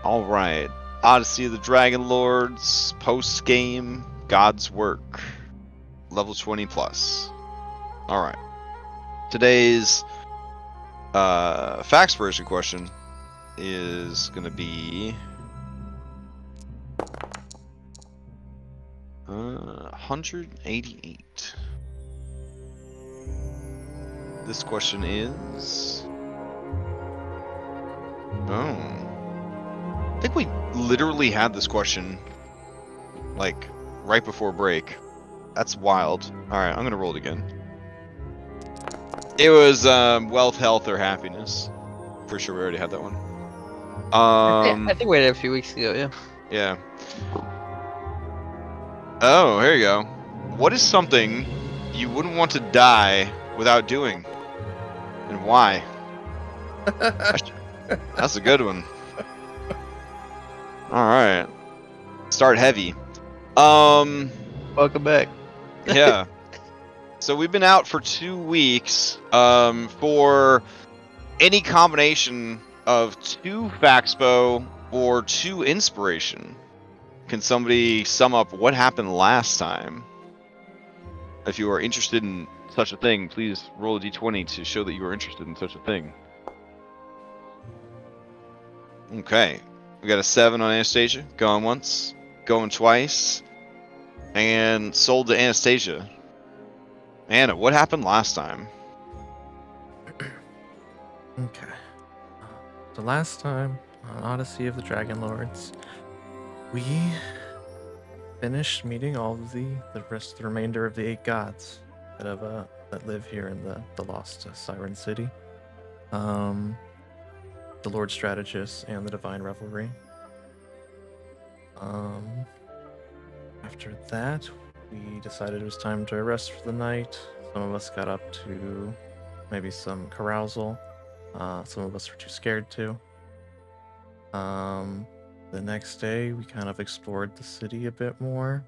All right. Odyssey of the Dragonlords, post-game, God's Work, level 20 plus. All right. Today's facts version question is going to be 188. This question is... I think we literally had this question, like, right before break. That's wild. Alright, I'm gonna roll it again. It was, wealth, health, or happiness. For sure we already had that one. I think we did it a few weeks ago, yeah. Yeah. Oh, here you go. What is something you wouldn't want to die without doing? And why? That's a good one. Alright. Start heavy. Welcome back. Yeah. So we've been out for 2 weeks for any combination of 2 Faxpo or 2 Inspiration. Can somebody sum up what happened last time? If you are interested in such a thing, please roll a d20 to show that you are interested in such a thing. Okay. We got a 7 on Anastasia. Going once. Going twice. And sold to Anastasia. Anna, what happened last time? Okay. So last time on Odyssey of the Dragonlords, we finished meeting all of the remainder of the 8 gods that have that live here in the lost Siren City. The Lord Strategist and the Divine Revelry. After that, we decided it was time to rest for the night. Some of us got up to maybe some carousal. Some of us were too scared to. The next day, we kind of explored the city a bit more.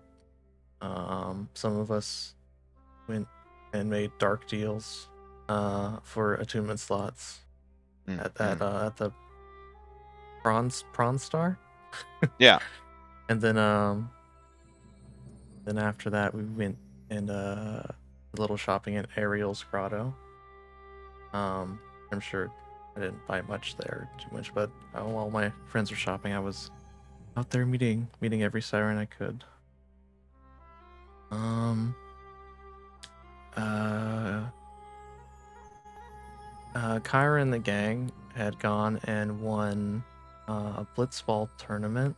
Some of us went and made dark deals for attunement slots at the Prawn Star. Yeah. And then after that, we went and a little shopping at Ariel's Grotto. I'm sure I didn't buy much there too much, but while my friends were shopping, I was out there meeting every siren I could. Kyra and the gang had gone and won a blitzball tournament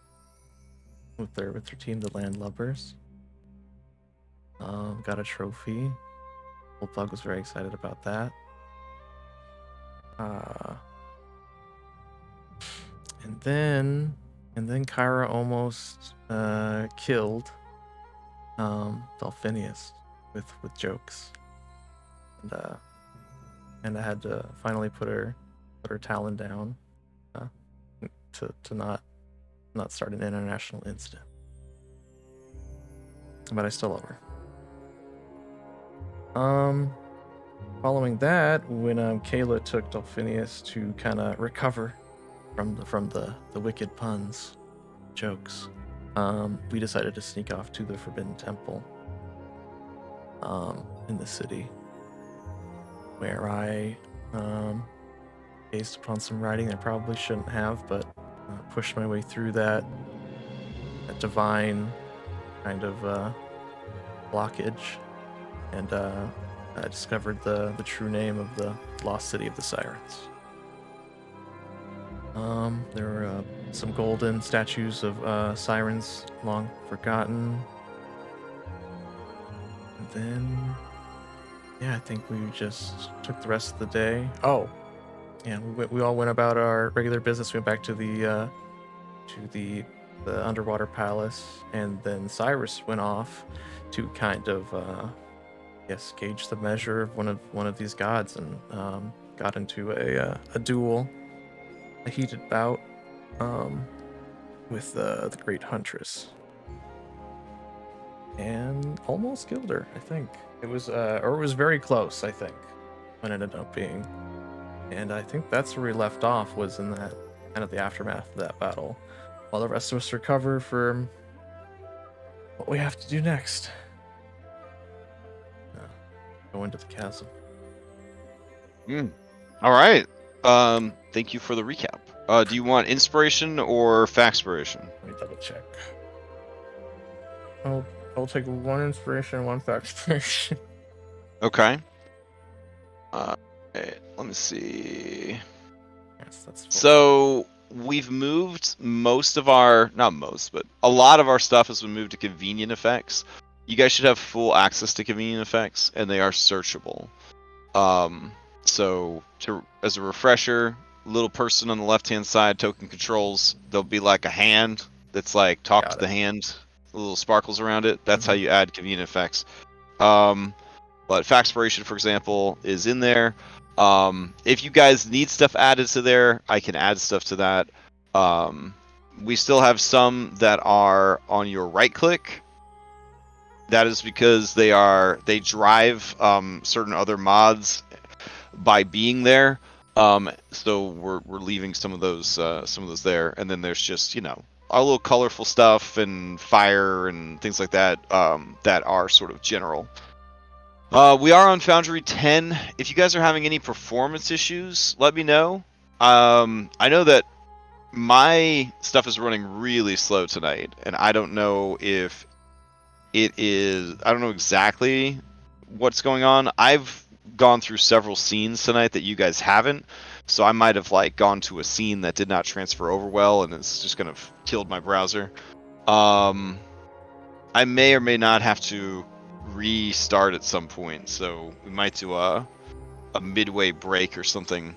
with their team, the Landlubbers. Got a trophy. Old Bug was very excited about that. And then Kyra almost killed Delphinius with jokes, and I had to finally put her talon down to not start an international incident. But I still love her. Following that, when Kayla took Delphinius to kind of recover from the wicked puns, jokes, we decided to sneak off to the Forbidden Temple in the city, where I gazed upon some writing I probably shouldn't have, but pushed my way through that divine kind of blockage, and I discovered the true name of the lost city of the Sirens. There were some golden statues of sirens long forgotten. And then, yeah, I think we just took the rest of the day. Oh, yeah, we all went about our regular business. We went back to the underwater palace, and then Cyrus went off to kind of gauge the measure of one of these gods, and got into a duel, a heated bout with the Great Huntress, and almost killed her. I think it was very close. I think when it ended up being, and I think that's where we left off, was in that kind of the aftermath of that battle, while the rest of us recover from what we have to do next. Go into the chasm. All right. Thank you for the recap. Do you want inspiration or factspiration? Let me double check. I'll take 1 inspiration and 1 factspiration. Okay. Let me see. Yes, that's full. So we've moved most of our, not most, but a lot of our stuff has been moved to convenient effects. You guys should have full access to convenient effects, and they are searchable. So as a refresher, little person on the left-hand side, token controls, there'll be like a hand that's like talk to the hand, little sparkles around it. That's how you add convenient effects. But factspiration, for example, is in there. If you guys need stuff added to there, I can add stuff to that. We still have some that are on your right click. That is because they drive certain other mods by being there. So we're leaving some of those there, and then there's just our little colorful stuff and fire and things like that that are sort of general. We are on Foundry 10. If you guys are having any performance issues, let me know. I know that my stuff is running really slow tonight, and I don't know if it is. I don't know exactly what's going on. I've gone through several scenes tonight that you guys haven't, so I might have gone to a scene that did not transfer over well, and it's just kind of killed my browser. I may or may not have to restart at some point, so we might do a midway break or something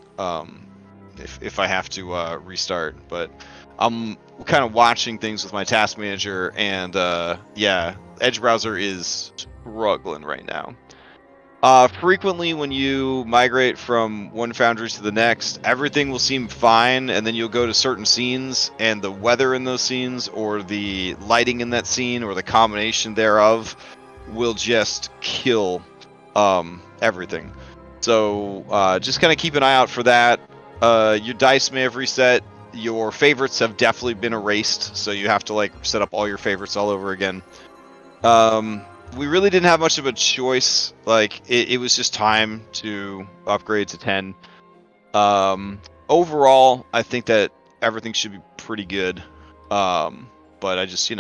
if I have to restart. But I'm kind of watching things with my task manager, and yeah, Edge browser is struggling right now. Frequently when you migrate from one foundry to the next, everything will seem fine, and then you'll go to certain scenes, and the weather in those scenes, or the lighting in that scene, or the combination thereof will just kill everything. So just kind of keep an eye out for that. Your dice may have reset. Your favorites have definitely been erased, so you have to set up all your favorites all over again. We really didn't have much of a choice. It was just time to upgrade to 10. Overall, I think that everything should be pretty good. But I just,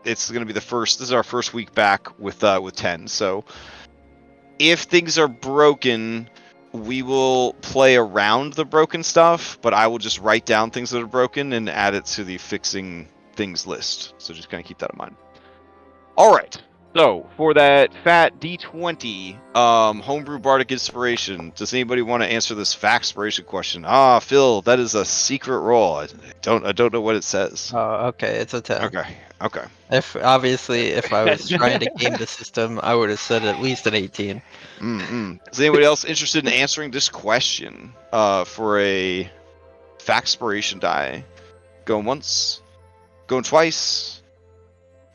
it's going to be this is our first week back with 10. So if things are broken, we will play around the broken stuff, but I will just write down things that are broken and add it to the fixing things list. So just kind of keep that in mind. All right. So, for that fat D20, homebrew bardic inspiration, does anybody want to answer this factspiration question? Phil, that is a secret roll. I don't know what it says. Oh, okay, it's a 10. Okay. If I was trying to game the system, I would have said at least an 18. Is anybody else interested in answering this question for a factspiration die? Going once, going twice.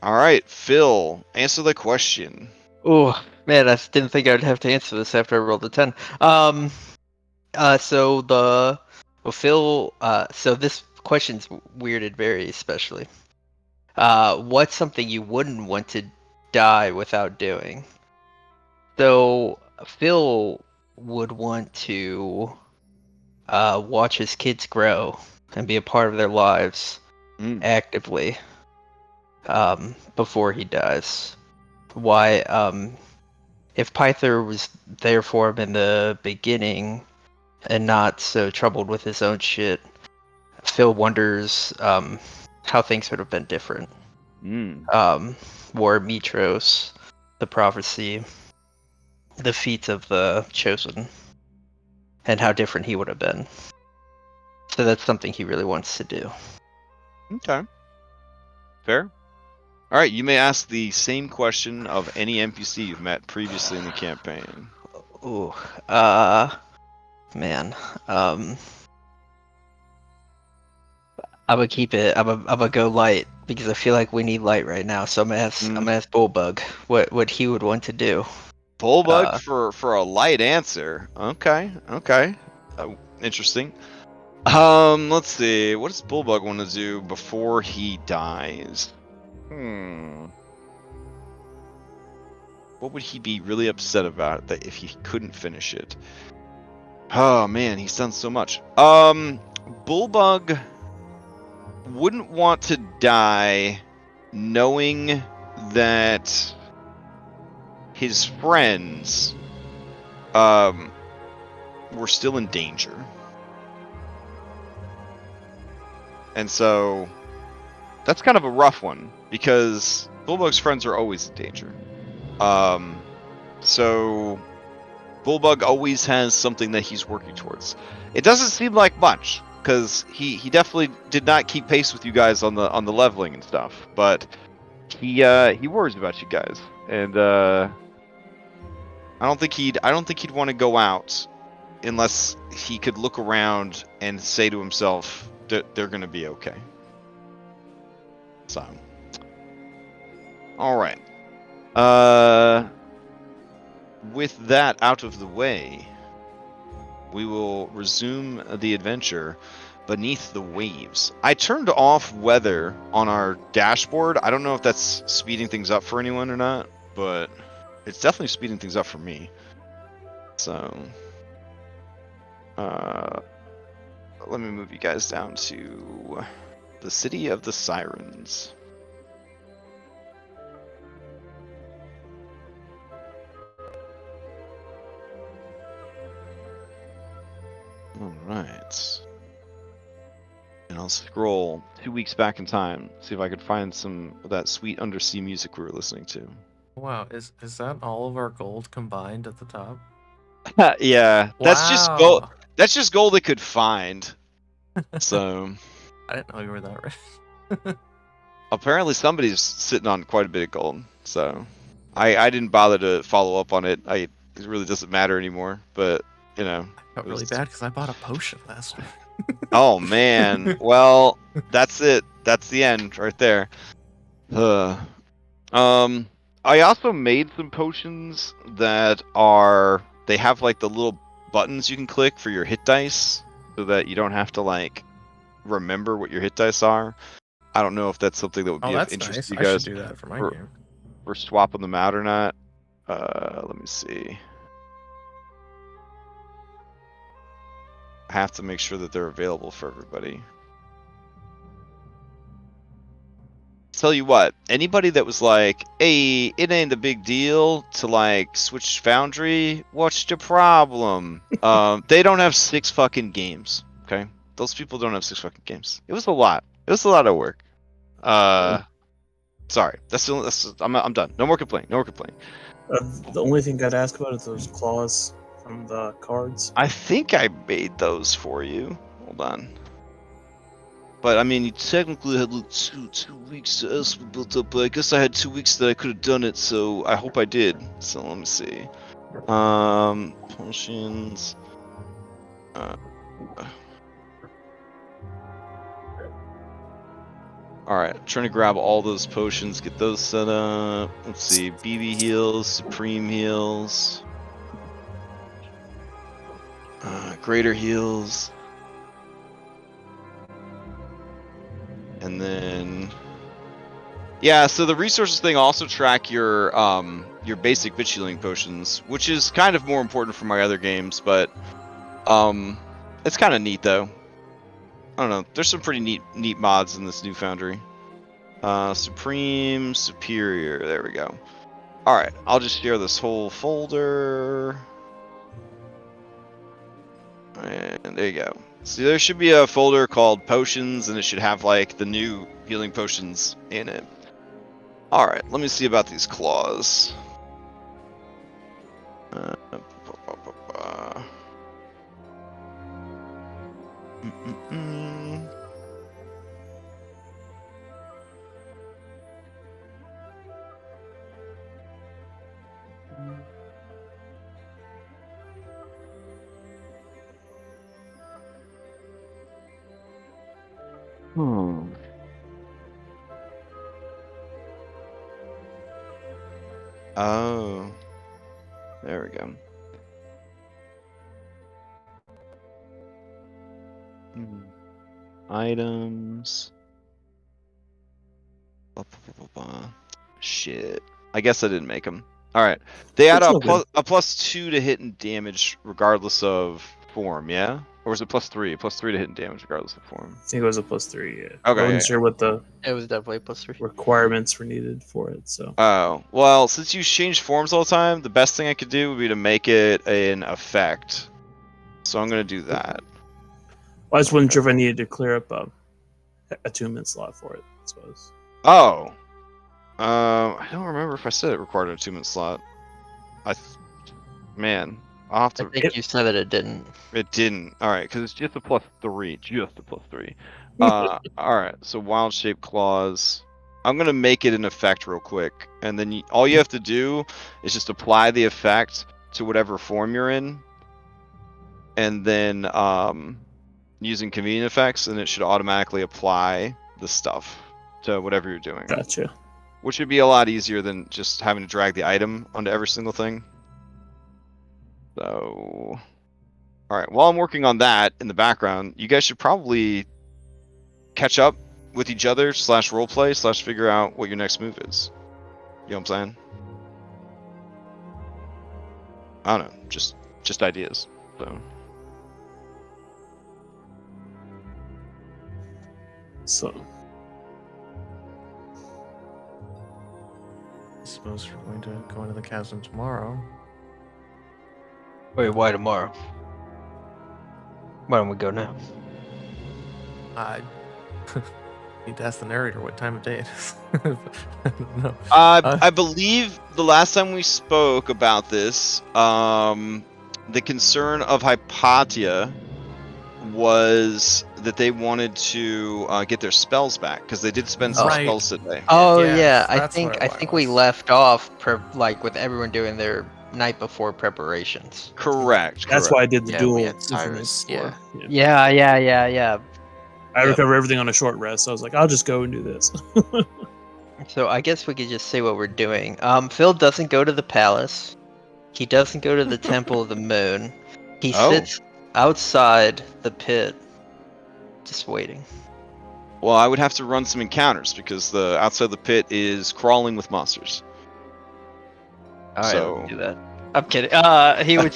All right, Phil, answer the question. Oh man, I didn't think I would have to answer this after I rolled a 10. So this question's weirded very especially. What's something you wouldn't want to die without doing? So Phil would want to watch his kids grow and be a part of their lives actively before he dies. Why? If Pyther was there for him in the beginning and not so troubled with his own shit, Phil wonders how things would have been different. War Mitros, the prophecy, the feats of the chosen, and how different he would have been. So that's something he really wants to do. Okay. Fair. All right, you may ask the same question of any NPC you've met previously in the campaign. Ooh, man. I'm gonna keep it. I'm gonna go light because I feel like we need light right now. So I'm gonna ask Bullbug what he would want to do. Bullbug for a light answer. Okay. Interesting. Let's see. What does Bullbug want to do before he dies? What would he be really upset about that if he couldn't finish it? Oh man, he's done so much. Bullbug wouldn't want to die knowing that his friends were still in danger. And so that's kind of a rough one because Bullbug's friends are always in danger. So Bullbug always has something that he's working towards. It doesn't seem like much because he definitely did not keep pace with you guys on the leveling and stuff, but he worries about you guys, and I don't think he'd want to go out unless he could look around and say to himself that they're going to be okay. So, all right. With that out of the way, we will resume the adventure beneath the waves. I turned off weather on our dashboard. I don't know if that's speeding things up for anyone or not, but it's definitely speeding things up for me. So, let me move you guys down to the City of the Sirens. All right. And I'll scroll 2 weeks back in time, see if I could find some of that sweet undersea music we were listening to. Wow, is that all of our gold combined at the top? Yeah, that's just gold. Wow. That's just gold it could find. So I didn't know you were that rich. apparently somebody's sitting on quite a bit of gold. So I didn't bother to follow up on it. It really doesn't matter anymore. But you know, I felt really bad because I bought a potion last week. oh man. Well, that's it. That's the end right there. I also made some potions that they have like the little buttons you can click for your hit dice so that you don't have to like remember what your hit dice are. I don't know if that's something that would Oh, be of that's interest nice. to you I should guys do that for my for, game. for swapping them out or not. Let me see. I have to make sure that they're available for everybody. Tell you what, anybody that was like, hey, it ain't a big deal to like switch Foundry, what's the problem? They don't have 6 fucking games, okay? Those people don't have 6 fucking games. It was a lot. It was a lot of work. Sorry. I'm done. No more complaining. No more complaining. The only thing I'd ask about is those claws from the cards. I think I made those for you. Hold on. But I mean, you technically had like two weeks to us built up, but I guess I had 2 weeks that I could have done it, so I hope I did. So let me see. Potions. Alright, trying to grab all those potions, get those set up. Let's see, BB heals, Supreme heals. Greater heals. And then... yeah, so the resources thing also track your basic bitch healing potions, which is kind of more important for my other games, but it's kind of neat though. I don't know. There's some pretty neat mods in this new Foundry. Supreme, Superior. There we go. All right, I'll just share this whole folder, and there you go. See, there should be a folder called Potions, and it should have like the new healing potions in it. All right, let me see about these claws. Oh, there we go. items. Shit. I guess I didn't make them. All right. They add It's a all good. +2 to hit and damage regardless of form, yeah? Or was it +3? +3 to hit and damage regardless of form. I think it was a +3. Yeah. Okay, I wasn't yeah, sure what the It was definitely +3. requirements were needed for it. So Oh, well, since you change forms all the time, the best thing I could do would be to make it an effect. So I'm going to do that. I just wasn't sure if I needed to clear up a attunement slot for it. I suppose. Oh. I don't remember if I said it required an attunement slot. Man, I'll have I to... think you said that it didn't. It didn't. Alright, because it's just a +3. Just a +3. Alright, so wild shape claws. I'm going to make it an effect real quick. And then all you have to do is just apply the effect to whatever form you're in. And then using convenient effects, and it should automatically apply the stuff to whatever you're doing. Gotcha. Which would be a lot easier than just having to drag the item onto every single thing. So... Alright, while I'm working on that in the background, you guys should probably catch up with each other / roleplay / figure out what your next move is. You know what I'm saying? I don't know, just ideas. So I suppose we're going to go into the chasm tomorrow. Wait, why tomorrow? Why don't we go now? I need to ask the narrator what time of day it is. No. I believe the last time we spoke about this, the concern of Hypatia was that they wanted to get their spells back because they did spend some Right. spells today. Oh Yeah, yeah, I that's what think it we was. left off like with everyone doing their night before preparations. Correct. that's why I did the Yeah, duel we had with the night Cyrus, before. Yeah. Yeah. I Yep. recovered everything on a short rest. So I was like, I'll just go and do this. So I guess we could just say what we're doing. Phil doesn't go to the palace. He doesn't go to the Temple of the Moon. He Oh. sits outside the pit, just waiting. Well, I would have to run some encounters because the outside the pit is crawling with monsters. All right, So- let's do that. I'm kidding. He would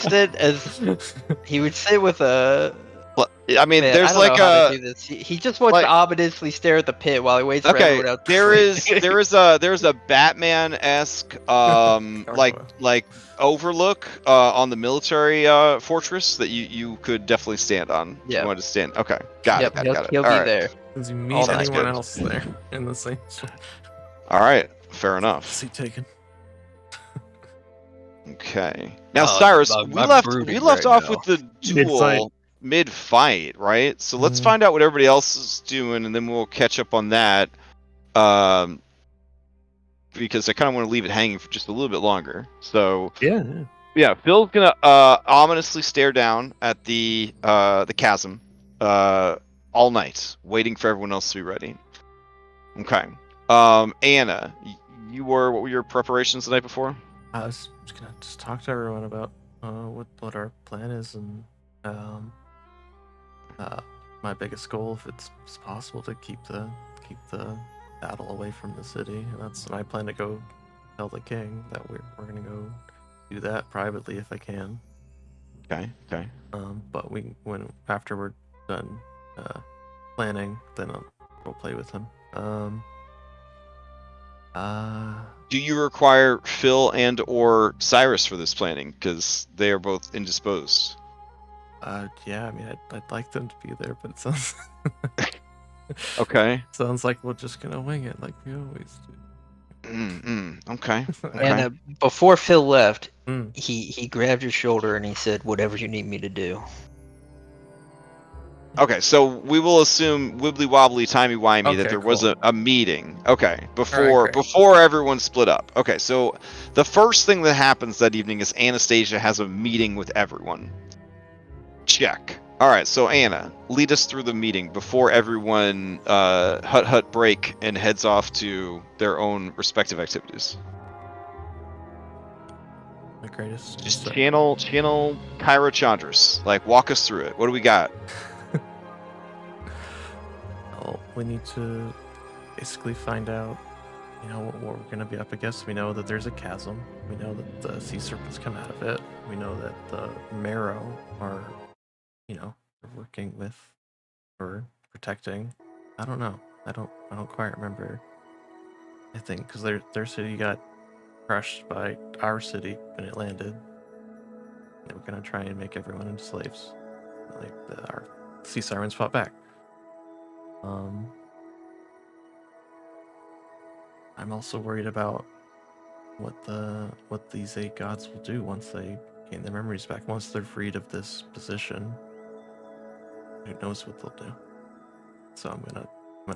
sit with a. I mean, Man, there's I don't like know how a to do this. He just wants like- to ominously stare at the pit while he waits for okay. everyone else. to There's sleep. a Batman-esque Gargoyle. like overlook on the military fortress that you could definitely stand on. If Yeah. you wanted to stand. Okay, got Yep, it. he'll, Got it. he'll All be right. there. Does you All meet that's anyone good. else there in the same All right, fair enough. seat taken? Okay. Now, Oh, Cyrus, I'm we left brooding off right with now. the duel mid-fight, right? So let's Mhm. find out what everybody else is doing, and then we'll catch up on that. Because I kind of want to leave it hanging for just a little bit longer. So yeah. yeah, Phil's gonna ominously stare down at the chasm all night, waiting for everyone else to be ready. Okay. Anna, what were your preparations the night before? I was just gonna talk to everyone about what our plan is, and my biggest goal, if it's possible, to keep the battle away from the city. And I plan to go tell the king that we're gonna go do that privately if I can. Okay. But after we're done planning, then we'll play with him. Do you require Phil and or Cyrus for this planning? Because they are both indisposed. Yeah, I mean, I'd like them to be there, but it sounds Okay. sounds like we're just gonna wing it like we always do. Okay. And before Phil left, Mm. he grabbed your shoulder and he said, "Whatever you need me to do." Okay, so we will assume wibbly wobbly timey wimey that Okay, there was cool. a meeting. Okay, great. before everyone split up. Okay, so the first thing that happens that evening is Anastasia has a meeting with everyone. Check. All right, so Anna, lead us through the meeting before everyone hut break and heads off to their own respective activities. My greatest. Just channel Kyra Chandras. Like, walk us through it. What do we got? we need to basically find out, what we're going to be up against. We know that there's a chasm. We know that the sea serpents come out of it. We know that the marrow are, working with or protecting. I don't know. I don't quite remember. I think because their city got crushed by our city when it landed. They were gonna try and make everyone into slaves. Our sea sirens fought back. I'm also worried about what these 8 gods will do once they gain their memories back. Once they're freed of this position, who knows what they'll do? So I'm gonna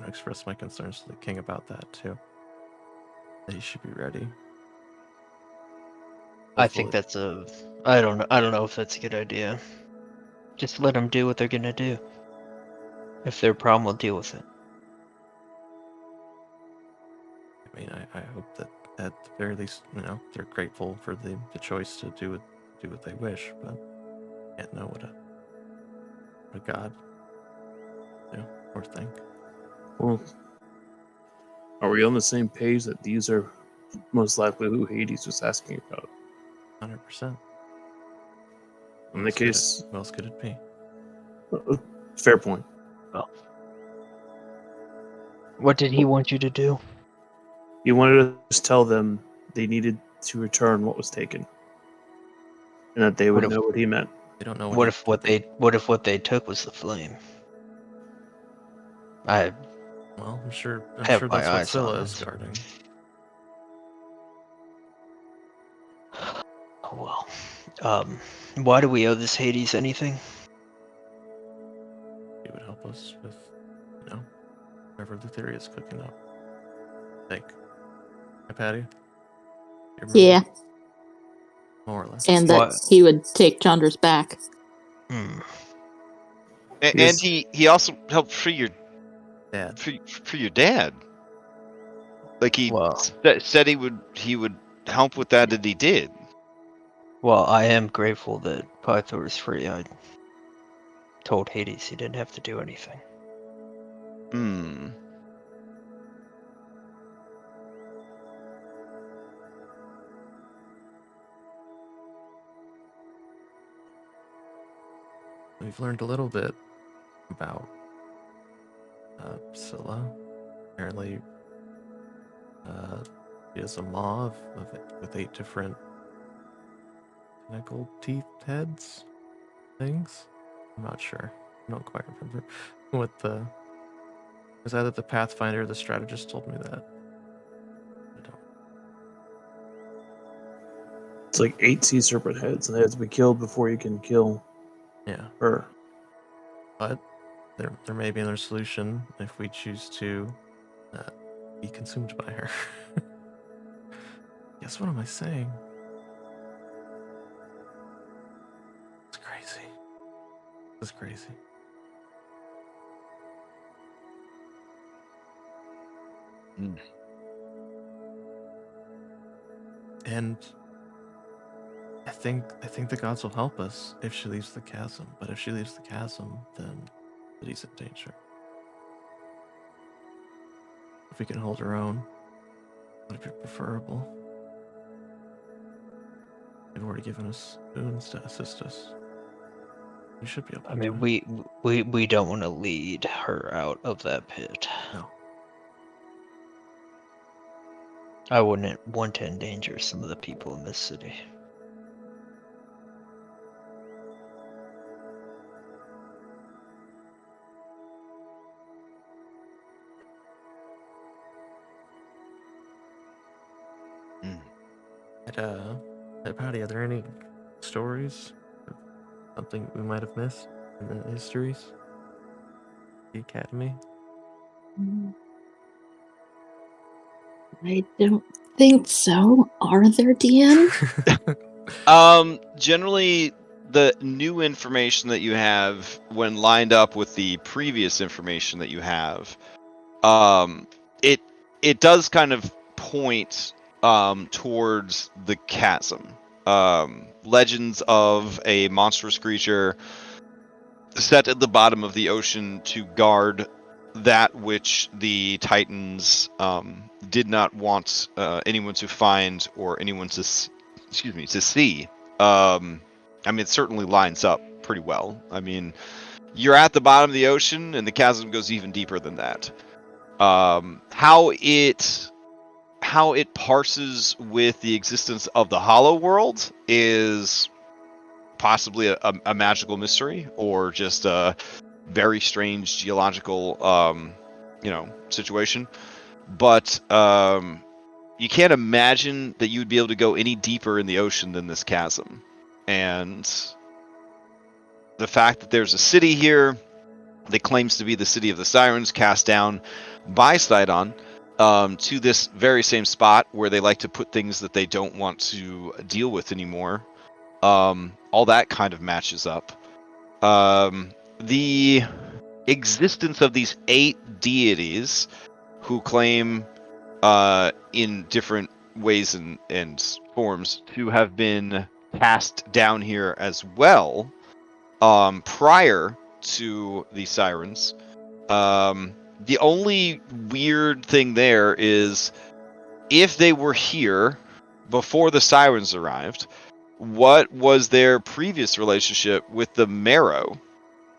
express my concerns to the king about that too. That he should be ready. I think that's I don't know if that's a good idea. Just let them do what they're gonna do. If their problem, we'll deal with it. I mean, I hope that at the very least, they're grateful for the choice to do what they wish, but I can't know what a god do or think. Well, are we on the same page that these are most likely who Hades was asking about? 100%. In the case, what else could it be? Fair point. Well, what did he want you to do? He wanted to just tell them they needed to return what was taken, and that they would know what he meant. They don't know What if what they took was the flame? Well, I'm sure that's what Scylla is guarding. Oh well. Why do we owe this Hades anything? He would help us with, whatever the theory is cooking up. Hey, Patty? Yeah. More or less. And that he would take Chandra's back. And he also helped free your dad. For your dad. Like he said he would help with that, and he did. Well, I am grateful that Pythor is free. I told Hades he didn't have to do anything. We've learned a little bit about Scylla. Apparently, she has a maw with 8 different tentacle teeth heads things. I'm not sure. I don't quite remember what was either the Pathfinder or the strategist told me that. I don't. It's like 8 sea serpent heads, and they have to be killed before you can kill her. But there may be another solution if we choose to be consumed by her. Guess what am I saying? It's crazy. It's crazy. And I think the gods will help us if she leaves the chasm. But if she leaves the chasm, then city's in danger. If we can hold her own, would it be preferable? They've already given us boons to assist us. We should be able to. I mean, we don't want to lead her out of that pit. No. I wouldn't want to endanger some of the people in this city. Patty, are there any stories? Something we might have missed in the histories? The Academy? I don't think so. Are there, DM? Generally, the new information that you have, when lined up with the previous information that you have, it does kind of point towards the chasm. Legends of a monstrous creature set at the bottom of the ocean to guard that which the Titans did not want anyone to find or anyone to to see. I mean, it certainly lines up pretty well. I mean, you're at the bottom of the ocean, and the chasm goes even deeper than that. How it parses with the existence of the Hollow World is possibly a magical mystery, or just a very strange geological, situation. But you can't imagine that you would be able to go any deeper in the ocean than this chasm. And the fact that there's a city here that claims to be the city of the Sirens, cast down by Sydon, to this very same spot where they like to put things that they don't want to deal with anymore. All that kind of matches up. The existence of these 8 deities who claim in different ways and forms to have been cast down here as well prior to the Sirens. The only weird thing there is, if they were here before the Sirens arrived, what was their previous relationship with the Marrow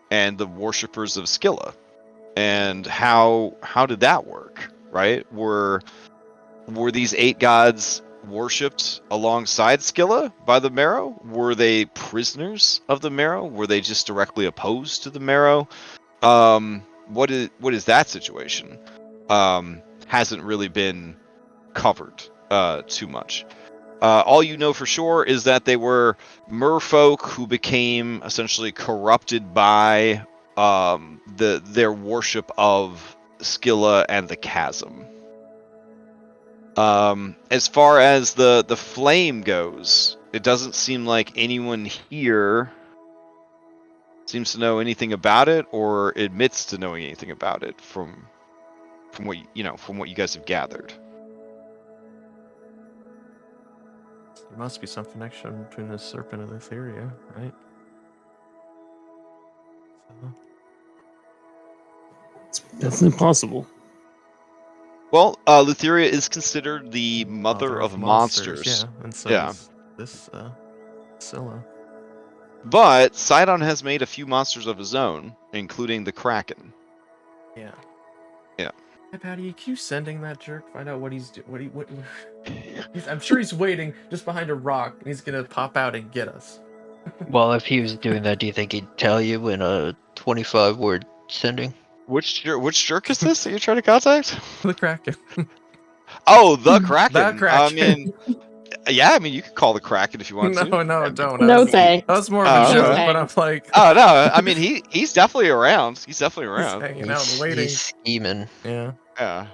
and the worshippers of Scylla? And how did that work, right? Were these 8 gods worshipped alongside Scylla by the Marrow? Were they prisoners of the Marrow? Were they just directly opposed to the Marrow? What is that situation? Hasn't really been covered too much. All you know for sure is that they were merfolk who became essentially corrupted by their worship of Scylla and the Chasm. As far as the flame goes, it doesn't seem like anyone here seems to know anything about it, or admits to knowing anything about it from what you guys have gathered. There must be some connection between this serpent and Thylea, right? So, That's impossible. Well, Lutheria is considered the mother of monsters. Yeah, and so Yeah. is this Scylla. But Sydon has made a few monsters of his own, including the Kraken. Yeah. Yeah. Hey, Patty, can you sending that jerk? Find out what he's doing. I'm sure he's waiting just behind a rock, and he's gonna pop out and get us. Well, if he was doing that, do you think he'd tell you in a 25-word sending? Which jerk is this that you're trying to contact? The Kraken. Oh, the Kraken. The Kraken. I mean, you could call the Kraken if you want to. No, don't. No thanks. That's more of a Oh, joke, okay. but I'm like, Oh no, I mean he's definitely around. He's definitely he's around. hanging out and waiting. He's scheming. Yeah. Yeah.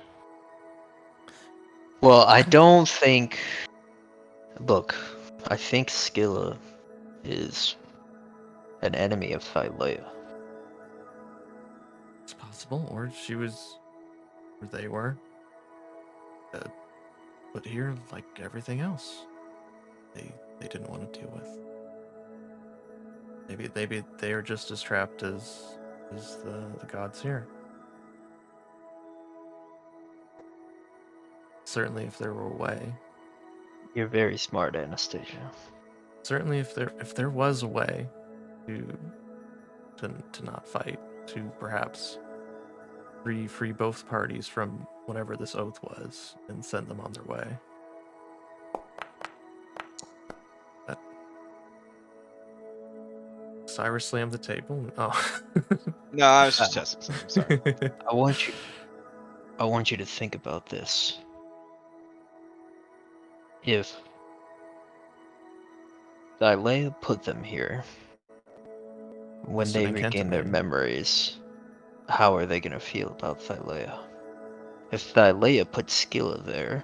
Well, I don't think... Look, I think Scylla is an enemy of Thylea. It's possible, or she was, or they were. But here, like everything else, they didn't want to deal with. Maybe they are just as trapped as the gods here. Certainly, if there were a way. You're very smart, Anastasia. Certainly, if there was a way to not fight, to perhaps free both parties from whatever this oath was and send them on their way. Cyrus slammed the table. Oh. No, I was just testing something. Sorry. I want you to think about this. If Thylea put them here, when they Listening regain their Kentimane. memories, how are they going to feel about Thylea? If Thylea put Scylla there,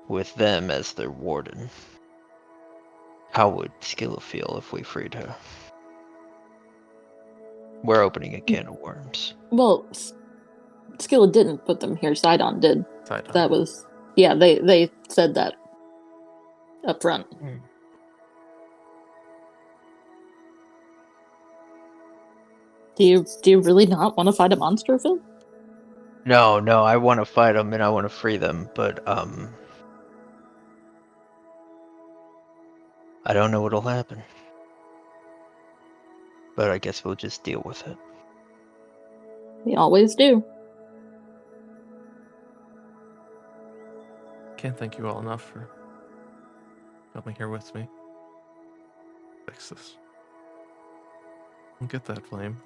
with them as their warden, how would Scylla feel if we freed her? We're opening a can of worms. Well, Scylla didn't put them here. Sydon did. Side That was, yeah. They said that up front. Do you really not want to fight a monster, Phil? No, I want to fight them and I want to free them, but I don't know what'll happen. But I guess we'll just deal with it. We always do. Can't thank you all enough for coming here with me. Fix this. And get that flame.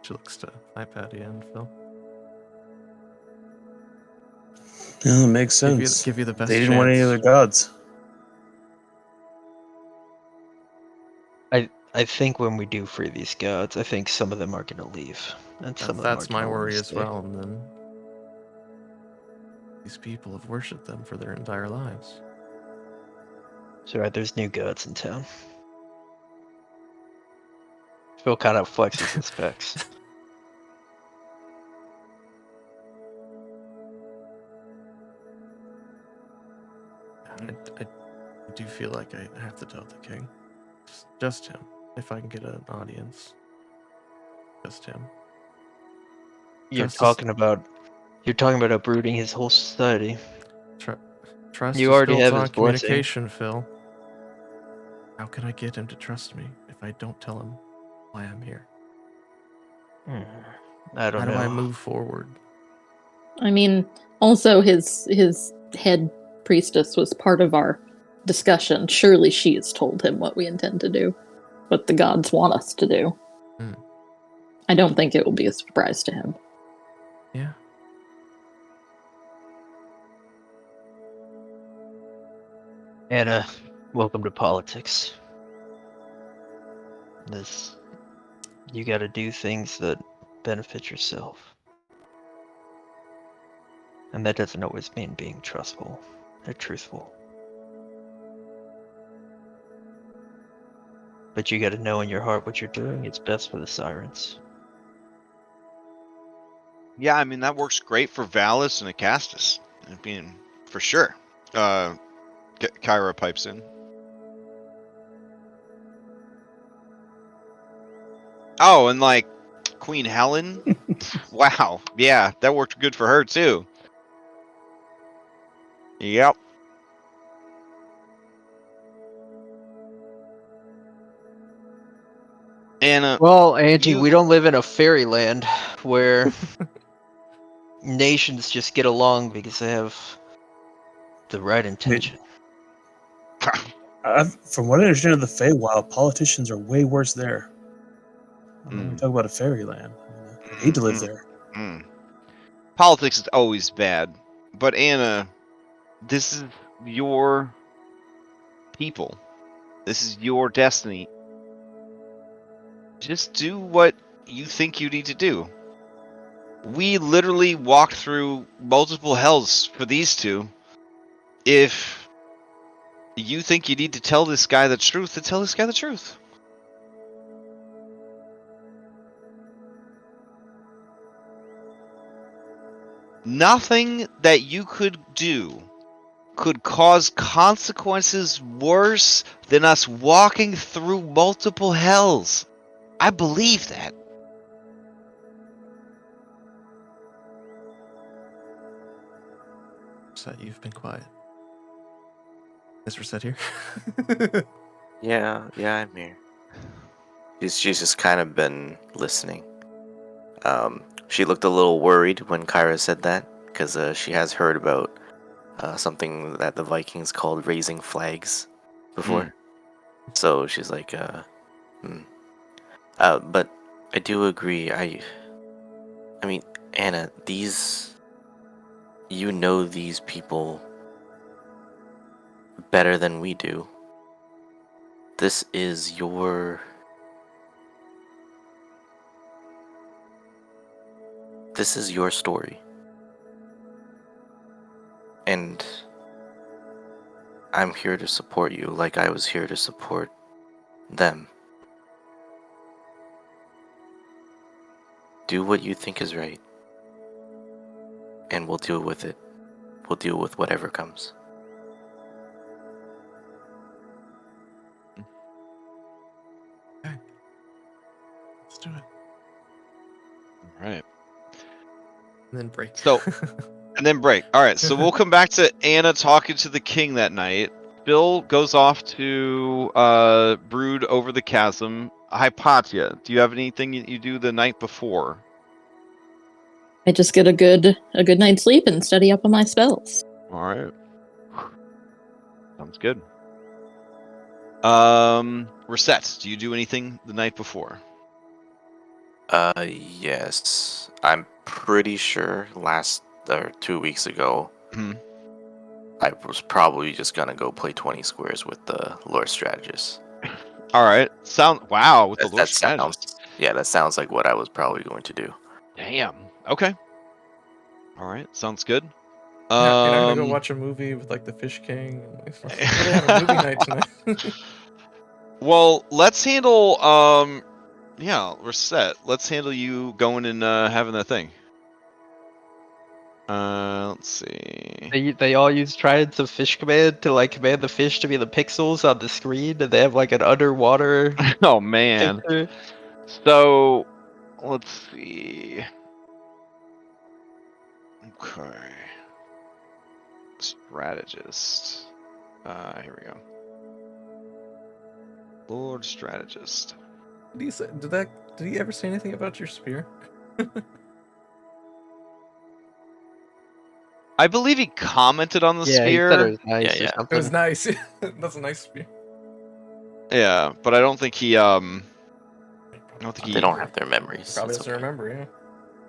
She looks to iPad and Phil. Yeah, it makes sense. Give you the best They didn't want any chance. other gods. I think when we do free these gods, I think some of them are going to leave. And some of them That's are my gonna worry wanna as stay. well. And then these people have worshipped them for their entire lives. So right, there's new gods in town. Phil kind of flexes his specs. I do feel like I have to tell the king. Just him. If I can get an audience. Just him. You're Trust is- talking about uprooting his whole society. Trust You is already built have on his blessing. communication, Phil. How can I get him to trust me if I don't tell him why I'm here? I don't How know. do I move forward? I mean, also his head priestess was part of our discussion. Surely she has told him what we intend to do, what the gods want us to do. Hmm. I don't think it will be a surprise to him. Yeah. Anna, welcome to politics. You gotta do things that benefit yourself. And that doesn't always mean being trustful or truthful. But you gotta know in your heart what you're doing is best for the Sirens. Yeah, I mean, that works great for Valis and Acastus. I mean, for sure. Kyra pipes in. Oh, and like Queen Helen. Wow. Yeah, that worked good for her too. Yep. And Well, Angie, you- we don't live in a fairyland where nations just get along because they have the right intention. From what I understand of the Feywild, politicians are way worse there. When we talk about a fairyland, I hate to live there. Politics is always bad, but Anna, this is your people. This is your destiny. Just do what you think you need to do. We literally walked through multiple hells for these two. If you think you need to tell this guy the truth, then tell this guy the truth. Nothing that you could do could cause consequences worse than us walking through multiple hells. I believe that. So you've been quiet. Is Reset here? Yeah, I'm here. She's just kind of been listening. She looked a little worried when Kyra said that, because she has heard about something that the Vikings called raising flags before. So she's like, but I do agree. I mean, Anna, you know these people better than we do. This is your story. And I'm here to support you like I was here to support them. Do what you think is right. And we'll deal with it. We'll deal with whatever comes. Okay. Let's do it. All right. And then break. So- And then break. All right, so we'll come back to Anna talking to the king that night. Bill goes off to brood over the chasm. Hypatia, do you have anything you do the night before? I just get a good night's sleep and study up on my spells. All right. Sounds good. Reset, do you do anything the night before? Yes. I'm pretty sure last or 2 weeks ago, Mhm. I was probably just gonna go play 20 squares with the lore strategist. All right. Wow, with the Lord That strategist. sounds, yeah, that sounds like what I was probably going to do. Damn. Okay. All right. Sounds good. Yeah, you're not gonna go watch a movie with like the Fish King. We're gonna have a movie night tonight. Well, let's handle yeah, reset. Let's handle you going and having that thing. Let's see. They all use Tridents of Fish Command to like command the fish to be the pixels on the screen, and they have like an underwater Oh man. picture. So let's see. Okay. Strategist. Here we go. Lord Strategist. Did he ever say anything about your spear? I believe he commented on the Yeah, he spear. said it was nice Yeah, or yeah. something. It was nice. That's a nice spear. Yeah, but I don't think he I don't think They he don't have their memories. Probably It's doesn't okay. remember, yeah.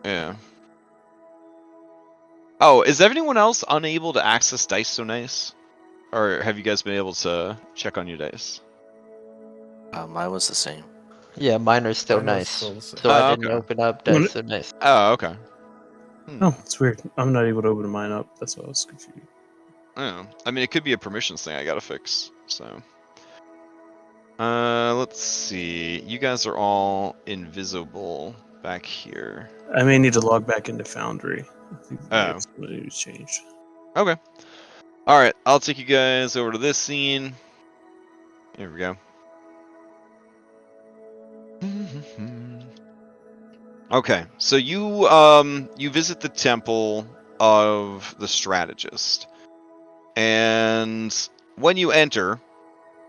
Yeah. Oh, is everyone else unable to access Dice So Nice? Or have you guys been able to check on your dice? Mine was the same. Yeah, mine are still Mine was nice. still the same. So I Oh, didn't okay. open up When Dice So Nice. Oh, okay. Oh, it's weird. I'm not able to open mine up. That's why I was confused. Yeah. I mean, it could be a permissions thing I gotta fix, so. Let's see. You guys are all invisible back here. I may need to log back into Foundry. I think Oh. that's what it was changed. Okay. Alright, I'll take you guys over to this scene. Here we go. Okay, so you visit the temple of the strategist. And when you enter,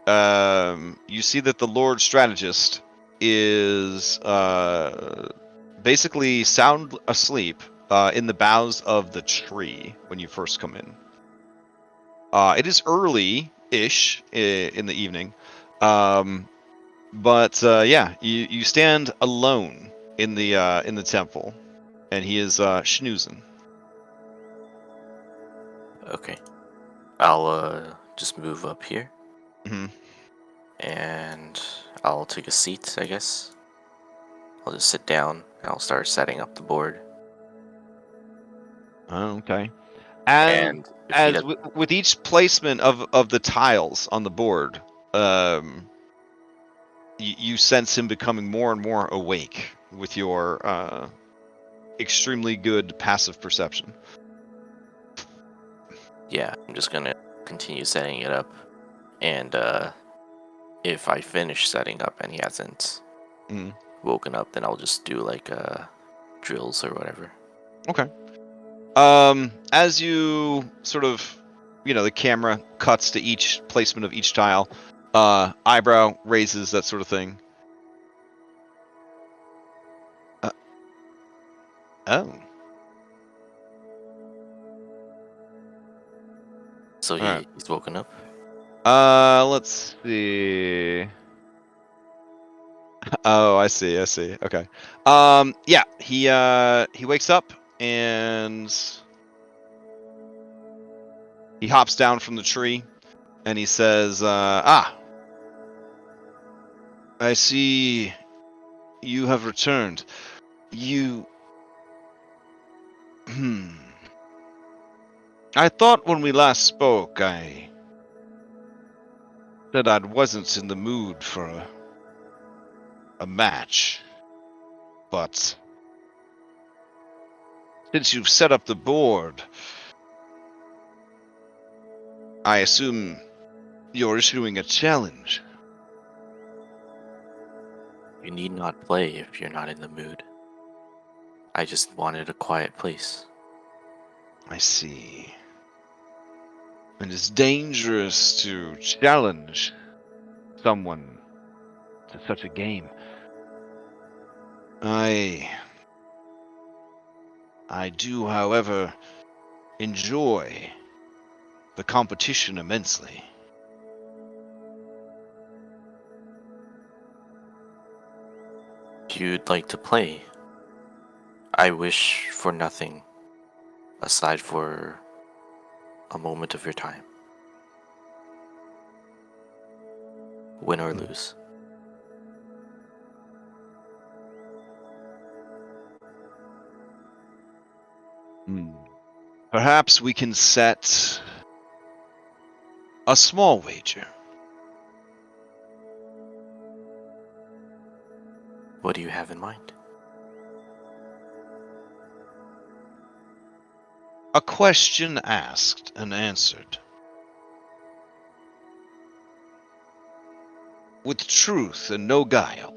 you see that the Lord Strategist is basically sound asleep in the boughs of the tree when you first come in. It is early-ish in the evening, but yeah, you stand alone in the temple, and he is schnoozing. Okay. I'll just move up here Hmm. and I'll take a seat, I guess. I'll just sit down and I'll start setting up the board. Okay. And if he as with each placement of the tiles on the board, you sense him becoming more and more awake with your extremely good passive perception. Yeah, I'm just gonna continue setting it up, and if I finish setting up and he hasn't Mhm. woken up, then I'll just do like drills or whatever. Okay. As you sort of, the camera cuts to each placement of each tile, eyebrow raises, that sort of thing. Oh. So Alright. he's woken up. Let's see. Oh, I see. Okay. Yeah, he wakes up and he hops down from the tree and he says, I see you have returned. I thought when we last spoke, I said I wasn't in the mood for a match. But since you've set up the board, I assume you're issuing a challenge. You need not play if you're not in the mood. I just wanted a quiet place. I see. And it's dangerous to challenge someone to such a game. I do, however, enjoy the competition immensely. If you'd like to play, I wish for nothing aside for a moment of your time. Win or lose. Perhaps we can set a small wager. What do you have in mind? A question asked and answered. With truth and no guile.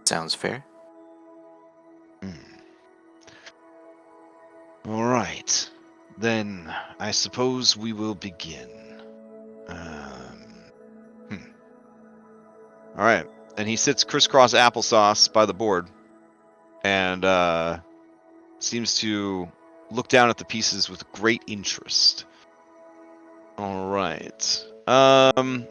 Sounds fair. All right. Then I suppose we will begin. All right. And he sits crisscross applesauce by the board and seems to look down at the pieces with great interest. All right. 7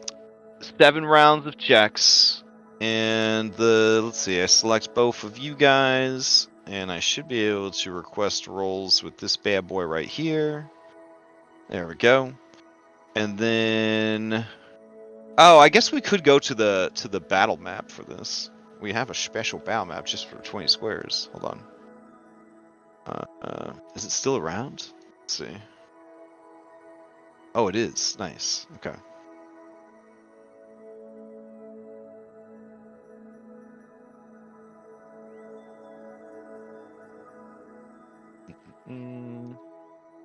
rounds of checks. And let's see, I select both of you guys, and I should be able to request rolls with this bad boy right here. There we go. And then, oh, I guess we could go to the battle map for this. We have a special battle map just for 20 squares. Hold on. Is it still around? Let's see. Oh, it is. Nice. Okay.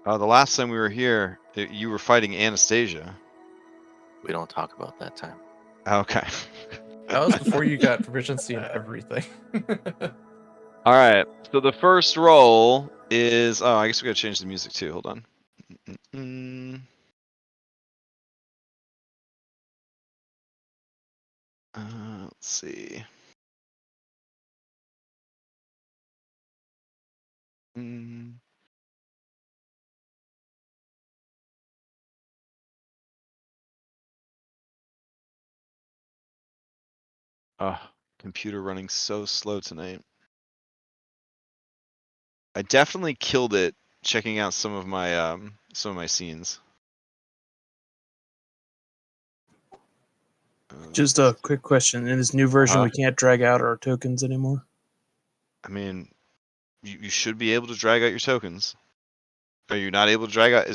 The last time we were here, you were fighting Anastasia. We don't talk about that time. Okay. That was before you got proficiency in everything. All right. So the first roll is. Oh, I guess we gotta change the music too. Hold on. Let's see. Computer running so slow tonight. I definitely killed it checking out some of my scenes. Just a quick question. In this new version, we can't drag out our tokens anymore? I mean, you should be able to drag out your tokens. Are you not able to drag out?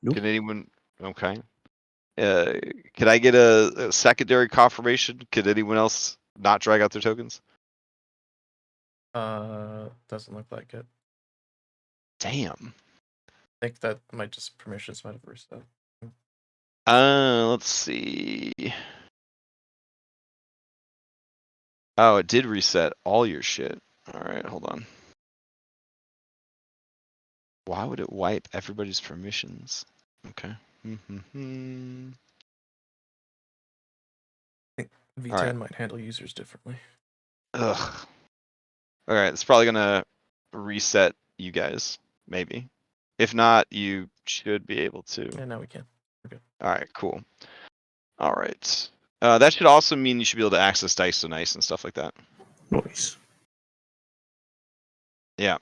Nope. Can anyone? Okay. Can I get a secondary confirmation? Could anyone else not drag out their tokens? Doesn't look like it. Damn. I think that permissions might have reset. Let's see. Oh, it did reset all your shit. All right, hold on. Why would it wipe everybody's permissions? Okay. V10 Alright. might handle users differently. Ugh. Alright, it's probably gonna reset you guys, maybe. If not, you should be able to. Yeah, now we can. We're good. Alright, cool. Alright. That should also mean you should be able to access Dice to Nice and stuff like that. Nice. Yeah.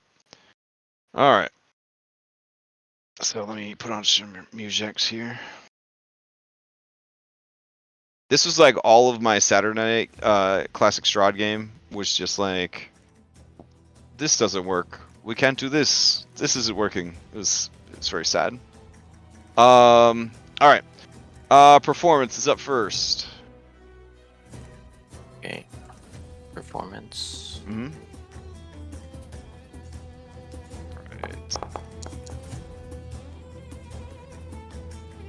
Alright. So let me put on some musics here. This was like all of my Saturday night classic Strahd game was just like, this doesn't work. We can't do this. This isn't working. It's very sad. All right. Performance is up first. Okay. Performance. Mm-hmm. Right.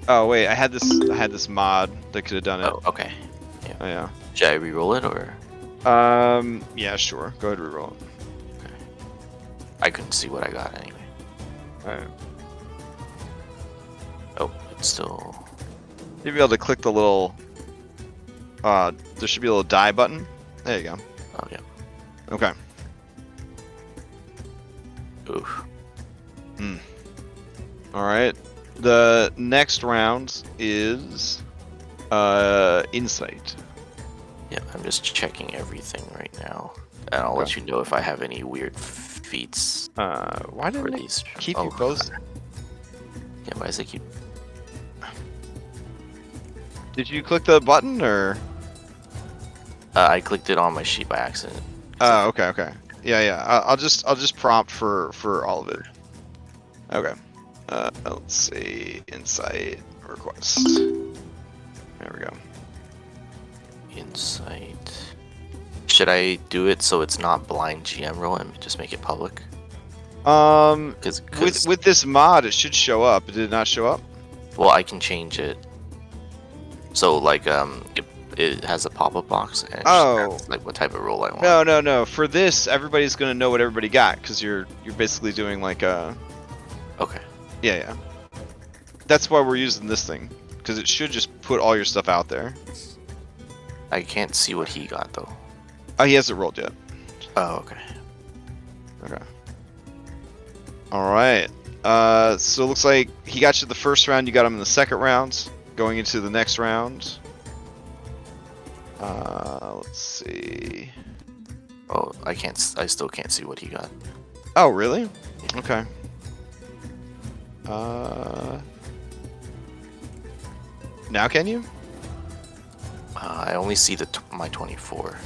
Oh wait, I had this mod that could have done it. Oh, okay. Yeah. Oh yeah. Should I re-roll it or? Yeah, sure. Go ahead and reroll it. I couldn't see what I got anyway. Alright. Oh, it's still. You'll be able to click the little. There should be a little die button. There you go. Oh yeah. Okay. Oof. All right. The next round is insight. Yeah, I'm just checking everything right now, and I'll let you know if I have any weird feats Why for didn't it these. keep you both? Yeah, why does it keep? Did you click the button or? I clicked it on my sheet by accident. Oh, okay, okay. Yeah. I'll just prompt for all of it. Okay. Let's see. Insight request. There we go. Insight. Should I do it so it's not blind GM roll and just make it public? Cause With this mod, it should show up. Did it not show up? well, I can change it. So like it has a pop-up box and it just asks, like what type of roll I want. No. For this, everybody's gonna know what everybody got because you're basically doing like a. Okay. Yeah. That's why we're using this thing because it should just put all your stuff out there. I can't see what he got though. Oh, he hasn't rolled yet. Oh, okay. Okay. All right. So it looks like he got you the first round. You got him in the second round. Going into the next round. Let's see. Oh, I still can't see what he got. Oh, really? Okay. Now can you? I only see my 24.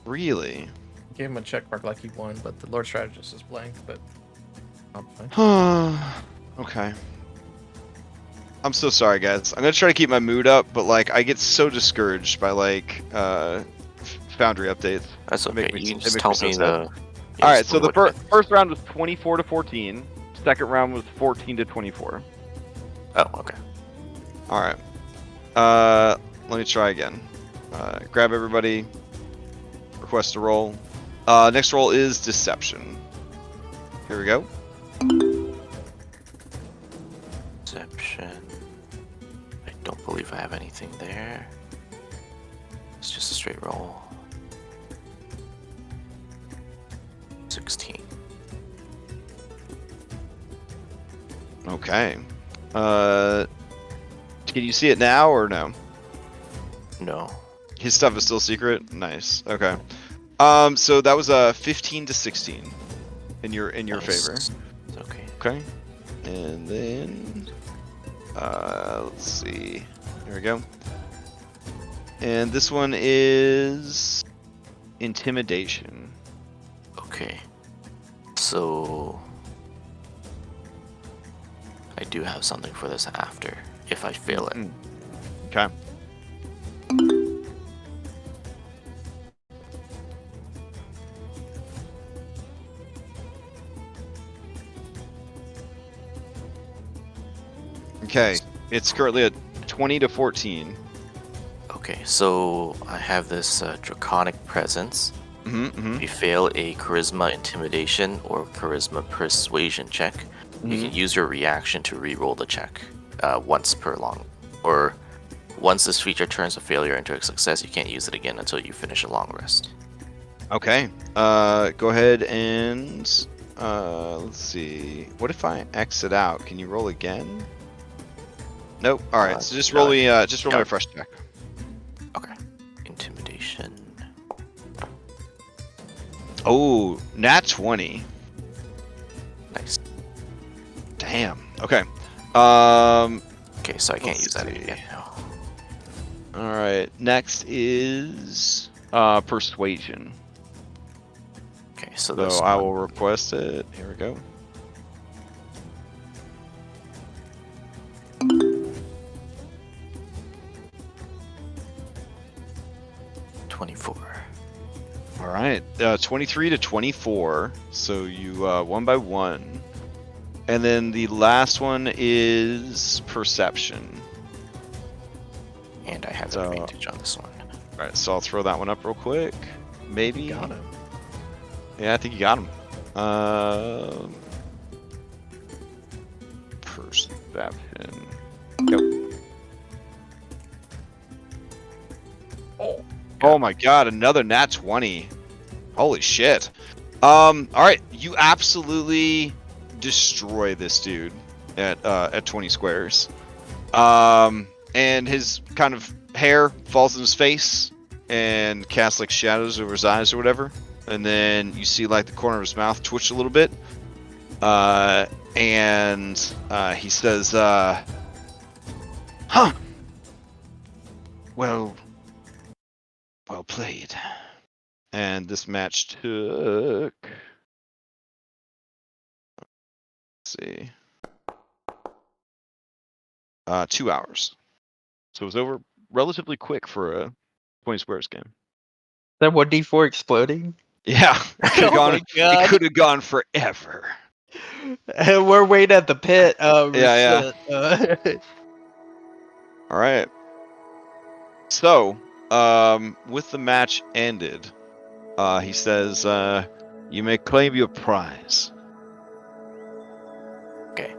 Really? Gave him a check mark like he won, but the Lord Strategist is blank, but I'm fine. Okay. I'm so sorry, guys. I'm gonna try to keep my mood up, but like I get so discouraged by like Foundry updates. That's It make okay. me- You can it just make tell me so me sad. the. All right. So the what- first round was 24 to 14. Second round was 14 to 24. Oh, okay. All right. Let me try again. Grab everybody. Request a roll. Next roll is Deception. Here we go. Deception. I don't believe I have anything there. It's just a straight roll. 16. Okay. Can you see it now or no? No. His stuff is still secret. Nice. Okay. So that was a 15 to 16 in your Nice. favor. Okay. Okay. And then let's see. Here we go. And this one is Intimidation. Okay. So I do have something for this after if I fail it. Okay. Okay. It's currently at 20 to 14. Okay, so I have this draconic presence. If you fail a charisma intimidation or charisma persuasion check, you can use your reaction to re-roll the check once per long. Or once this feature turns a failure into a success, you can't use it again until you finish a long rest. Okay. Go ahead and let's see. What if I exit out? Can you roll again? Nope. All right. So just roll me. Just roll me a fresh check. Okay. Intimidation. Oh, nat 20. Nice. Damn. Okay. Okay, so I can't Let's use that see. again now. All right. Next is Persuasion. Okay, so So this I one- will request it. Here we go. All right, 23 to 24. So you one by one, and then the last one is Perception. And I have So- advantage on this one. Alright, so I'll throw that one up real quick. Maybe. You got him. Yeah, I think you got him. Perception. Yep. Oh my god, another nat 20. Holy shit. Alright, you absolutely destroy this dude at 20 squares. And his kind of hair falls in his face and casts like shadows over his eyes or whatever. And then you see like the corner of his mouth twitch a little bit. And he says, huh. Well played. And this match took, let's see, 2 hours. So it was over relatively quick for a 20 squares game. That 1d4 exploding? Yeah, Oh my God. it could have gone forever. And we're waiting at the pit. Yeah. All right. So, with the match ended, he says, "You may claim your prize." Okay.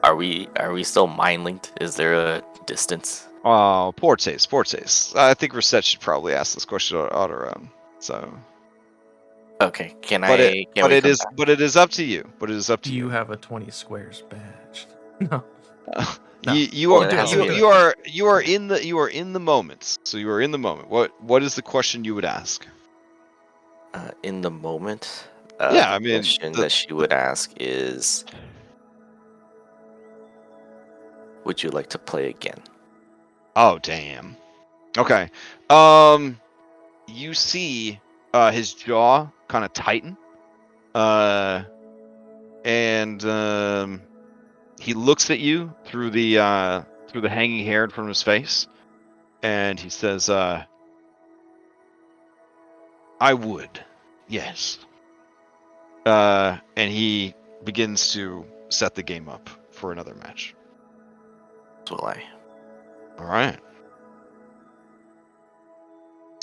Are we still mind linked? Is there a distance? Oh, Portes. I think Reset should probably ask this question on her own. So, Okay. but it is up to you. But it is up to Do you. you have a 20 squares badge? No. No. You Well, it has to be you are in the moment. So you are in the moment. What is the question you would ask? In the moment, Yeah, the I mean, question that she would ask is, would you like to play again? Oh damn. Okay. You see his jaw kind of tighten. And he looks at you through the hanging hair in front of his face, and he says, "I would, yes." And he begins to set the game up for another match. Will I? All right.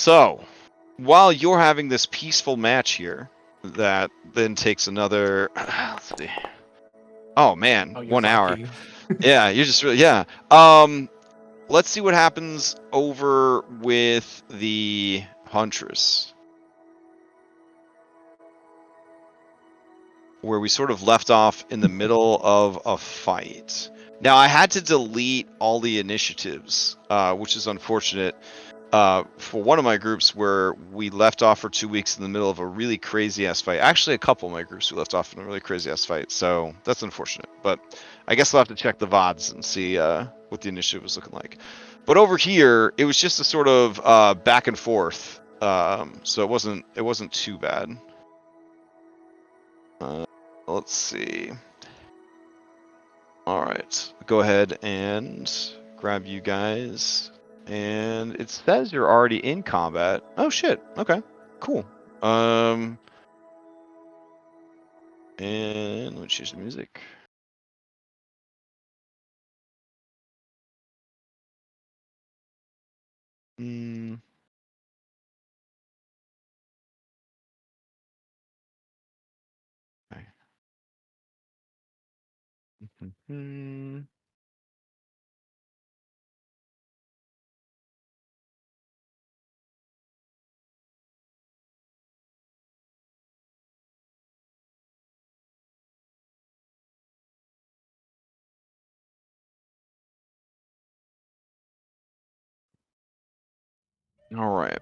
So, while you're having this peaceful match here, that then takes another. Let's see. Oh man, Oh, you're 1 hour. lucky. Yeah, you're just really yeah. Let's see what happens over with the Huntress, where we sort of left off in the middle of a fight. Now I had to delete all the initiatives, which is unfortunate. For one of my groups where we left off for 2 weeks in the middle of a really crazy ass fight. Actually, a couple of my groups we left off in a really crazy ass fight. So that's unfortunate. But I guess I'll have to check the VODs and see what the initiative was looking like. But over here, it was just a sort of back and forth. So it wasn't too bad. Let's see. All right, go ahead and grab you guys. And it says you're already in combat. Oh shit. Okay. Cool. And let me choose the music. Okay. All right.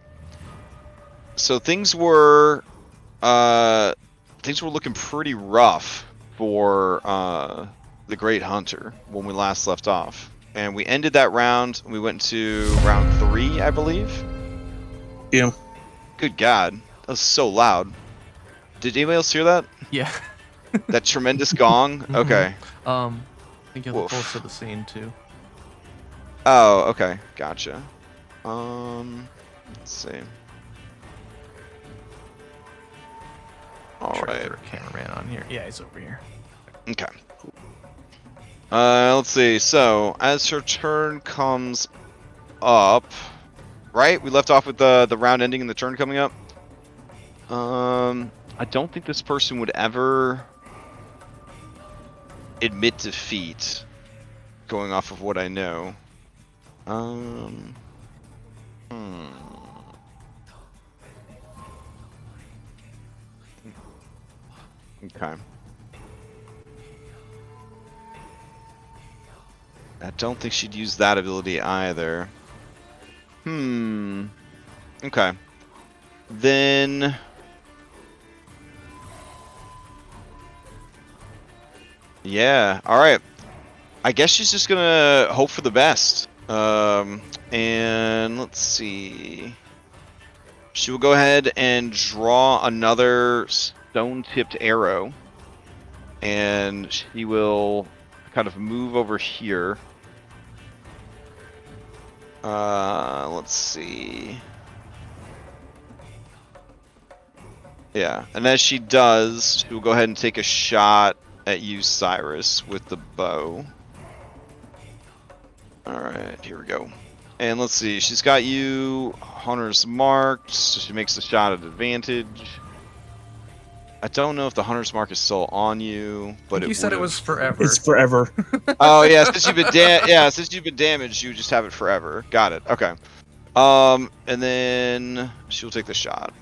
So things were looking pretty rough for the Great Hunter when we last left off. And we ended that round. We went to round 3, I believe. Yeah. Good God. That was so loud. Did anybody else hear that? Yeah. That tremendous gong? Okay. I think you have Woof. the pulse of the scene too. Oh, okay. Gotcha. Let's see. All Try to right. throw a cameraman on here. Yeah, he's over here. Okay. Let's see. So, as her turn comes up, right? We left off with the round ending and the turn coming up. I don't think this person would ever admit defeat, going off of what I know. Okay. I don't think she'd use that ability either. Okay. Then... yeah, alright. I guess she's just gonna hope for the best. And let's see. She will go ahead and draw another stone-tipped arrow. And she will kind of move over here. Let's see. Yeah, and as she does, she will go ahead and take a shot at you, Cyrus, with the bow. Alright, here we go. And let's see, she's got you Hunter's marked, so she makes the shot at advantage. I don't know if the Hunter's mark is still on you, but You said it was forever. It's forever. Oh yeah, since you've been damaged, you just have it forever. Got it. Okay. And then she'll take the shot.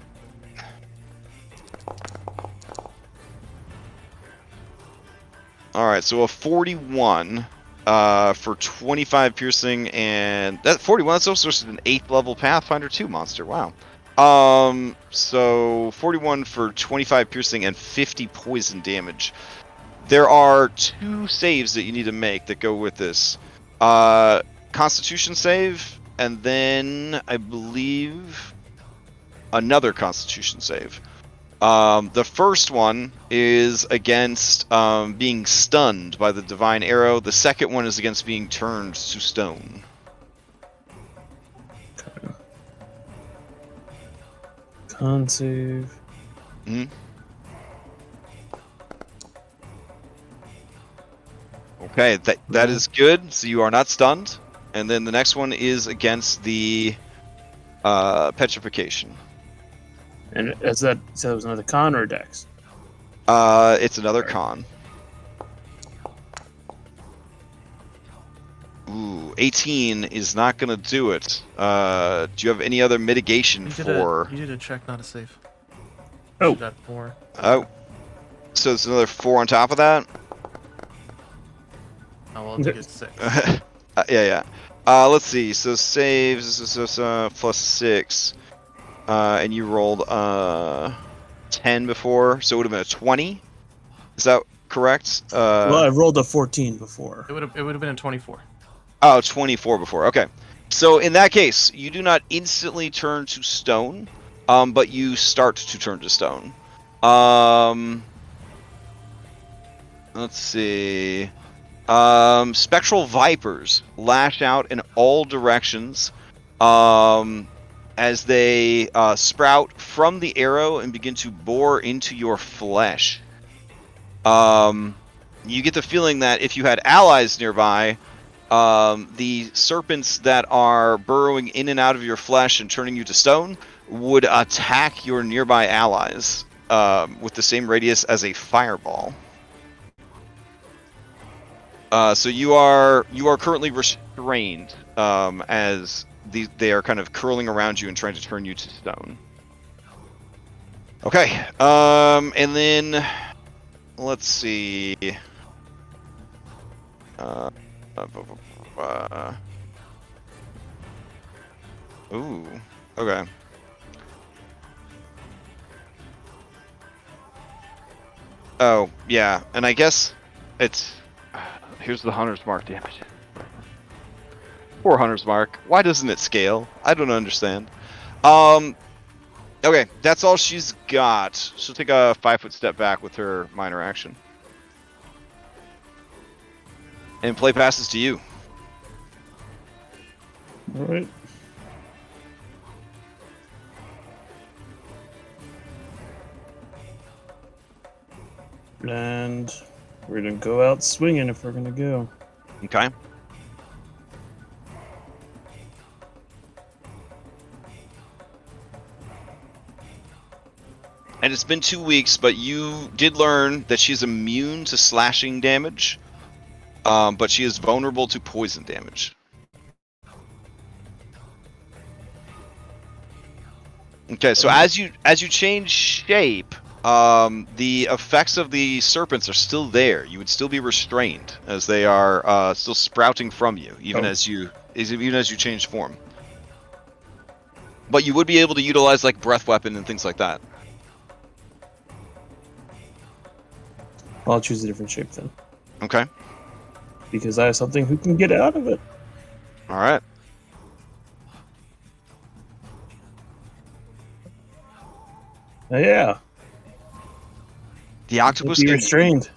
All right, so a 41 for 25 piercing, and that 41. That's also an 8th level Pathfinder 2 monster. Wow. So 41 for 25 piercing and 50 poison damage. There are 2 saves that you need to make that go with this. Constitution save, and then I believe another Constitution save. The first one is against being stunned by the divine arrow. The second one is against being turned to stone. Con save. Okay, that is good. So you are not stunned. And then the next one is against the petrification. And is that so? It was another con or a dex? It's another con. Ooh, 18 is not gonna do it. Do you have any other mitigation for? You did a check, not a save. Oh. You got 4. Oh, so it's another 4 on top of that. Oh, well, it's 6. Yeah. Let's see. So saves plus 6, and you rolled 10 before, so it would have been a 20. Is that correct? Well, I rolled a 14 before. It would have been a 24. Oh, 24 before. Okay. So in that case, you do not instantly turn to stone, but you start to turn to stone. Let's see. Spectral vipers lash out in all directions as they sprout from the arrow and begin to bore into your flesh. You get the feeling that if you had allies nearby, the serpents that are burrowing in and out of your flesh and turning you to stone would attack your nearby allies with the same radius as a fireball. So you are currently restrained as they are kind of curling around you and trying to turn you to stone. Okay, and then let's see. Ooh, okay. Oh, yeah, and I guess it's... Here's the Hunter's Mark damage. Poor Hunter's Mark. Why doesn't it scale? I don't understand. Okay, that's all she's got. She'll take a 5-foot step back with her minor action. And play passes to you. All right. And we're gonna go out swinging if we're gonna go. Okay. and it's been 2 weeks, but you did learn that she's immune to slashing damage, but she is vulnerable to poison damage. Okay, so as you change shape, the effects of the serpents are still there. You would still be restrained as they are still sprouting from you, even as you change form. But you would be able to utilize like breath weapon and things like that. I'll choose a different shape then, Okay. because I have something who can get out of it. All right. Yeah. The octopus Be can restrained.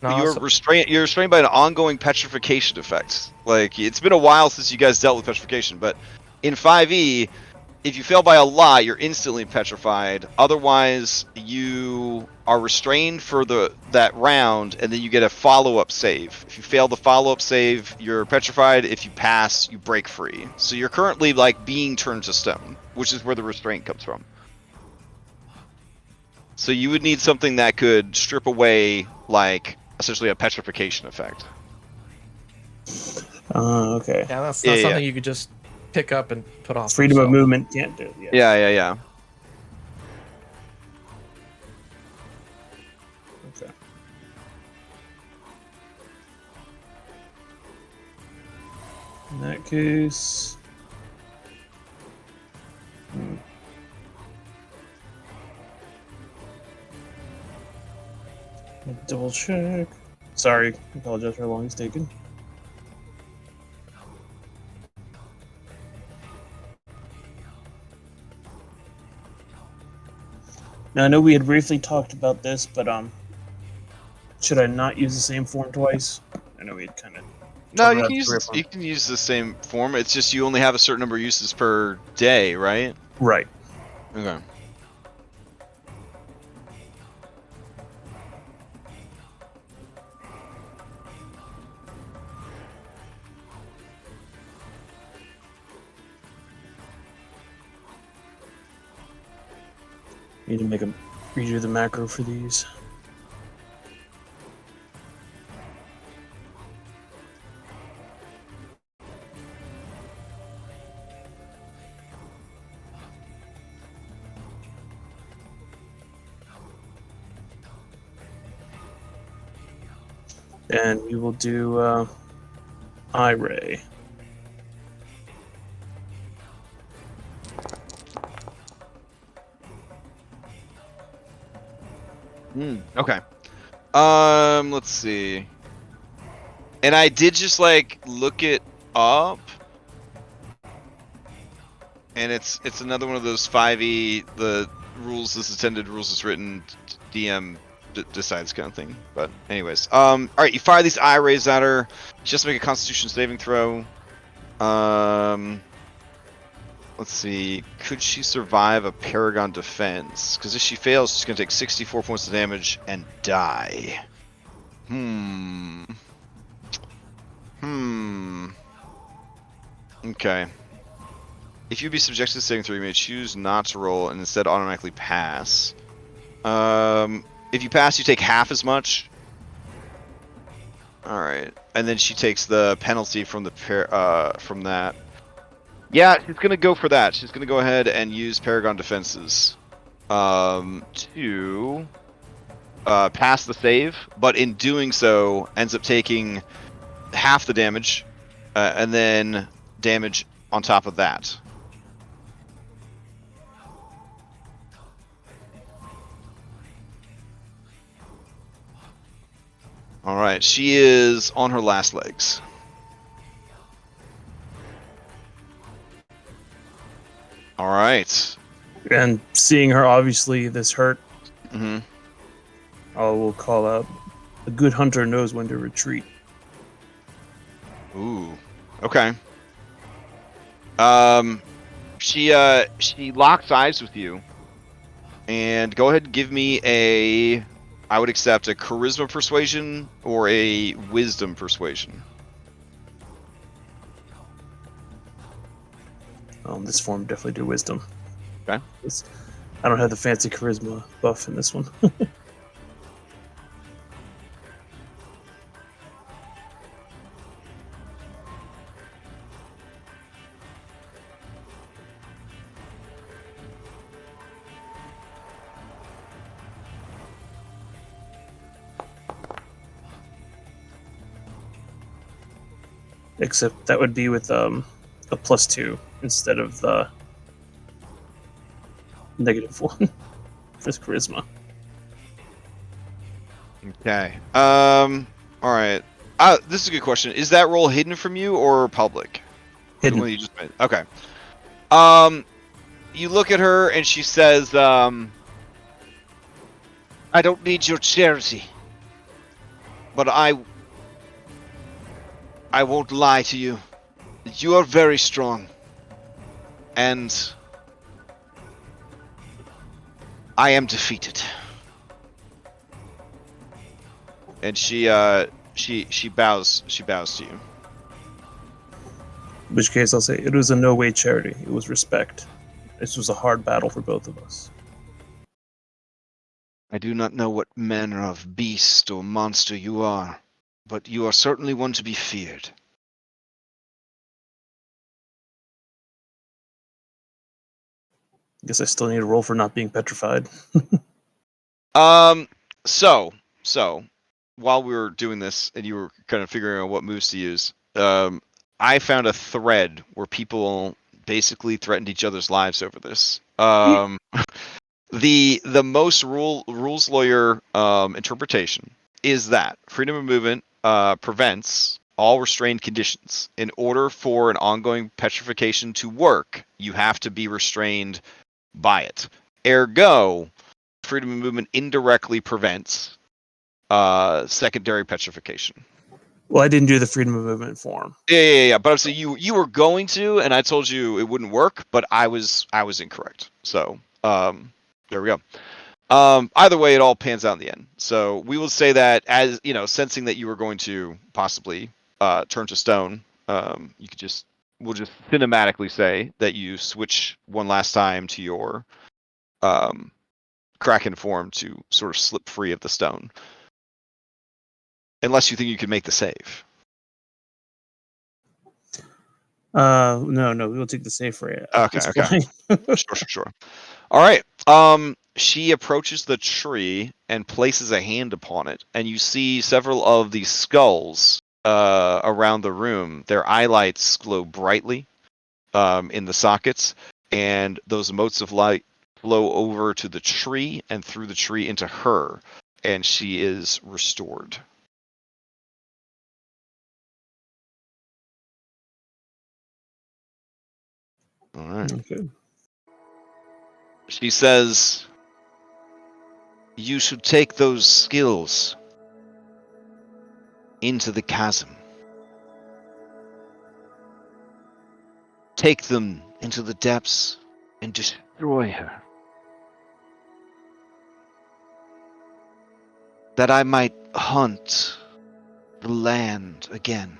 No, You're so- restrained. You're restrained by an ongoing petrification effect. Like, it's been a while since you guys dealt with petrification, but in 5e, if you fail by a lot, you're instantly petrified. Otherwise, you are restrained for that round, and then you get a follow-up save. If you fail the follow-up save, you're petrified. If you pass, you break free. So you're currently like being turned to stone, which is where the restraint comes from. So you would need something that could strip away, like, essentially a petrification effect. Okay. Yeah, that's Yeah, not yeah. something you could just pick up and put off. Freedom of yourself. movement can't do it. Yeah. Okay. In that case. Double check. Sorry, I apologize for how long it's taken. Now I know we had briefly talked about this, but should I not use the same form twice? I know we had kind of. No, you can use the same form. It's just you only have a certain number of uses per day, right? Right. Okay. Need to redo the macro for these. And we will do eye ray. Okay. Let's see. And I did just like look it up, and it's another one of those 5e the rules as intended, rules as written, DM decides kind of thing. But anyways, all right, you fire these eye rays at her. She has to make a Constitution saving throw. Let's see. Could she survive a Paragon defense? Because if she fails, she's going to take 64 points of damage and die. Okay. If you be subjected to saving throw, you may choose not to roll and instead automatically pass. If you pass, you take half as much. All right, and then she takes the penalty from the from that. Yeah, she's gonna go for that. She's gonna go ahead and use Paragon defenses to pass the save, but in doing so, ends up taking half the damage, and then damage on top of that. All right, she is on her last legs. All right. And seeing her, obviously, this hurt, Mm-hmm. I will call out, a good hunter knows when to retreat. Ooh. Okay. She locks eyes with you, and go ahead and give me a. I would accept a charisma persuasion or a wisdom persuasion. This form definitely do wisdom. Okay. I don't have the fancy charisma buff in this one. Except that would be with a +2 instead of the -1 for charisma. Okay. All right. This is a good question. Is that roll hidden from you or public? The Hidden. one you just made. Okay. You look at her and she says, "I don't need your charity, but I won't lie to you. You are very strong, and I am defeated." And she bows to you. In which case, I'll say it was in no way charity. It was respect. This was a hard battle for both of us. I do not know what manner of beast or monster you are, but you are certainly one to be feared. Guess I still need a roll for not being petrified. So while we were doing this and you were kind of figuring out what moves to use, I found a thread where people basically threatened each other's lives over this. The most rules lawyer interpretation is that freedom of movement prevents all restrained conditions. In order for an ongoing petrification to work, you have to be restrained by it. Ergo, freedom of movement indirectly prevents secondary petrification. Well, I didn't do the freedom of movement form. Yeah. But obviously, you were going to, and I told you it wouldn't work, but I was incorrect. So there we go. Either way, it all pans out in the end. So we will say that, as you know, sensing that you were going to possibly turn to stone, we'll just cinematically say that you switch one last time to your Kraken form to sort of slip free of the stone. Unless you think you can make the save. No, we'll take the safe rate. Okay. Sure. All right. She approaches the tree and places a hand upon it, and you see several of the skulls around the room. Their eye lights glow brightly in the sockets, and those motes of light flow over to the tree and through the tree into her, and she is restored. All right. Okay. She says, "You should take those skills into the chasm. Take them into the depths and destroy her. That I might hunt the land again.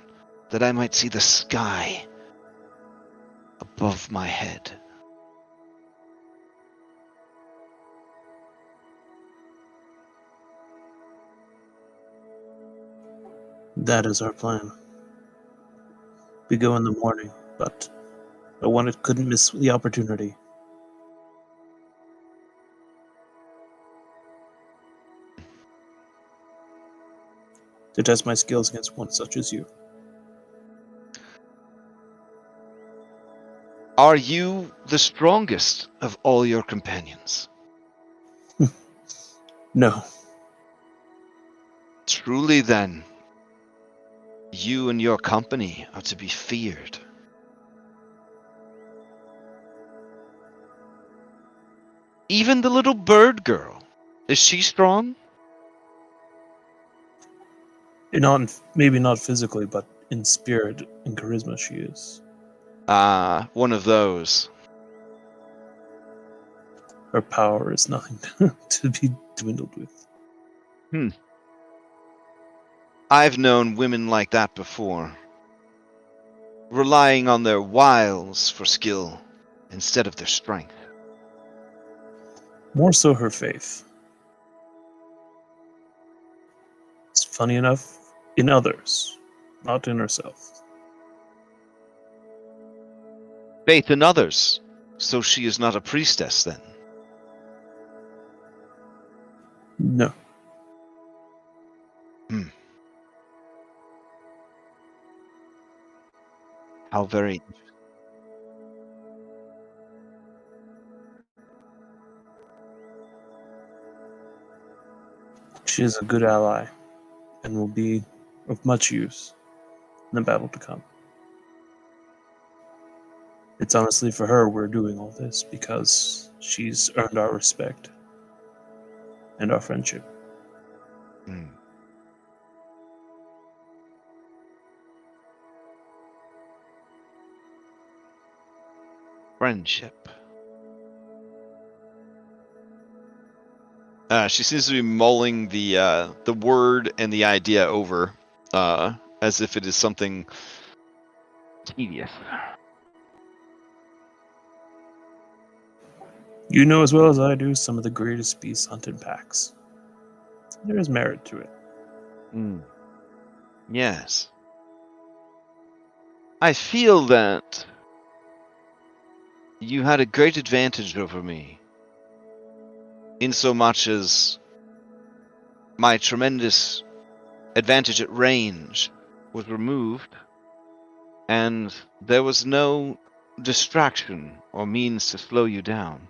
That I might see the sky above my head." That is our plan. We go in the morning, but I couldn't miss the opportunity. To test my skills against one such as you. Are you the strongest of all your companions? No. Truly then, you and your company are to be feared. Even the little bird girl, is she strong? Maybe not physically, but in spirit and charisma she is. One of those. Her power is nothing to be dwindled with. I've known women like that before. Relying on their wiles for skill instead of their strength. More so her faith. It's funny enough in others, not in herself. Faith in others. So she is not a priestess then? No. How very... She is a good ally and will be of much use in the battle to come. It's honestly for her we're doing all this, because she's earned our respect and our friendship. Hmm. Friendship. She seems to be mulling the word and the idea over, as if it is something tedious. You know as well as I do some of the greatest beast hunted packs. There is merit to it. Yes. I feel that you had a great advantage over me, insomuch as my tremendous advantage at range was removed, and there was no distraction or means to slow you down.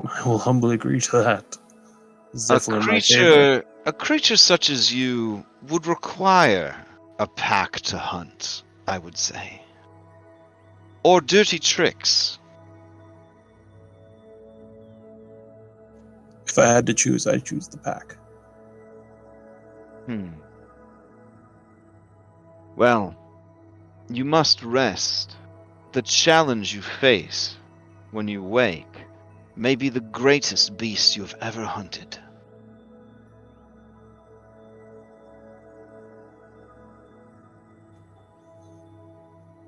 I will humbly agree to that. It's definitely my favorite. A creature such as you would require a pack to hunt, I would say. Or dirty tricks. If I had to choose, I'd choose the pack. Well, you must rest. The challenge you face when you wake may be the greatest beast you have ever hunted.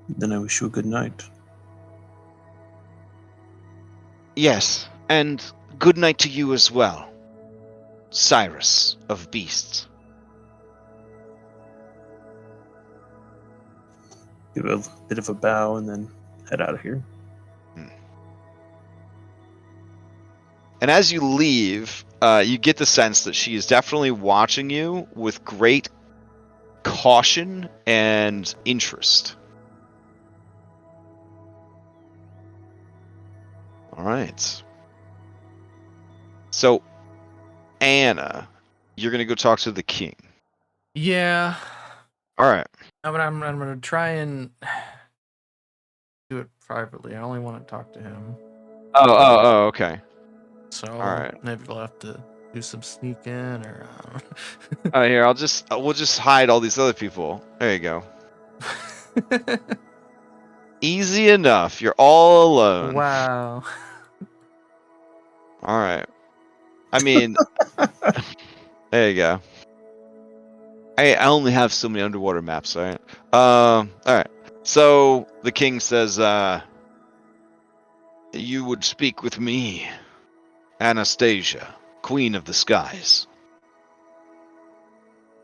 Then I wish you a good night. Yes, and good night to you as well, Cyrus of Beasts. Give a bit of a bow and then head out of here. And as you leave, you get the sense that she is definitely watching you with great caution and interest. All right. So, Anna, you're going to go talk to the king. Yeah. All right. I'm gonna try and do it privately. I only want to talk to him. Oh, okay. So All right. maybe we'll have to do some sneaking, or I don't know. Oh, here, we'll just hide all these other people. There you go. Easy enough. You're all alone. Wow. All right. I mean, there you go. I only have so many underwater maps, all right? All right. So the king says, you would speak with me, Anastasia, Queen of the Skies.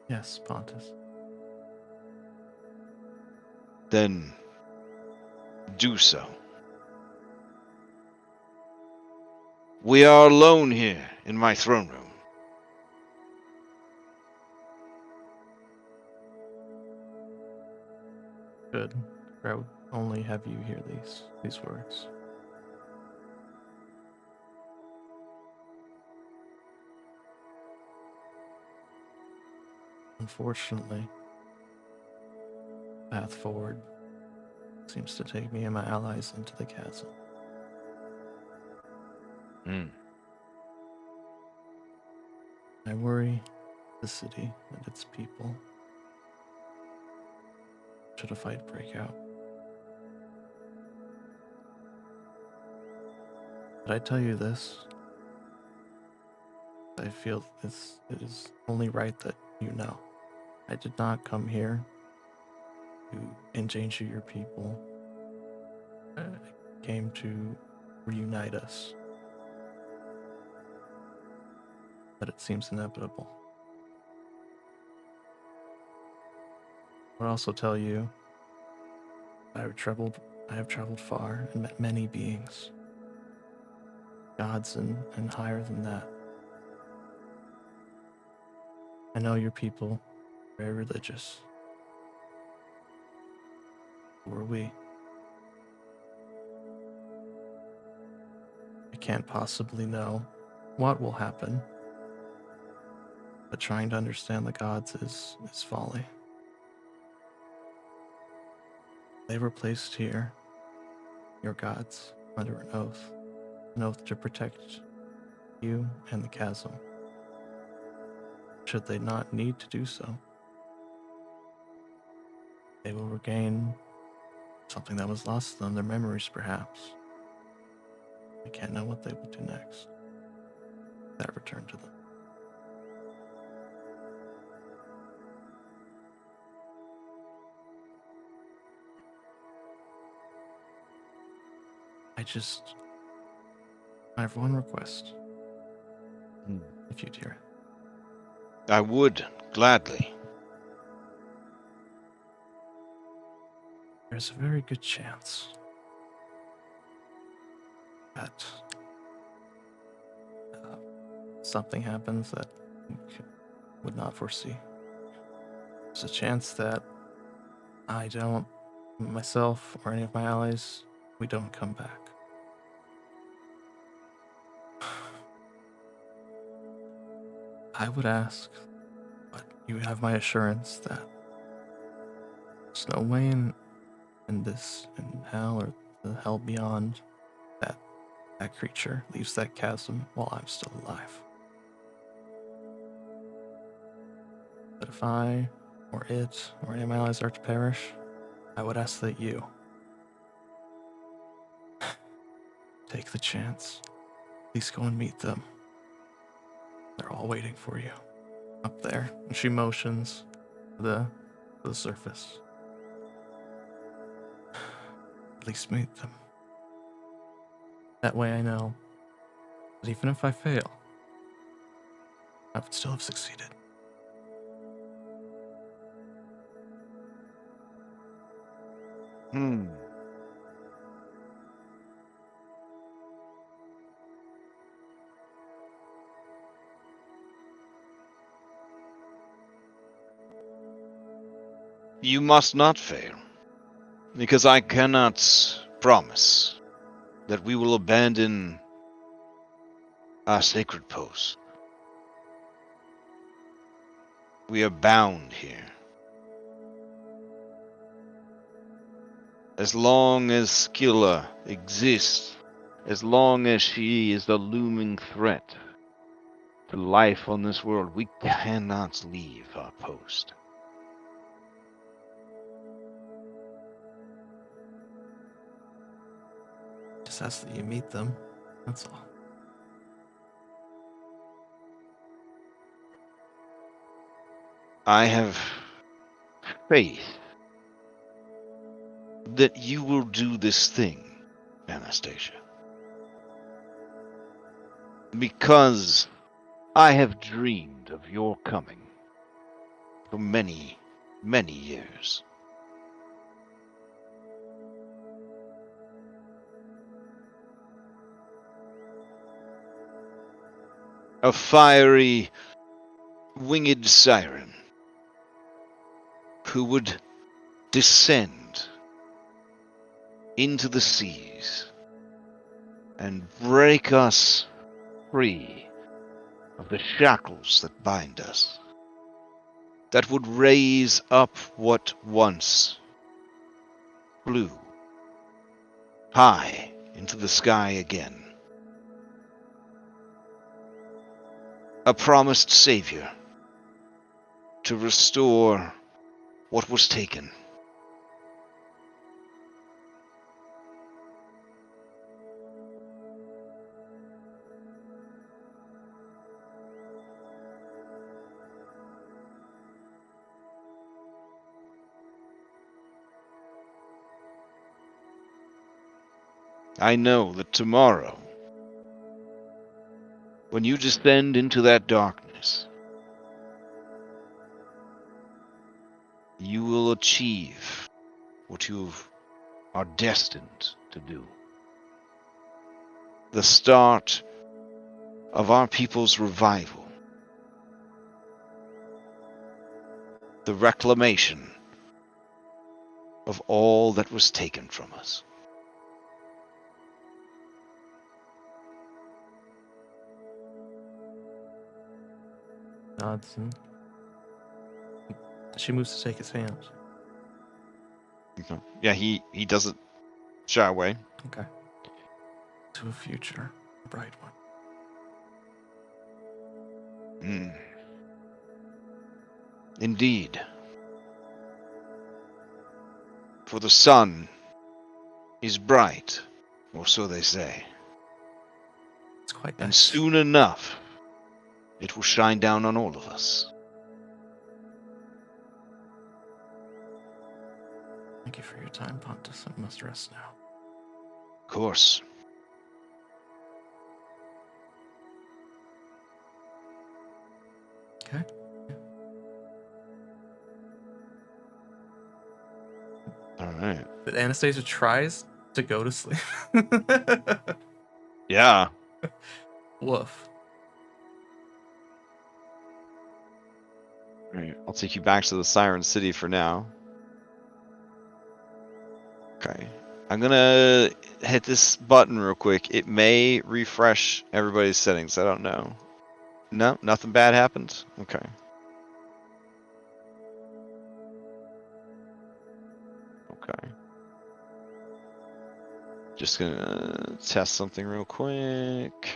Yes, Pontus. Then do so. We are alone here in my throne room. Good. I would only have you hear these words. Unfortunately, the path forward seems to take me and my allies into the chasm. I worry the city and its people should a fight break out. But I tell you this, I feel it is only right that you know. I did not come here to endanger your people. came to reunite us. But it seems inevitable. I would also tell you I have traveled far and met many beings. Gods and higher than that. I know your people, very religious. So are we. I can't possibly know what will happen, but trying to understand the gods is folly. They were placed here, your gods, under an oath to protect you and the chasm. Should they not need to do so, they will regain something that was lost to them, their memories perhaps. I can't know what they will do next. That return to them. I have one request. If you'd hear it. I would, gladly. There's a very good chance that something happens that you would not foresee. There's a chance that I don't, myself or any of my allies, we don't come back. I would ask, but you have my assurance that there's no way in hell or the hell beyond that creature leaves that chasm while I'm still alive. But if I, or it, or any of my allies are to perish, I would ask that you take the chance. Please go and meet them. They're all waiting for you up there. And she motions to the surface. At least meet them. That way I know that even if I fail, I would still have succeeded. You must not fail, because I cannot promise that we will abandon our sacred post. We are bound here. As long as Scylla exists, as long as she is the looming threat to life on this world, we cannot leave our post. Just ask that you meet them. That's all. I have faith that you will do this thing, Anastasia. Because I have dreamed of your coming for many, many years. A fiery, winged siren who would descend into the seas and break us free of the shackles that bind us, that would raise up what once flew high into the sky again. A promised savior to restore what was taken. I know that tomorrow, when you descend into that darkness, you will achieve what you are destined to do. The start of our people's revival. The reclamation of all that was taken from us. Nods and she moves to take his hand. Okay. Yeah, he doesn't shy away. Okay. To a future, a bright one. Indeed. For the sun is bright, or so they say. It's quite And nice. soon enough, it will shine down on all of us. Thank you for your time, Pontus. I must rest now. Of course. Okay. All right. But Anastasia tries to go to sleep. Yeah. Woof. All right. I'll take you back to the Siren City for now. Okay. I'm gonna hit this button real quick. It may refresh everybody's settings. I don't know. No, nothing bad happened? Okay. Okay. Just gonna test something real quick.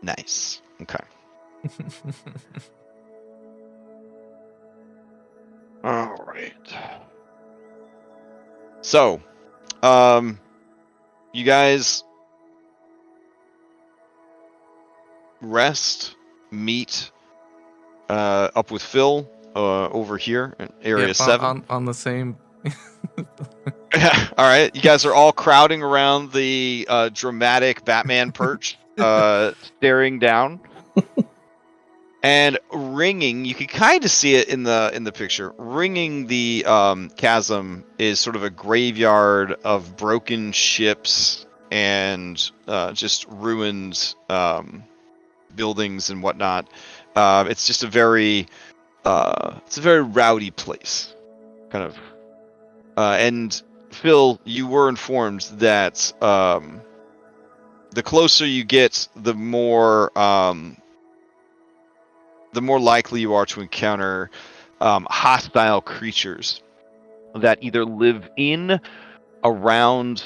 Nice. Okay. All right. So, you guys rest, meet up with Phil over here in Area Yep, 7. on the same. All right, you guys are all crowding around the dramatic Batman perch, staring down, and ringing. You can kind of see it in the picture. Ringing the chasm is sort of a graveyard of broken ships and just ruined buildings and whatnot. It's just a very rowdy place, kind of. And Phil, you were informed that the closer you get, the more likely you are to encounter hostile creatures that either live in, around,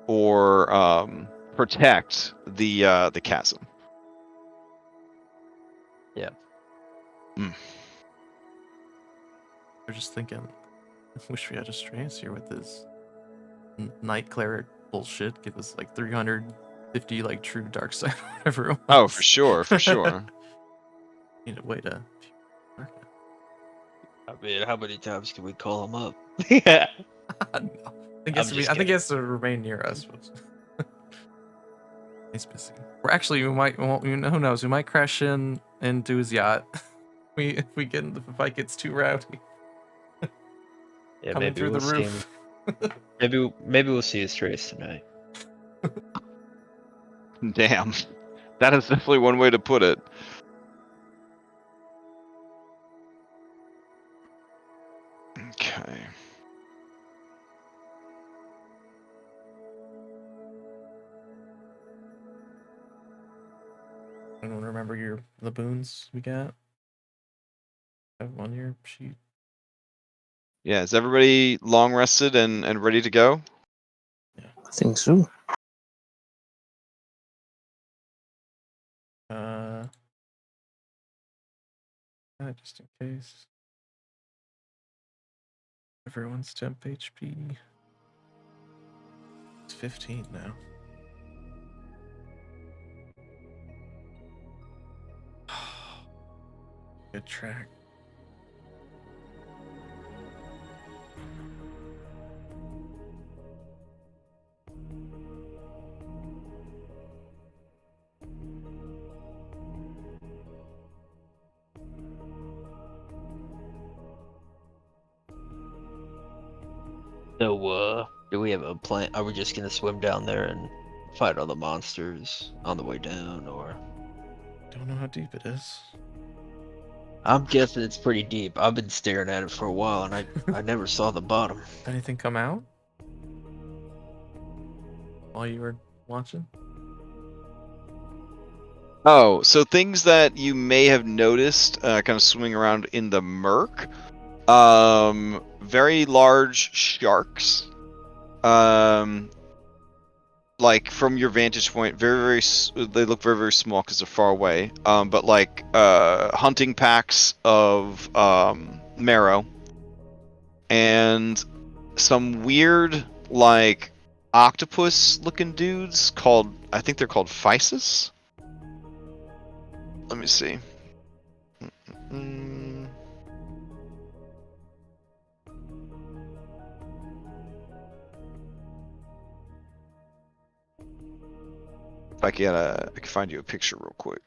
or protect the chasm. Yeah. We're just thinking. I wish we had Astreus here with his Night Cleric bullshit. Give us like 350 like true dark side, whatever it was. Oh, for sure, for sure. Need a way to. I mean, how many times can we call him up? No. I I'm think just he kidding. has to remain near us. He's missing. We're actually, we might. Well, who knows? We might crash in and do his yacht. If the fight gets too rowdy. Yeah, Coming maybe through we'll the see roof. him. Maybe we'll see his trace tonight. Damn, that is definitely one way to put it. Okay. Anyone remember the boons we got? Have them on your sheet. Yeah, is everybody long rested and ready to go? I think so. Just in case. Everyone's temp HP. It's 15 now. Good track. So, do we have a plan? Are we just gonna swim down there and fight all the monsters on the way down, or? Don't know how deep it is. I'm guessing it's pretty deep. I've been staring at it for a while, and I never saw the bottom. Anything come out while you were watching? Oh, so things that you may have noticed, kind of swimming around in the murk. Very large sharks. Like from your vantage point, they look very small because they're far away. But like hunting packs of marrow, and some weird like octopus-looking dudes I think they're called physis. Let me see. If I can find you a picture real quick.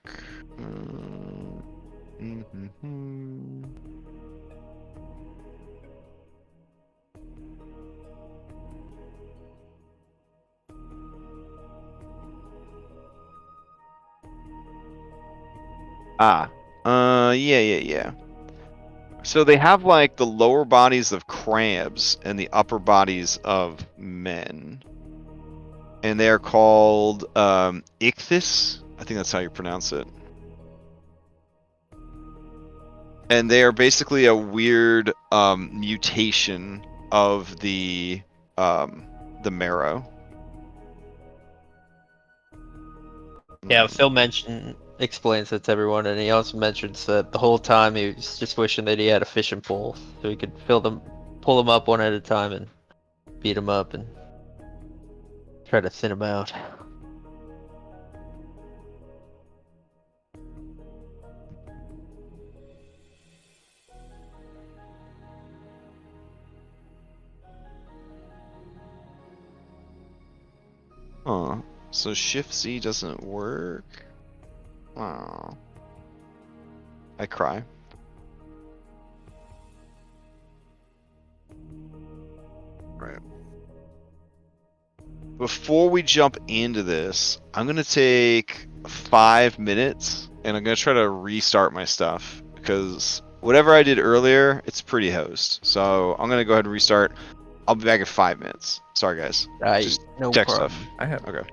Yeah. So they have like the lower bodies of crabs and the upper bodies of men. And they are called ichthys. I think that's how you pronounce it. And they are basically a weird mutation of the marrow. Yeah, Phil explains it to everyone, and he also mentions that the whole time he was just wishing that he had a fishing pole so he could pull them up one at a time and beat them up and try to thin them out. Huh. So Shift Z doesn't work. Oh. I cry. Right. Before we jump into this, I'm going to take 5 minutes and I'm going to try to restart my stuff because whatever I did earlier, it's pretty host. So I'm going to go ahead and restart. I'll be back in 5 minutes. Sorry, guys. Just no tech problem. stuff. I have. Okay.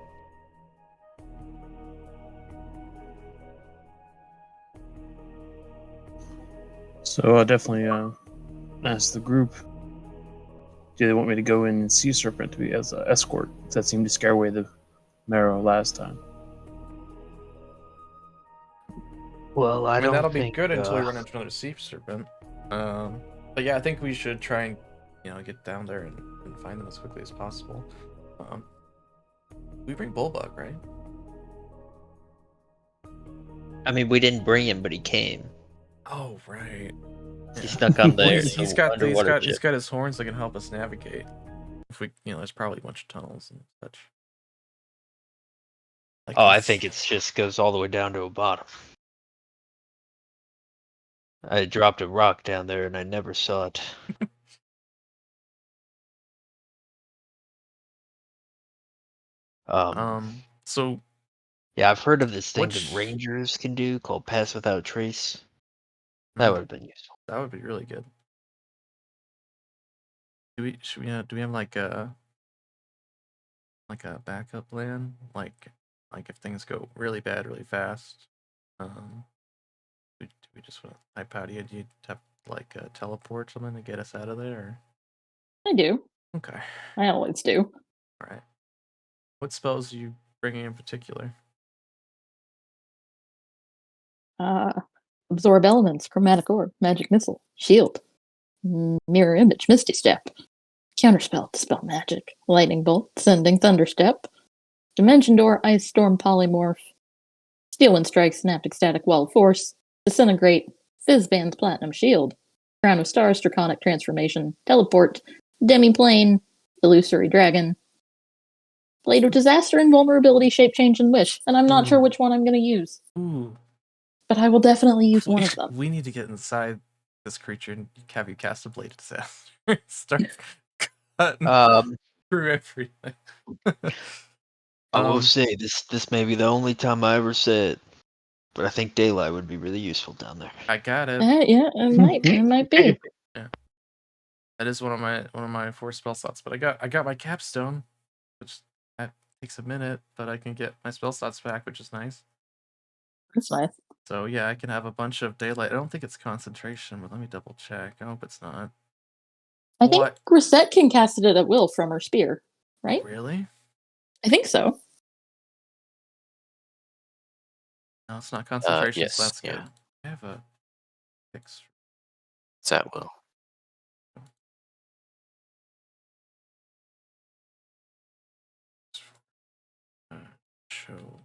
So I'll definitely ask the group, do they want me to go in and see Serpent to be as an escort? That seemed to scare away the marrow last time. Well, I mean, don't that'll be think, good until we run into another sea serpent. But yeah, I think we should try and get down there and find them as quickly as possible. We bring Bullbug, right? I mean, we didn't bring him, but he came. Oh right. He snuck on there. He's got his horns that can help us navigate. If we, there's probably a bunch of tunnels and such. Like I think it just goes all the way down to a bottom. I dropped a rock down there and I never saw it. So yeah, I've heard of this thing that rangers can do called Pass Without Trace. That would have been useful. That would be really good. Do we have like a backup plan? Like if things go really bad really fast, do we just want to type out? Do you have like a teleport something to get us out of there? Or? I do. Okay. I always do. All right. What spells are you bringing in particular? Absorb elements, chromatic orb, magic missile, shield, mirror image, misty step, counterspell, dispel magic, lightning bolt, sending thunderstep, dimension door, ice storm, polymorph, steel wind strike, synaptic static, wall of force, disintegrate, fizzbands, platinum shield, crown of stars, draconic transformation, teleport, demiplane, illusory dragon, blade of disaster, invulnerability, shape change, and wish. And I'm not sure which one I'm going to use. Ooh. But I will definitely use one of them. We need to get inside this creature and have you cast a blade of disaster. Start through everything. I will Um, say this may be the only time I ever said, but I think daylight would be really useful down there. I got it. Yeah, it might be. That is one of my 4 spell slots, but I got my capstone, which that takes a minute, but I can get my spell slots back, which is nice. That's nice. So yeah, I can have a bunch of daylight. I don't think it's concentration, but let me double check. I hope it's not. I think What? Grisette can cast it at will from her spear, right? Really? I think so. No, it's not concentration, yes, so that's yeah. good. I have a 6. It's at will. Show.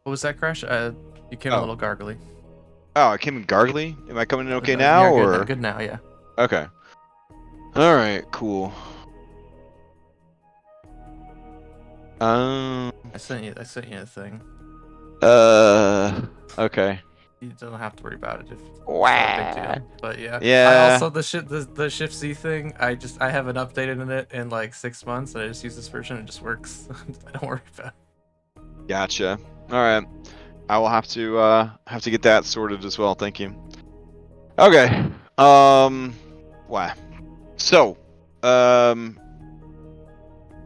What was that, Crash? You came a little gargly. Oh, I came in gargly? Am I coming in okay No, now, you're or? good now, yeah. Okay. Alright, cool. I sent you a thing. Okay. You don't have to worry about it if it's Wow. not a big deal. But yeah. Yeah. I also the Shift C thing, I haven't updated in it in like 6 months, and I just use this version, it just works. I don't worry about it. Gotcha. Alright. I will have to get that sorted as well, thank you. Okay. Wow. So,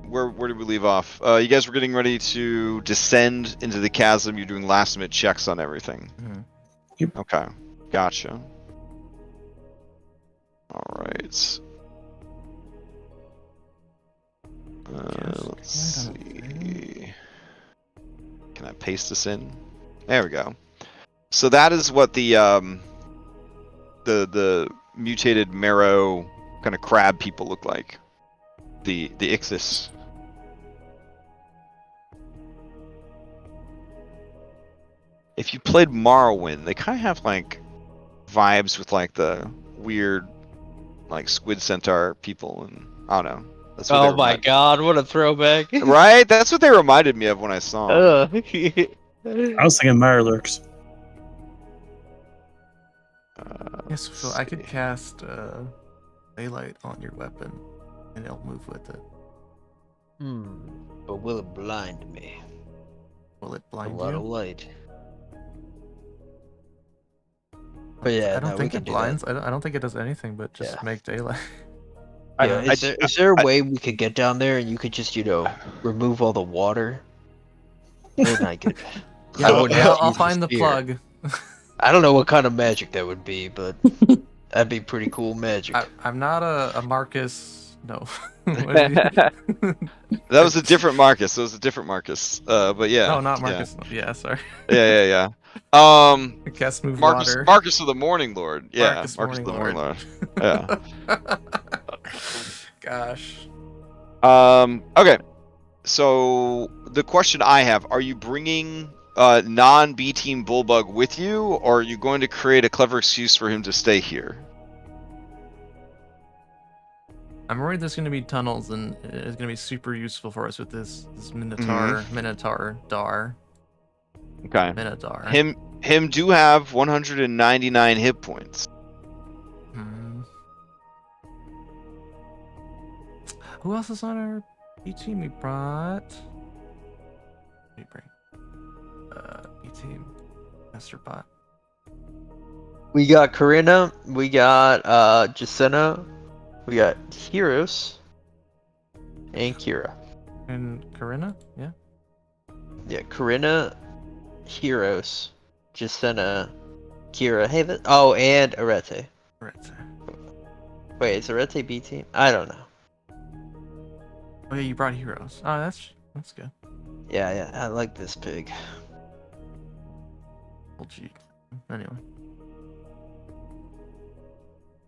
where did we leave off? You guys were getting ready to descend into the chasm. You're doing last minute checks on everything. Mm-hmm. Yep. Okay. Gotcha. Alright. Let's see. Can I paste this in? There we go. So that is what the mutated marrow kind of crab people look like. The Ixis. If you played Morrowind, they kind of have like vibes with like the weird like squid centaur people, and I don't know. That's what Oh my god, what a throwback! Right? That's what they reminded me of when I saw them. I was thinking Mirelurks. Yes, so I could cast daylight on your weapon, and it'll move with it. But will it blind me? Will it A blind lot you? of light. But yeah, I don't no, think we it can blinds. I don't think it does anything but just Yeah. make daylight. Yeah, is there a way we could get down there and you could just, remove all the water? Then I could. Yeah, I wouldn't have to I'll use find the spear. plug. I don't know what kind of magic that would be, but that'd be pretty cool magic. I'm not a Marcus. No. That was a different Marcus. But yeah. No, not Marcus. Yeah, sorry. Yeah. Cast move Marcus, water. Marcus of the Morning Lord. Yeah, Marcus Marcus of the Morning Morning Lord. Yeah. Gosh. Okay. So the question I have: are you bringing non-B Team Bullbug with you, or are you going to create a clever excuse for him to stay here? I'm worried there's going to be tunnels, and it's going to be super useful for us with this Minotaur Dar. Okay. Minotaur. Him him do have 199 hit points. Hmm. Who else is on our B team? We brought. What did we bring? B team. Master Bot. We got Corinna, we got Jacinta, we got Heroes, and Kira. And Corinna? Yeah. Yeah, Corinna, Heroes, Jacinta, Kira. Hey, and Arete. Right. Wait, is Arete B team? I don't know. Oh yeah, you brought heroes. Oh, that's good. Yeah, I like this pig. Well, gee. Anyway.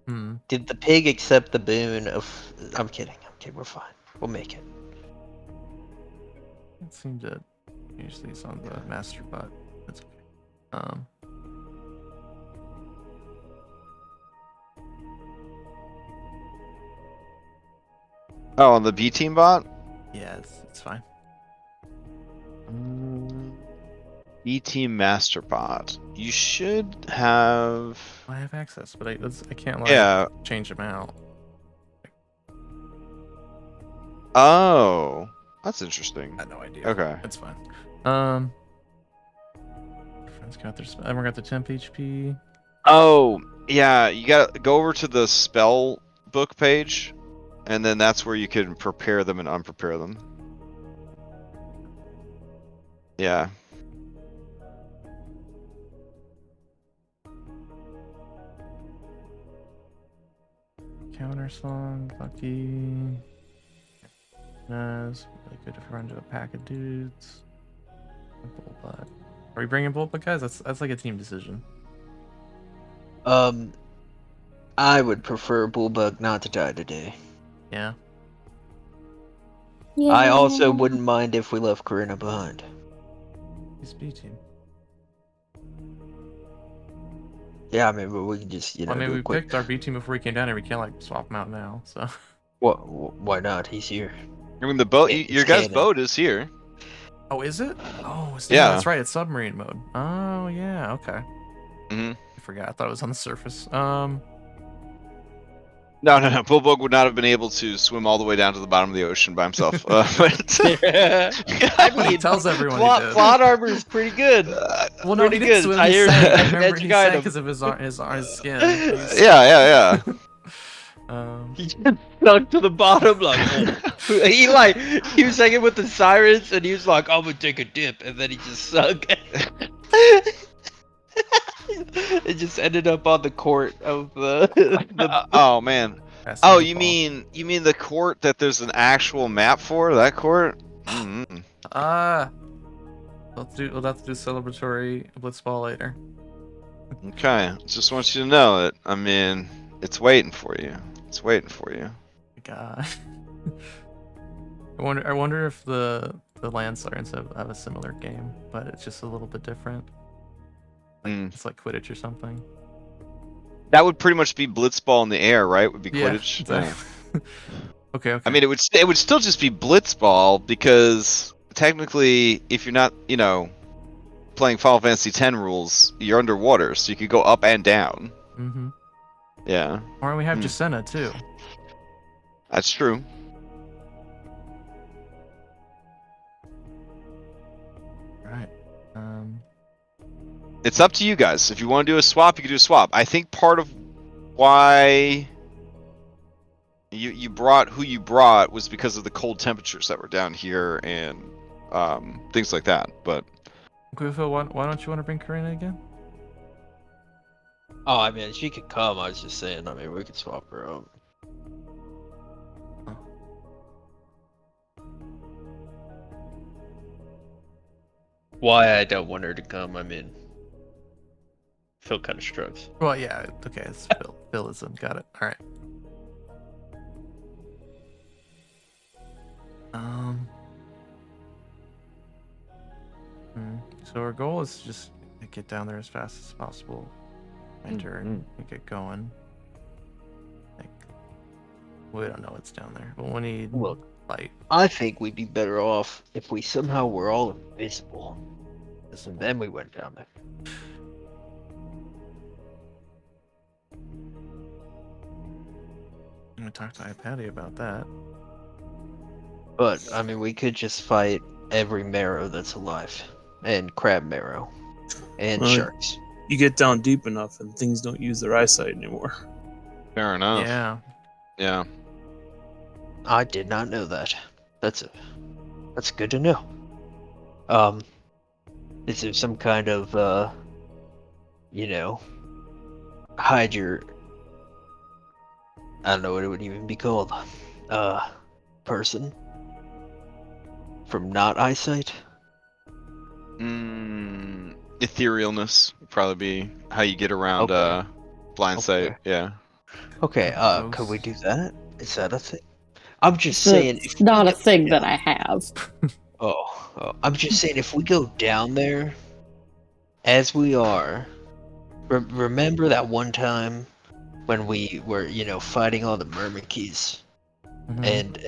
Hmm. Did the pig accept the boon of? I'm kidding. We're fine. We'll make it. It seemed to. Usually it's on the master bot. That's okay. Oh, on the B team bot? Yeah, it's fine. B team master bot. You should have. I have access, but I can't like Yeah. change them out. Oh, that's interesting. I had no idea. Okay. It's fine. Friends got their everyone got the temp HP. Oh, yeah. You gotta go over to the spell book page, and then that's where you can prepare them and unprepare them. Yeah. Counter song, Lucky. Nice. Really good if we run to a pack of dudes. Bullbutt. Are we bringing Bullbutt, guys? That's like a team decision. I would prefer Bullbug not to die today. Yeah. Yeah. I also wouldn't mind if we left Corinna behind. He's B team. Yeah, I mean, but we can just, I mean, do a we quick... picked our B team before we came down, and we can't like swap them out now. So. Why not? He's here. I mean, the boat. It's Your guys' canon. boat is here. Oh, is it? Oh, Yeah. that's right. It's submarine mode. Oh, yeah. Okay. Hmm. I forgot. I thought it was on the surface. No. Bullbug would not have been able to swim all the way down to the bottom of the ocean by himself. But I mean, he tells everyone he did. plot armor is pretty good. Well, no, he pretty didn't good. swim. I He hear sank. I magic remember he item. sank because of his skin. He's- yeah. He just stuck to the bottom like he was hanging with the sirens and he was like, I'm gonna take a dip, and then he just sunk. It just ended up on the court of the Oh man. That's Oh, the you ball. mean the court that there's an actual map for? That court? Mm-hmm. We'll have to do celebratory blitzball later. Okay. Just want you to know that. I mean, it's waiting for you. It's waiting for you. God. I wonder if the land sirens have a similar game, but it's just a little bit different. Like, It's like Quidditch or something. That would pretty much be blitzball in the air, right? Would be Yeah, Quidditch. exactly. Okay. I mean, it would still just be blitzball because technically, if you're not, playing Final Fantasy X rules, you're underwater, so you could go up and down. Mm-hmm. Yeah, Or we have Jacinta too. that's true. Right. It's up to you guys. If you want to do a swap, you can do a swap. I think part of why you brought who you brought was because of the cold temperatures that were down here and things like that. But Okay, Phil, why don't you want to bring Karina again? Oh, I mean, she could come. I was just saying. I mean, we could swap her out. Why I don't want her to come? I mean, Phil kind of struggles. Well, yeah. Okay, it's Philism. Got it. All right. So our goal is to just get down there as fast as possible, enter and get going. Like, we don't know what's down there, but we need Look, light. I think we'd be better off if we somehow were all invisible. And then we went down there. I'm gonna talk to iPatty about that. But I mean, we could just fight every marrow that's alive, and crab marrow, and Well, sharks. You get down deep enough, and things don't use their eyesight anymore. Fair enough. Yeah. Yeah. I did not know that. That's good to know. Is there some kind of hide your, I don't know what it would even be called, person from not eyesight? Etherealness would probably be how you get around Okay. blind Okay. sight. Yeah. Okay, could we do that? Is that a thing? I'm just saying, It's not a thing that I have. I'm just saying, if we go down there as we are, remember that one time when we were, fighting all the Myrmidons, Mhm. and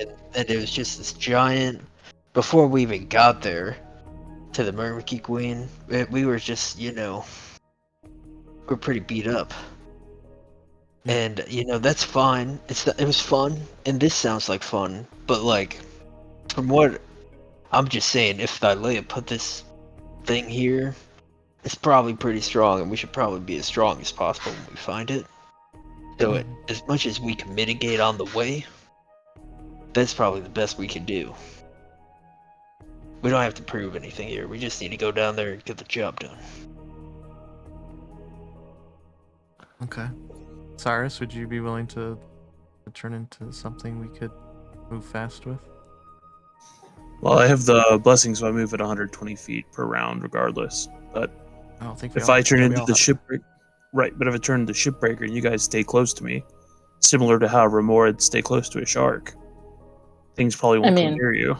it was just this giant. Before we even got there to the Myrmidon Queen, we were just, we're pretty beat up. Yeah. And that's fine. It was fun, and this sounds like fun. But like, from what I'm just saying, if Thylea put this thing here, it's probably pretty strong, and we should probably be as strong as possible when we find it. So as much as we can mitigate on the way, that's probably the best we can do. We don't have to prove anything here. We just need to go down there and get the job done. Okay. Cyrus, would you be willing to turn into something we could move fast with? Well, I have the blessing, so I move at 120 feet per round, regardless. But I don't think if I turn into the shipbreaker, right? But if I turn into shipbreaker and you guys stay close to me, similar to how Remoraid stay close to a shark, things probably won't come near you.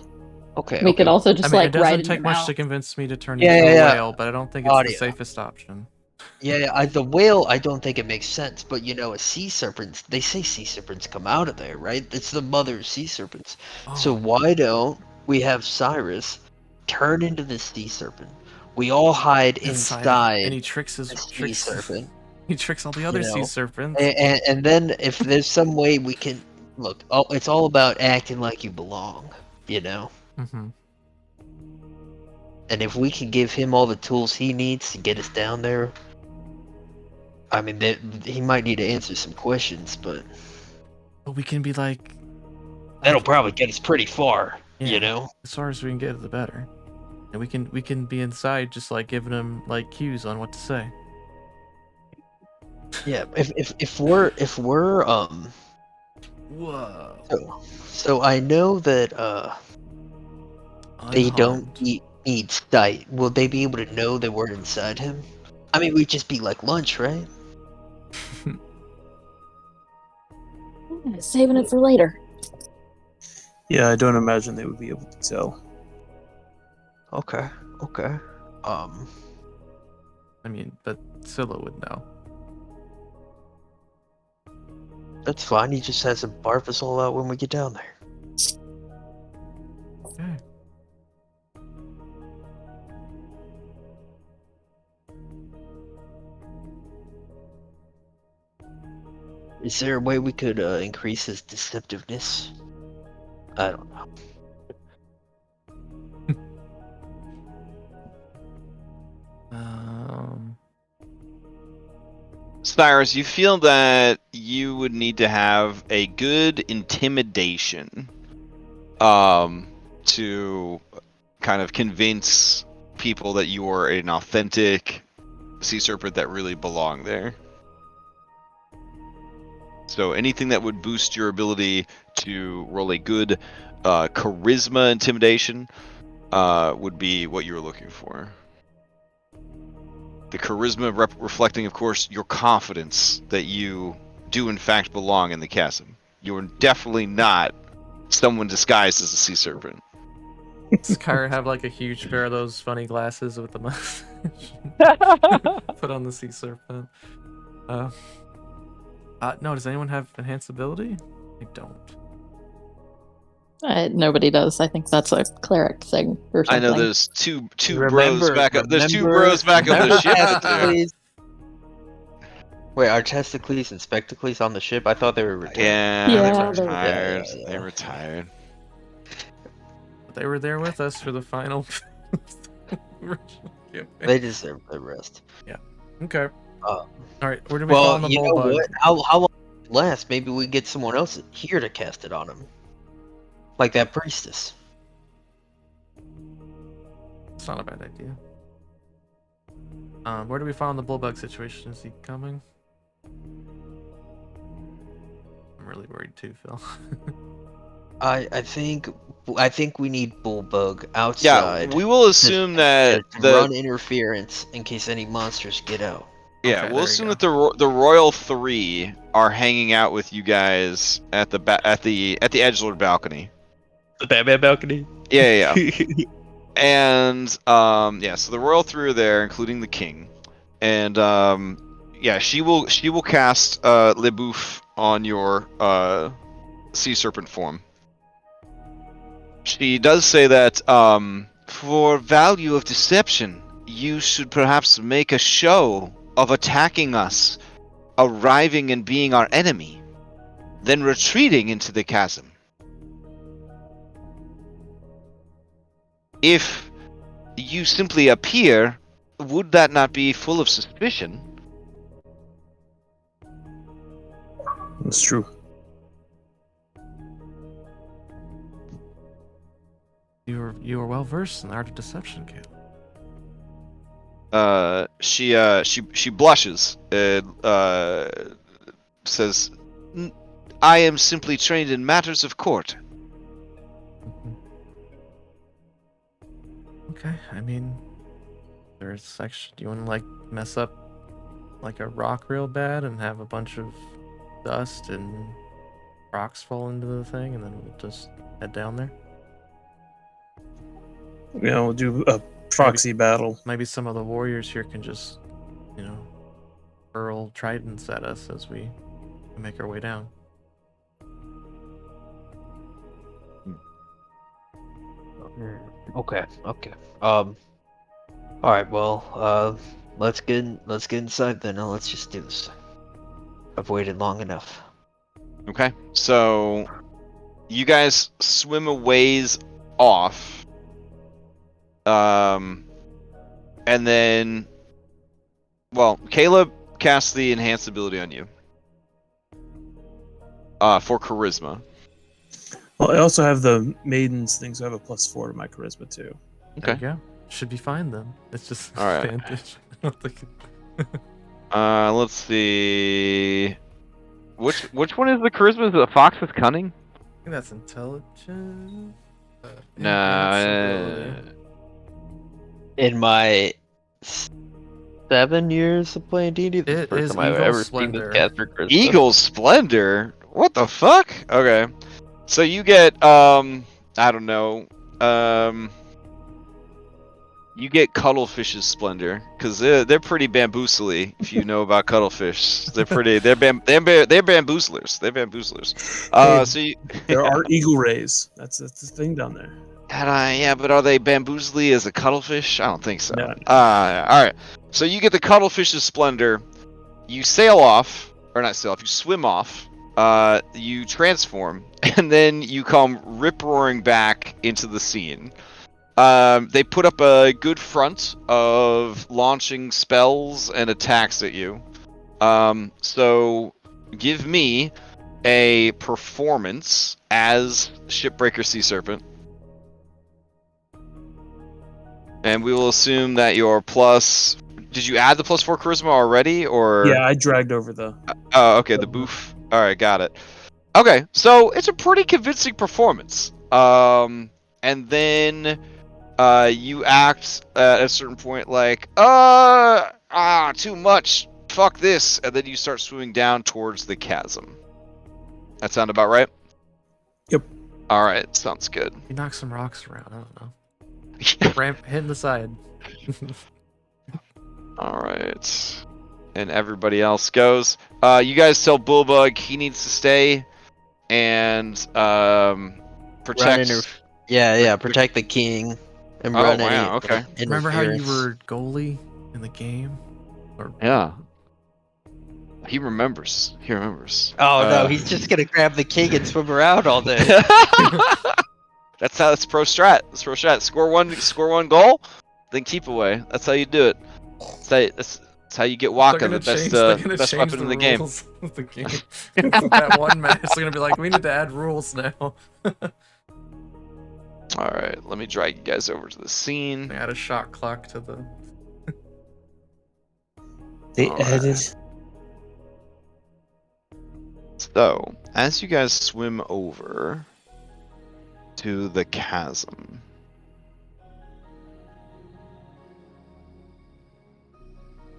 Okay. We could also just I mean, it ride doesn't in take your much mouth. to convince me to turn into a whale, but I don't think it's the safest option. Yeah, the whale, I don't think it makes sense, but a sea serpent, they say sea serpents come out of there, right? It's the mother of sea serpents. So why don't we have Cyrus turn into the sea serpent? We all hide inside and he tricks the sea serpent. He tricks all the other sea serpents. And then if there's some way we can, look, it's all about acting like you belong, Mm-hmm. And if we can give him all the tools he needs to get us down there, I mean, he might need to answer some questions, but we can be like, that'll probably get us pretty far, As far as we can get, the better. And we can be inside, just like giving him like cues on what to say. Yeah, if we're Whoa. So I know that they don't need sight. Will they be able to know that we're inside him? I mean, we'd just be like lunch, right? Saving it for later. Yeah, I don't imagine they would be able to tell. Okay. I mean, but Scylla would know. That's fine. He just has to barf us all out when we get down there. Okay. Is there a way we could increase his deceptiveness? I don't know. Cyrus, you feel that you would need to have a good intimidation to kind of convince people that you are an authentic sea serpent that really belong there. So anything that would boost your ability to roll a good charisma intimidation would be what you were looking for. The charisma reflecting, of course, your confidence that you do in fact belong in the chasm. You are definitely not someone disguised as a sea serpent. Does Kyra have like a huge pair of those funny glasses with the mustache? Put on the sea serpent. No, does anyone have enhanced ability? I don't. Nobody does. I think that's a cleric thing or something. I know there's two bros back up. There's two bros back up the ship. Wait, are Testicles and Spectacles on the ship? I thought they were retired. Yeah, Yeah, they they're retired. retired. They retired. But they were there with us for the final. original campaign. They deserve the rest. Okay. Uh, All right. Where do we Well, find the you know bull bug? what? How long will it last? Maybe we get someone else here to cast it on him. Like that priestess. It's not a bad idea. Where do we find the bullbug situation? Is he coming? I'm really worried too, Phil. I think we need Bullbug Yeah, outside. we will assume that to the run interference in case any monsters get out. yeah, Okay, we'll there you assume go. that the Royal Three are hanging out with you guys at the Edgelord balcony. The Batman balcony. Yeah. And yeah, so the Royal Three are there, including the King, and yeah, she will cast Le Bouffe on your sea serpent form. She does say that for value of deception, you should perhaps make a show of attacking us, arriving and being our enemy, then retreating into the chasm. If you simply appear, would that not be full of suspicion? That's true. You were well versed in the art of deception, Kate. She blushes and says, "I am simply trained in matters of court." Okay, I mean, there's actually. Do you want to like mess up like a rock real bad and have a bunch of dust and rocks fall into the thing, and then we'll just head down there? Yeah, we'll do a proxy battle. Maybe some of the warriors here can just, hurl tridents at us as we make our way down. Okay. All right. Well, let's get inside then. Now let's just do this. I've waited long enough. Okay, so you guys swim a ways off. And then, well, Caleb casts the enhanced ability on you. For charisma. Well, I also have the maidens thing, so I have a +4 to my charisma too. There Okay. you go. Should be fine then. It's just All right. advantage. I don't think Let's see. Which one is the charisma? Is it Fox's cunning? I think that's intelligent. Nah. Invincibility. In my 7 years of playing D&D, this is It the is first time I've Eagle ever Splendor. seen this cast for charisma. Eagle Splendor? What the fuck? Okay. So you get I don't know. You get Cuttlefish's Splendor because they're pretty bamboozly. If you know about Cuttlefish, they're bamboozlers. They're bamboozlers. Hey, So you, There are eagle rays. That's the thing down there. yeah, but are they bamboozly as a cuttlefish? I don't think so. No. All right. So you get the Cuttlefish's Splendor. You sail off, or not sail off. You swim off. You transform, and then you come rip-roaring back into the scene. They put up a good front of launching spells and attacks at you. So give me a performance as Shipbreaker Sea Serpent. And we will assume that your plus... Did you add the +4 charisma already, or...? Yeah, I dragged over the. Oh, okay, the boof. Alright, got it. Okay, so it's a pretty convincing performance. And then... you act at a certain point like, too much, fuck this, and then you start swimming down towards the chasm. That sound about right? Yep. Alright, sounds good. You knock some rocks around. I don't know. Ramp hitting the side. Alright. And everybody else goes. You guys tell Bullbug he needs to stay and protect... Protect the king. And Oh, run wow, okay. Remember how you interference. were goalie in the game? Or Yeah. He remembers. He remembers. Oh no, he's just gonna grab the king and swim around all day. That's how. That's pro strat. That's pro strat. Score one goal, then keep away. That's how you do it. That's how you get Waka, the best weapon in the game. Of the game. That one match, they're gonna be like, we need to add rules now. All right, let me drag you guys over to the scene. Add a shot clock to the. They All added. So, as you guys swim over to the chasm,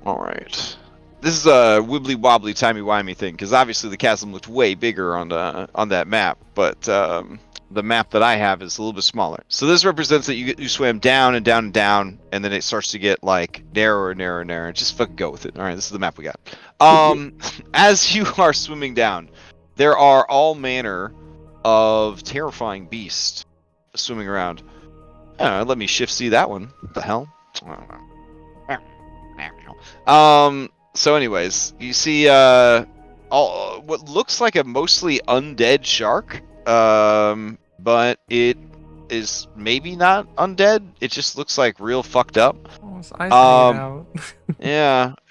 all right. This is a wibbly wobbly timey wimey thing because obviously the chasm looked way bigger on that map, but the map that I have is a little bit smaller. So this represents that you swam down and down and down, and then it starts to get like narrower and narrower and narrower. Just fucking go with it. All right, this is the map we got. As you are swimming down, there are all manner of terrifying beasts swimming around. Let me shift see that one. What the hell? So anyways, you see all what looks like a mostly undead shark, but it is maybe not undead. It just looks like real fucked up. Oh, his eyes hanging out.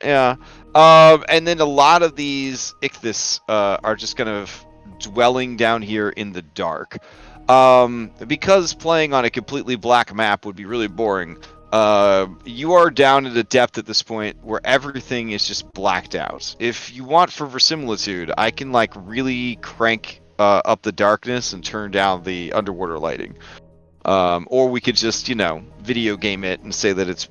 Yeah. And then a lot of these ichthys are just kind of dwelling down here in the dark. Because playing on a completely black map would be really boring. You are down at a depth at this point where everything is just blacked out. If you want for verisimilitude, I can like really crank up the darkness and turn down the underwater lighting. Or we could just, video game it and say that it's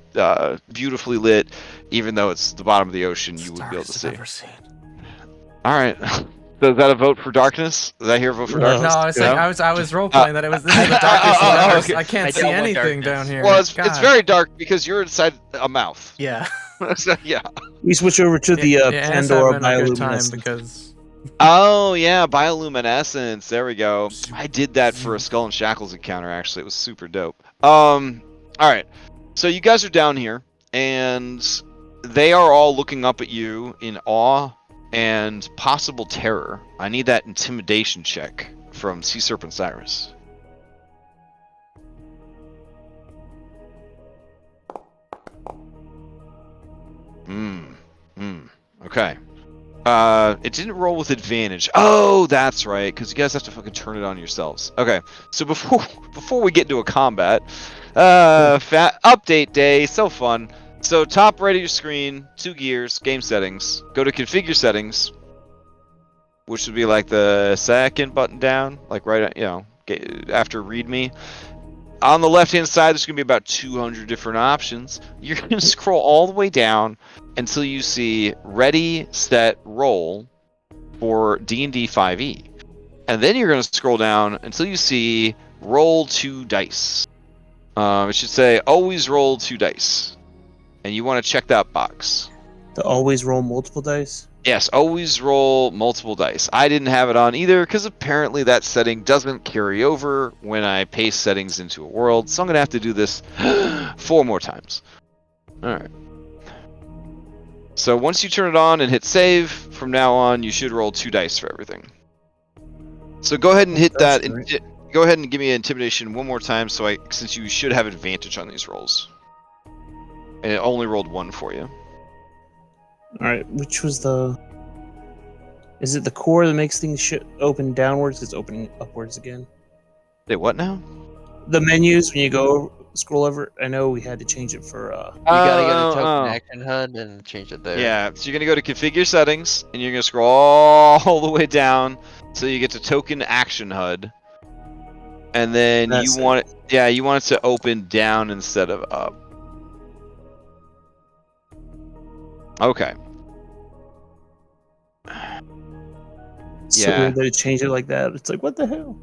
beautifully lit, even though it's the bottom of the ocean. You would be able to see. All right. So is that a vote for darkness? Did I hear a vote for darkness? No, I was saying, I was role playing that it was. This is the darkest I've ever. Okay. I can't see don't want anything darkness. down here. Well, it's God. very dark because you're inside a mouth. Yeah. So, yeah. We switch over to the Pandora a good time bioluminescence. because Oh yeah, bioluminescence. There we go. I did that for a Skull and Shackles encounter. Actually, it was super dope. All right. So you guys are down here, and they are all looking up at you in awe and possible terror. I need that intimidation check from Sea Serpent Cyrus. Okay. It didn't roll with advantage. Oh, that's right, because you guys have to fucking turn it on yourselves. Okay, so before we get into a combat, update day, so fun. So top right of your screen, 2 gears, game settings. Go to configure settings, which would be like the second button down, like right, after readme. On the left-hand side, there's going to be about 200 different options. You're going to scroll all the way down until you see Ready, Set, Roll for D&D 5e. And then you're going to scroll down until you see Roll 2 dice. It should say Always Roll 2 dice. And you want to check that box. To always roll multiple dice? Yes, always roll multiple dice. I didn't have it on either because apparently that setting doesn't carry over when I paste settings into a world. So I'm going to have to do this 4 more times. Alright. So once you turn it on and hit save, from now on you should roll 2 dice for everything. So go ahead and hit that. Go ahead and give me an intimidation one more time since you should have advantage on these rolls. And it only rolled 1 for you. Alright, which was the... Is it the core that makes things open downwards? It's opening upwards again. Wait, what now? The menus, when you go scroll over, I know we had to change it for... You gotta go to Token Action HUD and change it there. Yeah, so you're going to go to Configure Settings, and you're going to scroll all the way down so you get to Token Action HUD. And then you want it to open down instead of up. Okay. So weird that it changed it like that. It's like, what the hell?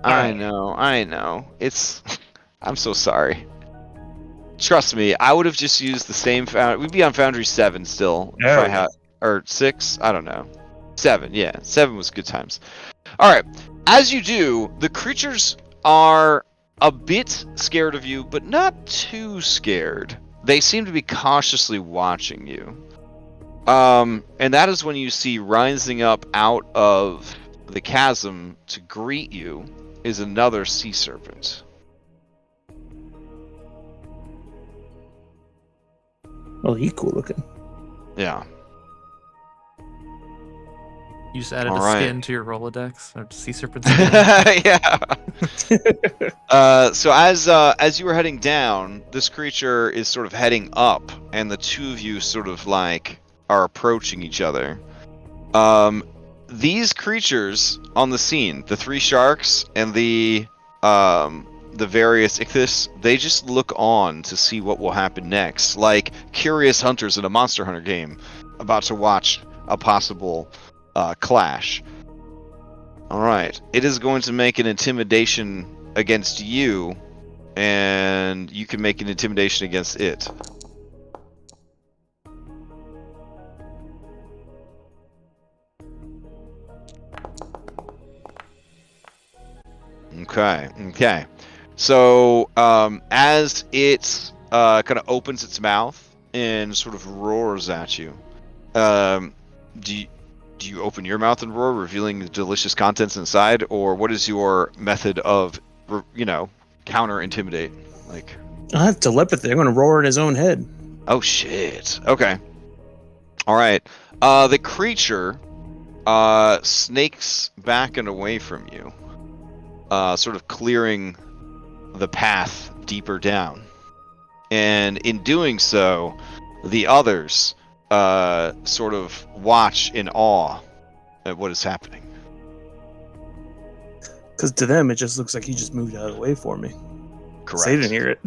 I know. It's... I'm so sorry. Trust me, I would have just used the same Foundry. We'd be on Foundry 7 still. If I had, or 6? I don't know. 7, yeah. 7 was good times. Alright. As you do, the creatures are a bit scared of you, but not too scared. They seem to be cautiously watching you. And that is when you see rising up out of the chasm to greet you is another sea serpent. Oh, he cool looking. Yeah. You just added All a right. skin to your Rolodex, or sea serpent skin. Yeah. So as you were heading down, this creature is sort of heading up, and the two of you sort of like are approaching each other. These creatures on the scene, the three sharks and the various ichthys, they just look on to see what will happen next, like curious hunters in a Monster Hunter game, about to watch a possible clash. All right, it is going to make an intimidation against you, and you can make an intimidation against it. Okay. So, as it kind of opens its mouth and sort of roars at you, do you open your mouth and roar, revealing the delicious contents inside, or what is your method of, counter intimidate? Like, I have telepathy. I'm gonna roar in his own head. oh shit. Okay. All right. The creature snakes back and away from you, sort of clearing the path deeper down. And in doing so, the others sort of watch in awe at what is happening. Because to them, it just looks like he just moved out of the way for me. Correct. They didn't hear it.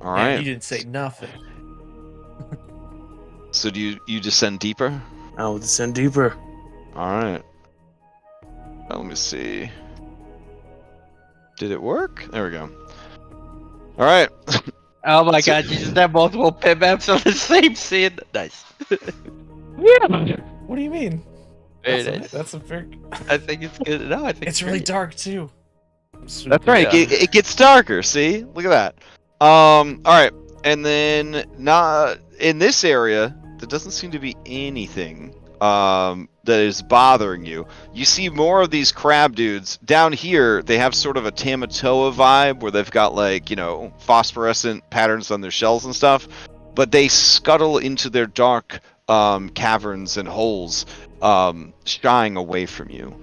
All Man, right. you didn't say nothing. So do you descend deeper? I will descend deeper. All right. Let me see. Did it work? There we go. All right. Oh my So- god, you just have multiple pin maps on the same scene. Nice. What do you mean? Very That's nice. That's a very. I think it's good. No, I think It's really great. dark too. That's right. Yeah. It gets darker. See, look at that. All right, and then not in this area. There doesn't seem to be anything that is bothering you. You see more of these crab dudes down here. They have sort of a Tamatoa vibe where they've got like phosphorescent patterns on their shells and stuff, but they scuttle into their dark caverns and holes, shying away from you.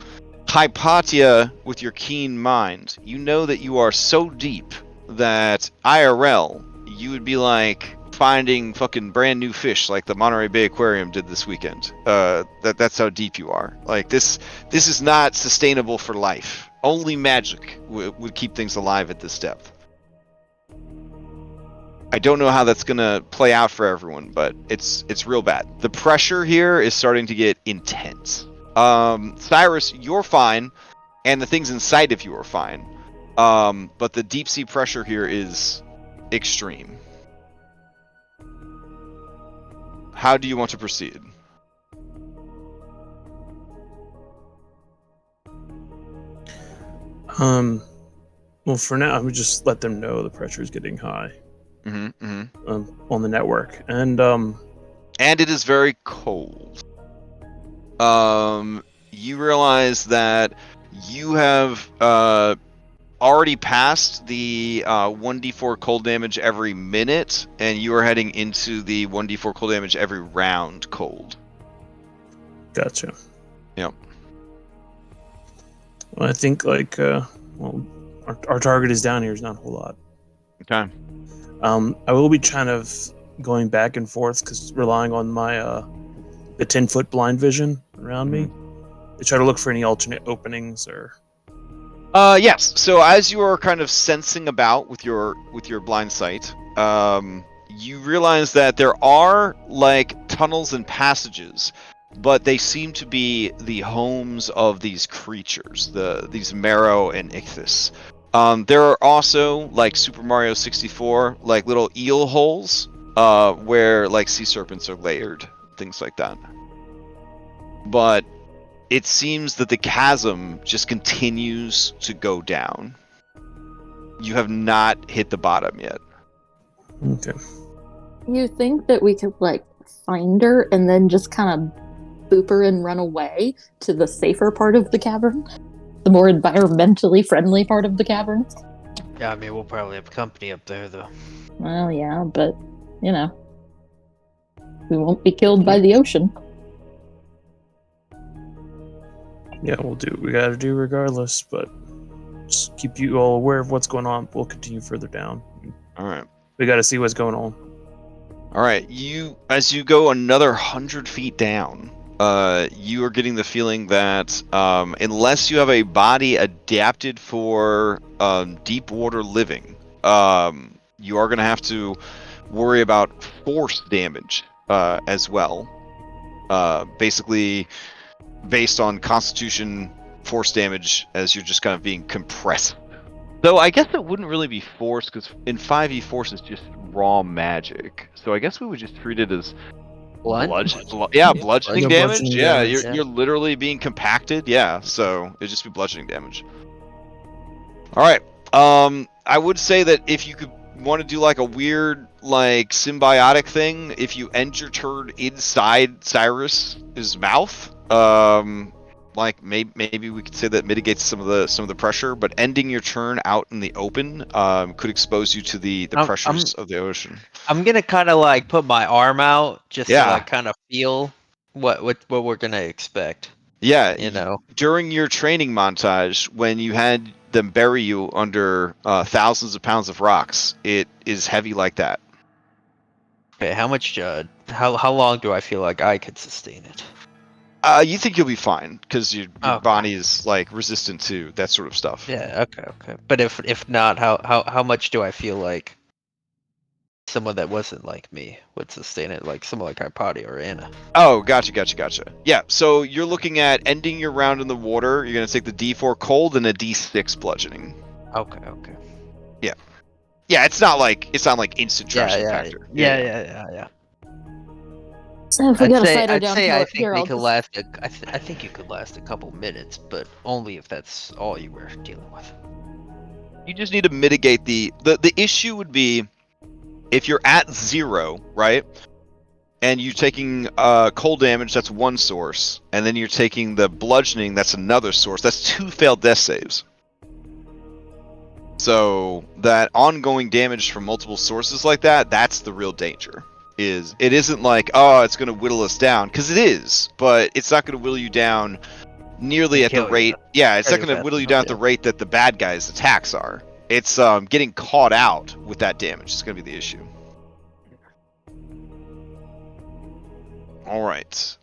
Hypatia, with your keen mind, you know that you are so deep that IRL, you would be like finding fucking brand new fish like the Monterey Bay Aquarium did this weekend. That's how deep you are. Like this is not sustainable for life. Only magic would keep things alive at this depth. I don't know how that's gonna play out for everyone, but it's real bad. The pressure here is starting to get intense. Cyrus, you're fine, and the things inside of you are fine. But the deep sea pressure here is extreme. How do you want to proceed? Well, for now, I would just let them know the pressure is getting high on the network, and it is very cold. You realize that you have already passed the 1d4 cold damage every minute, and you are heading into the 1d4 cold damage every round cold. Gotcha. Yep. Well, I think our target is down here is not a whole lot. Okay. I will be kind of going back and forth because relying on my the 10-foot blind vision around me to try to look for any alternate openings or. Yes. So as you are kind of sensing about with your blind sight, you realize that there are like tunnels and passages, but they seem to be the homes of these creatures, these Marrow and Ichthys. There are also like Super Mario 64, like little eel holes, where like sea serpents are layered, things like that. But it seems that the chasm just continues to go down. You have not hit the bottom yet. Okay. You think that we could, like, find her and then just kind of boop her and run away to the safer part of the cavern? The more environmentally friendly part of the cavern? Yeah, I mean, we'll probably have company up there, though. Well, yeah, but, you know, we won't be killed by the ocean. Yeah, we'll do what we gotta do regardless, but just keep you all aware of what's going on. We'll continue further down. All right. We gotta see what's going on. All right. As you go another 100 feet down, you are getting the feeling that unless you have a body adapted for deep water living, you are going to have to worry about force damage as well. Basically, based on Constitution force damage, as you're just kind of being compressed. Though I guess it wouldn't really be force, because in 5e force is just raw magic. So I guess we would just treat it as bludgeoning Yeah, damage. bludgeoning Yeah, damage. you're literally being compacted. Yeah, so it'd just be bludgeoning damage. All right. I would say that if you could want to do like a weird like symbiotic thing, if you end your turn inside Cyrus's mouth, like maybe we could say that mitigates some of the pressure, but ending your turn out in the open could expose you to the pressures of the ocean. I'm gonna kind of like put my arm out just Yeah. to like kind of feel what we're gonna expect. Yeah, You know. during your training montage, when you had them bury you under thousands of pounds of rocks, it is heavy like that. Okay, how much? How long do I feel like I could sustain it? You think you'll be fine because your Okay. body is like resistant to that sort of stuff. Yeah. Okay. But if not, how much do I feel like someone that wasn't like me would sustain it? Like someone like Hypatia or Anna. Oh, gotcha. Yeah, so you're looking at ending your round in the water. You're gonna take the D4 cold and a D6 bludgeoning. Okay. Yeah, it's not like instant trash factor. Yeah. So if we gotta fight her I'd down say I think here, they I'll could just... last. I think you could last a couple minutes, but only if that's all you were dealing with. You just need to mitigate the issue would be if you're at 0, right? And you're taking cold damage, that's one source, and then you're taking the bludgeoning, that's another source. That's 2 failed death saves. So that ongoing damage from multiple sources like that, that's the real danger. It isn't like, oh, it's going to whittle us down, because it is, but it's not going to whittle you down nearly at the rate. Yeah, it's not going to whittle you down at the rate that the bad guys' attacks are. It's getting caught out with that damage. It's going to be the issue. All right.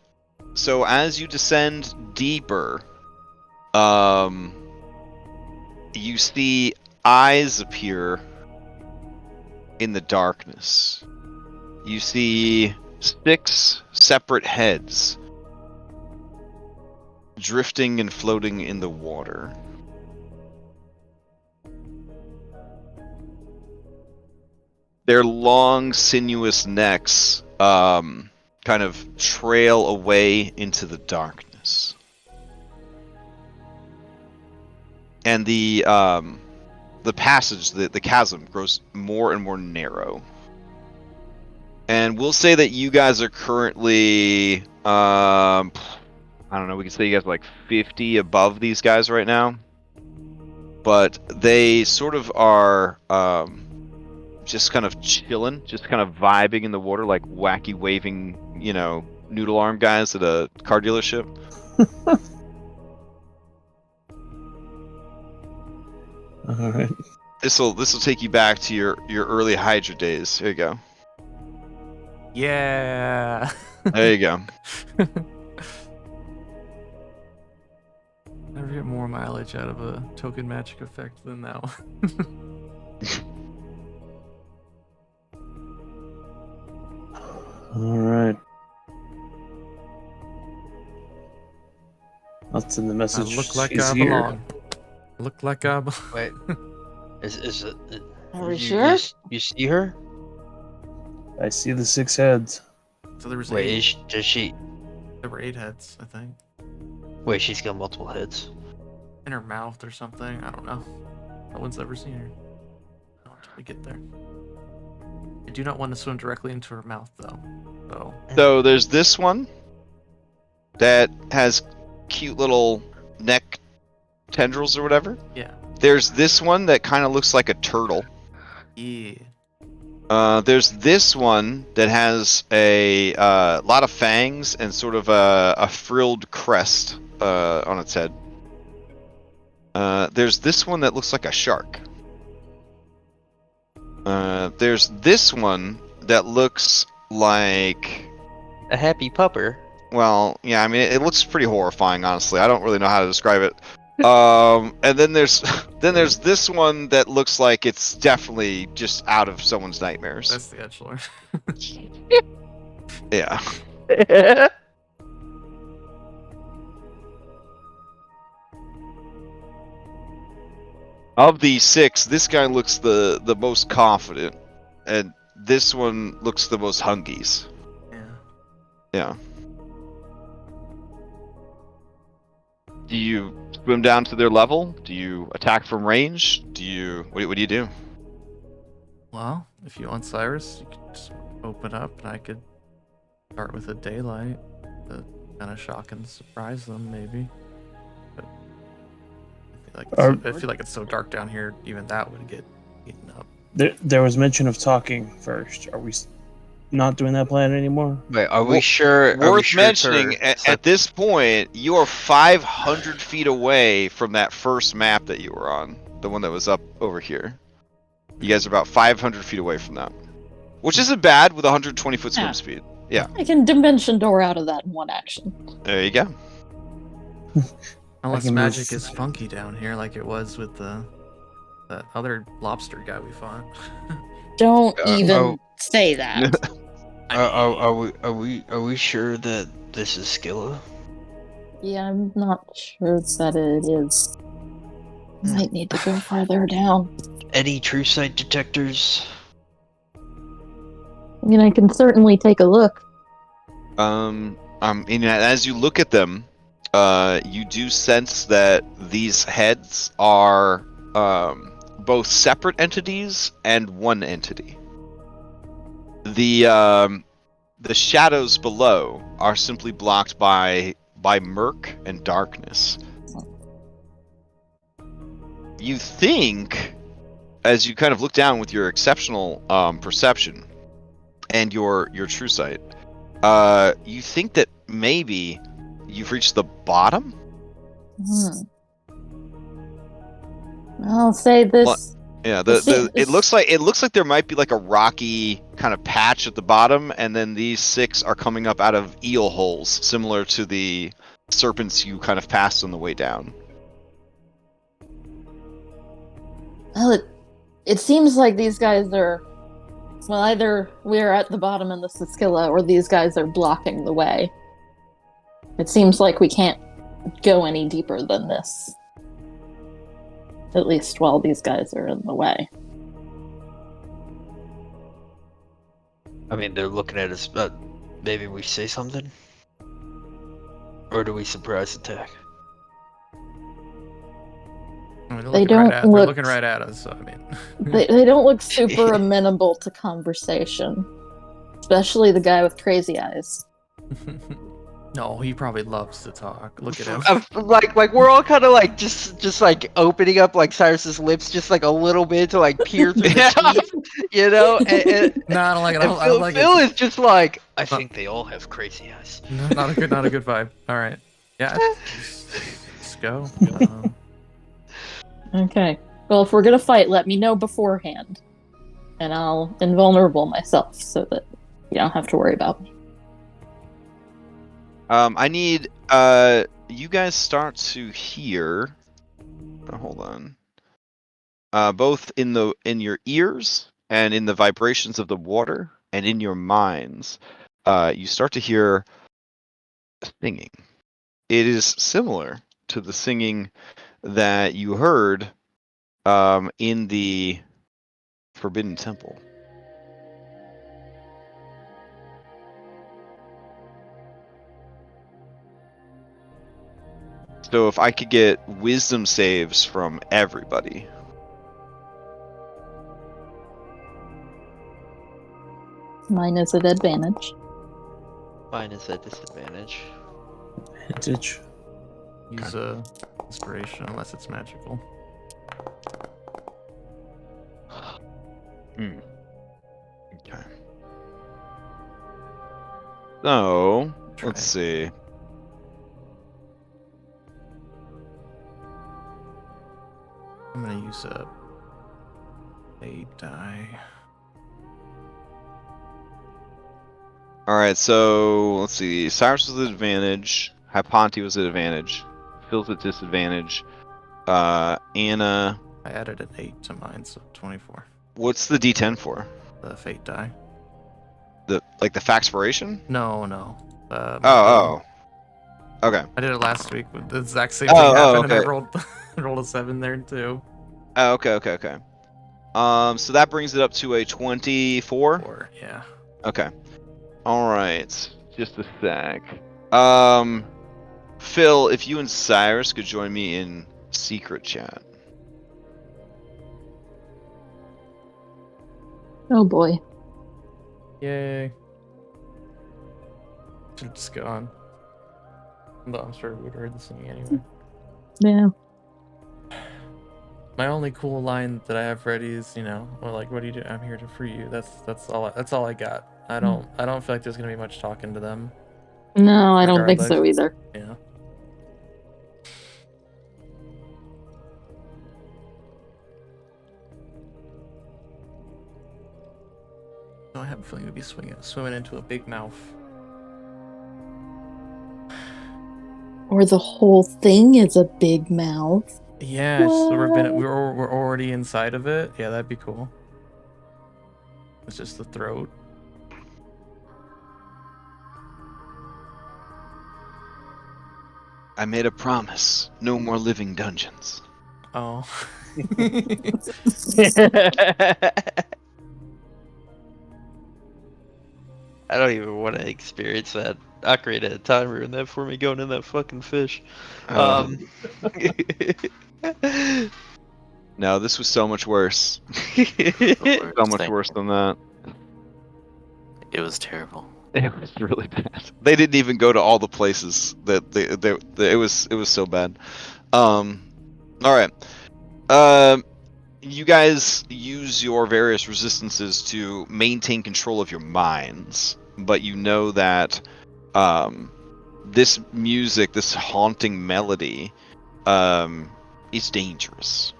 So as you descend deeper, you see eyes appear in the darkness. You see 6 separate heads drifting and floating in the water. Their long, sinuous necks kind of trail away into the darkness. And the passage, the chasm, grows more and more narrow. And we'll say that you guys are currently, I don't know, we can say you guys are like 50 above these guys right now. But they sort of are just kind of chilling, just kind of vibing in the water, like wacky waving, noodle arm guys at a car dealership. All right. This will take you back to your early Hydra days. Here you go. Yeah. There you go. Never get more mileage out of a token magic effect than that one. All right. I'll send the I message. look like She's I here. belong. Look like I belong. Wait, is it? Are we you, sure? You see her? I see the 6 heads. So there was Wait, 8. does she? There were 8 heads, I think. Wait, she's got multiple heads. In her mouth or something. I don't know. No one's ever seen her. Until we get there. I do not want to swim directly into her mouth, though. So there's this one that has cute little neck tendrils or whatever. Yeah. There's this one that kind of looks like a turtle. Yeah. There's this one that has a lot of fangs and sort of a frilled crest on its head. There's this one that looks like a shark. There's this one that looks like... A happy pupper. Well, yeah, I mean, it looks pretty horrifying, honestly. I don't really know how to describe it. And then there's this one that looks like it's definitely just out of someone's nightmares. That's the edgelord. Yeah. Of these 6, this guy looks the most confident, and this one looks the most hungies. Yeah. Yeah. Do you swim down to their level? Do you attack from range? What do you do? Well, if you want Cyrus, you could just open up, and I could start with a daylight to kind of shock and surprise them, maybe. But I feel like it's so dark down here, even that would get eaten up. There was mention of talking first. Are we not doing that plan anymore? Wait, are we sure? Worth mentioning, at this point, you are 500 feet away from that first map that you were on, the one that was up over here. You guys are about 500 feet away from that, which isn't bad with 120-foot swim speed. Yeah. I can dimension door out of that in one action. There you go. Unless can magic move- is funky down here, like it was with that other lobster guy we fought. Don't Uh, even oh. say that. Are we sure that this is Scylla? Yeah, I'm not sure that it is. Might need to go farther down. Any true sight detectors? I mean, I can certainly take a look. And as you look at them, you do sense that these heads are both separate entities and one entity. The shadows below are simply blocked by murk and darkness. You think, as you kind of look down with your exceptional perception and your true sight, you think that maybe you've reached the bottom? I'll say this. Yeah, See, it looks like there might be like a rocky kind of patch at the bottom, and then these 6 are coming up out of eel holes, similar to the serpents you kind of passed on the way down. Well, it seems like these guys are... Well, either we're at the bottom in the Scylla, or these guys are blocking the way. It seems like we can't go any deeper than this. At least while these guys are in the way. I mean, they're looking at us, but maybe we say something? Or do we surprise attack? I mean, They they're don't look... looking right at us, so I mean... They don't look super amenable to conversation. Especially the guy with crazy eyes. No, he probably loves to talk. Look at him. Like we're all kind of like just like opening up like Cyrus's lips just like a little bit to like peer through the teeth, you know. And No, I don't like it. I and don't like Phil it. is just like, I think they all have crazy eyes. No, not a good vibe. All right. Yeah. Let's go. Okay. Well, if we're gonna fight, let me know beforehand. And I'll invulnerable myself so that you don't have to worry about me. I need you guys start to hear. Hold on. Both in your ears and in the vibrations of the water and in your minds, you start to hear singing. It is similar to the singing that you heard in the Forbidden Temple. So if I could get wisdom saves from everybody. Mine is at advantage. Mine is at disadvantage. Advantage. Use a inspiration unless it's magical. Hmm. Okay. So, let's see. I'm gonna use a 8 die. All right, so let's see. Cyrus was at advantage. Hyponte was at advantage. Phil's at disadvantage. Anna. I added an 8 to mine, so 24. What's the D10 for? The fate die. The Faxpiration? No. My game. Oh. Okay. I did it last week when the exact same Oh, thing oh, happened, and I okay. rolled rolled a 7 there too. Oh, okay. So that brings it up to a 24. 4, yeah. Okay. All right. Just a sec. Phil, if you and Cyrus could join me in secret chat. Oh boy. Yay. Should just go on. No, I'm sure we'd heard the singing anyway. Yeah. My only cool line that I have ready is, well, like, what do you do? I'm here to free you. That's all I got. I don't feel like there's gonna be much talking to them. No, I don't think so Regardless. either. Yeah. I have a feeling we'll be swimming into a big mouth. Or the whole thing is a big mouth. Yeah, so we're What? already inside of it. Yeah, that'd be cool. It's just the throat. I made a promise. No more living dungeons. Oh. I don't even want to experience that. Ocarina of Time ruined that for me going in that fucking fish. No, this was so much worse. The So worst much thing. worse than that. It was terrible. It was really bad. They didn't even go to all the places that it was so bad. All right. You guys use your various resistances to maintain control of your minds, but you know that this music, this haunting melody, is dangerous.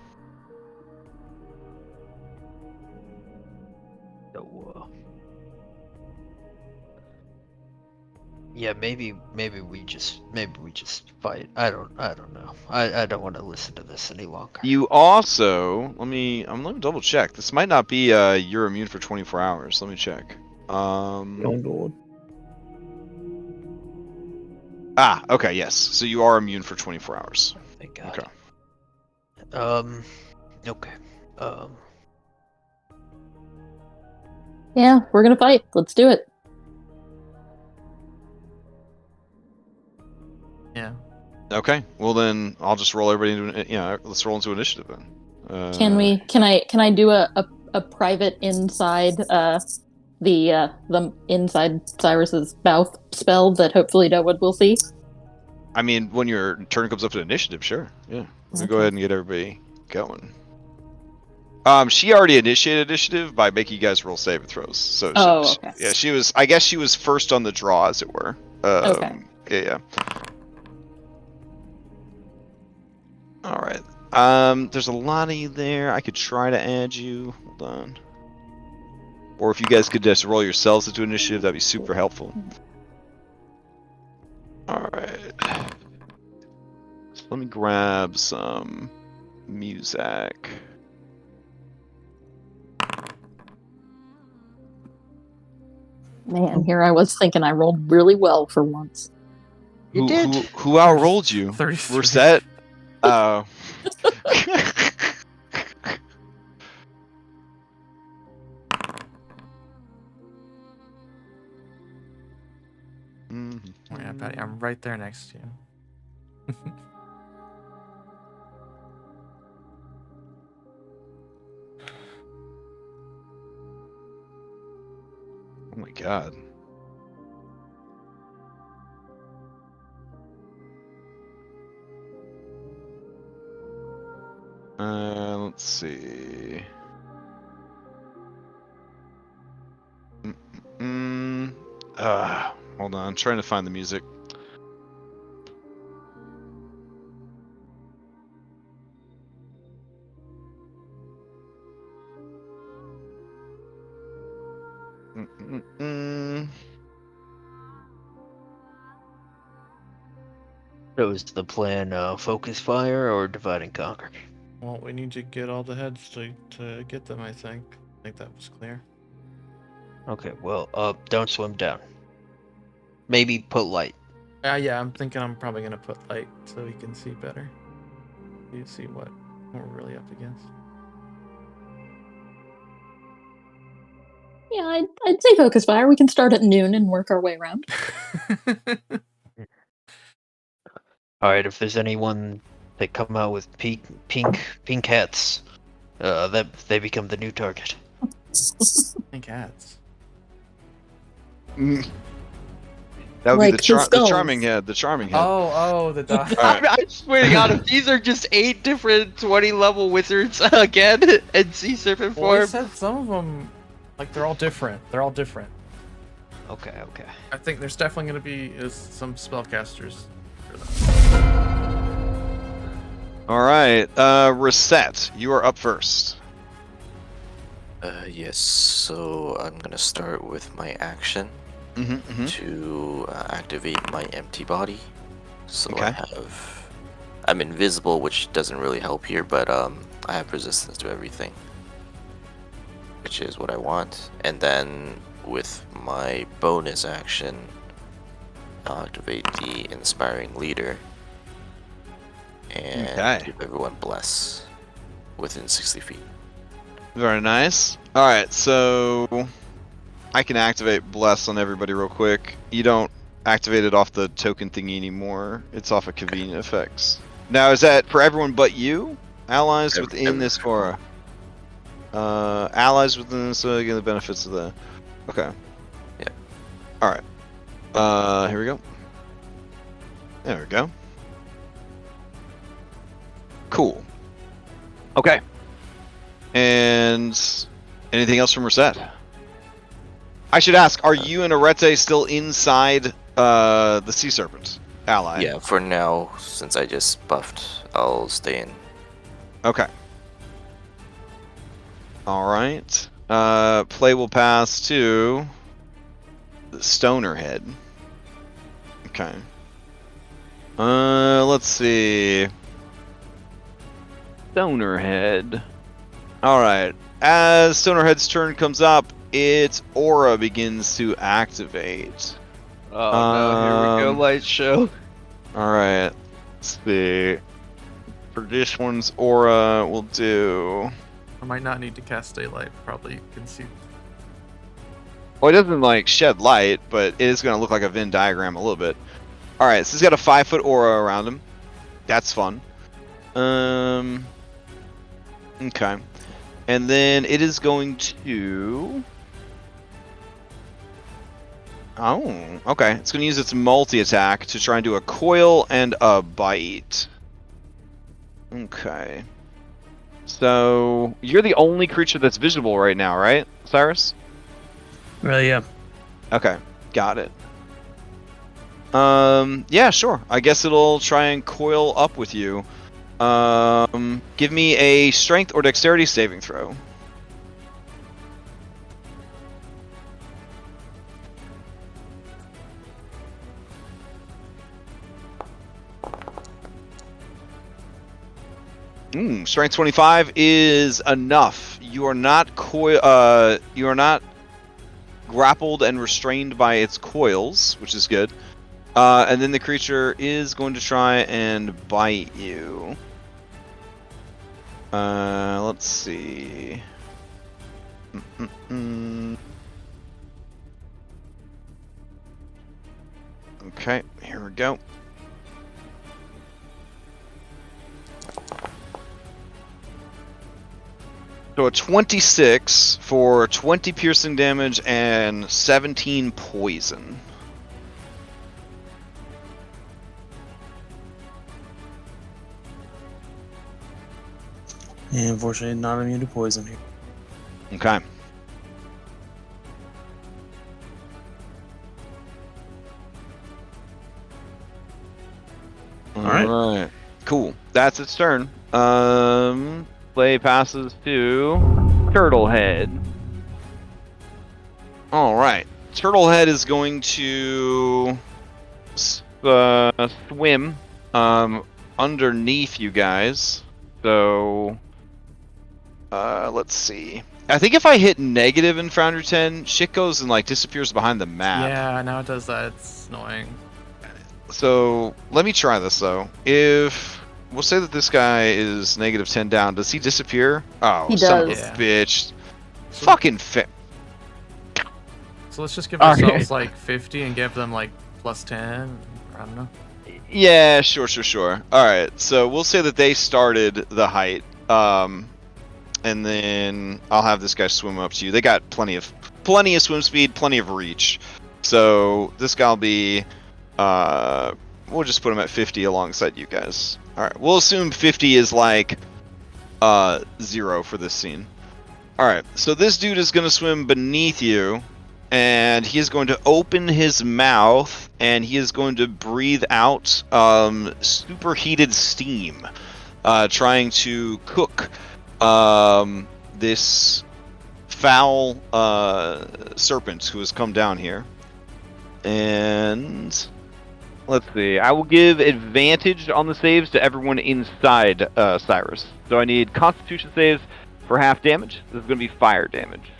Yeah, maybe we just fight. I don't know. I don't want to listen to this any longer. You also let me double check. This might not be you're immune for 24 hours. Let me check. Oh lord. Okay, yes. So you are immune for 24 hours. Thank God. Okay. Okay. Yeah, we're gonna fight. Let's do it. Yeah. Okay. Well then, I'll just roll everybody into let's roll into initiative then. Can I do a private inside the inside Cyrus's mouth spell that hopefully no one will see? I mean, when your turn comes up to initiative, sure. Yeah. Let me go Okay. ahead and get everybody going. She already initiated initiative by making you guys roll saving throws. So okay. she was. I guess she was first on the draw, as it were. Okay. Yeah. All right. There's a lot of you there. I could try to add you. Hold on. Or if you guys could just roll yourselves into initiative, that'd be super helpful. All right. So let me grab some music. Man, here I was thinking I rolled really well for once. You did. Who outrolled you? 33. We're set. Oh. Oh, yeah, Patty, I'm right there next to you. my god. Let's see. Hold on, I'm trying to find the music. So is the plan focus fire or divide and conquer? Well, we need to get all the heads to get them, I think. I think that was clear. Okay, well, don't swim down. Maybe put light. Yeah, I'm thinking I'm probably going to put light so we can see better. You see what we're really up against. Yeah, I'd say focus fire. We can start at noon and work our way around. Alright, if there's anyone that come out with pink hats, that they become the new target. Pink hats. That would Like be the the charming head. The charming head. Oh, the dog. Alright. I swear to God, if these are just 8 different 20-level wizards again in sea serpent Well, he form. said some of them, like, they're all different. They're all different. Okay. I think there's definitely going to be some spellcasters. Alright, Reset, you are up first. Yes, so I'm gonna start with my action to activate my empty body. So Okay. I'm invisible, which doesn't really help here, but I have resistance to everything, which is what I want. And then with my bonus action, I'll activate the Inspiring Leader and give everyone bless within 60 feet. Very nice. Alright, so I can activate Bless on everybody real quick. You don't activate it off the token thingy anymore. It's off of convenient effects. Now, is that for everyone but you? Allies within this aura. Allies within this get the benefits of the... Okay. Yeah. Alright. Here we go. There we go. Cool. Okay. And anything else from Reset? I should ask, are you and Arete still inside the Sea Serpent ally? Yeah, for now, since I just buffed, I'll stay in. Okay. Alright. Play will pass to the Stoner Head. Okay. Let's see. Stoner Head. Alright. As Stoner Head's turn comes up, its aura begins to activate. Oh no, here we go, light show. Alright. Let's see. For this one's aura, we'll do... I might not need to cast daylight. Probably can see. Well, it doesn't, like, shed light, but it is going to look like a Venn diagram a little bit. Alright, so he's got a 5-foot aura around him. That's fun. Okay. And then it is going to... Oh, okay. It's going to use its multi-attack to try and do a coil and a bite. Okay. So, you're the only creature that's visible right now, right, Cyrus? Well, yeah. Okay, got it. Yeah, sure. I guess it'll try and coil up with you. Give me a strength or dexterity saving throw. Strength 25 is enough. You are not you are not grappled and restrained by its coils, which is good. And then the creature is going to try and bite you. Let's see. Okay, here we go. So a 26 for 20 piercing damage and 17 poison. And unfortunately, not immune to poison here. Okay. Alright. Cool. That's its turn. Play passes to Turtlehead. Alright. Turtlehead is going to swim underneath you guys. So let's see. I think if I hit negative in Foundry 10, shit goes and like disappears behind the map. Yeah, now it does that. It's annoying. So let me try this though. If we'll say that this guy is negative 10 down, does he disappear? Oh, He son does. of a bitch! Fucking fit. So let's just give Okay. ourselves like 50 and give them like plus 10. I don't know. Yeah, sure. All right, so we'll say that they started the height, and then I'll have this guy swim up to you. They got plenty of swim speed, plenty of reach. So this guy'll be, we'll just put him at 50 alongside you guys. All right, we'll assume 50 is like 0 for this scene. All right, so this dude is gonna swim beneath you. And he is going to open his mouth, and he is going to breathe out superheated steam, trying to cook this foul serpent who has come down here. And let's see. I will give advantage on the saves to everyone inside Cyrus. So I need Constitution saves for half damage. This is going to be fire damage.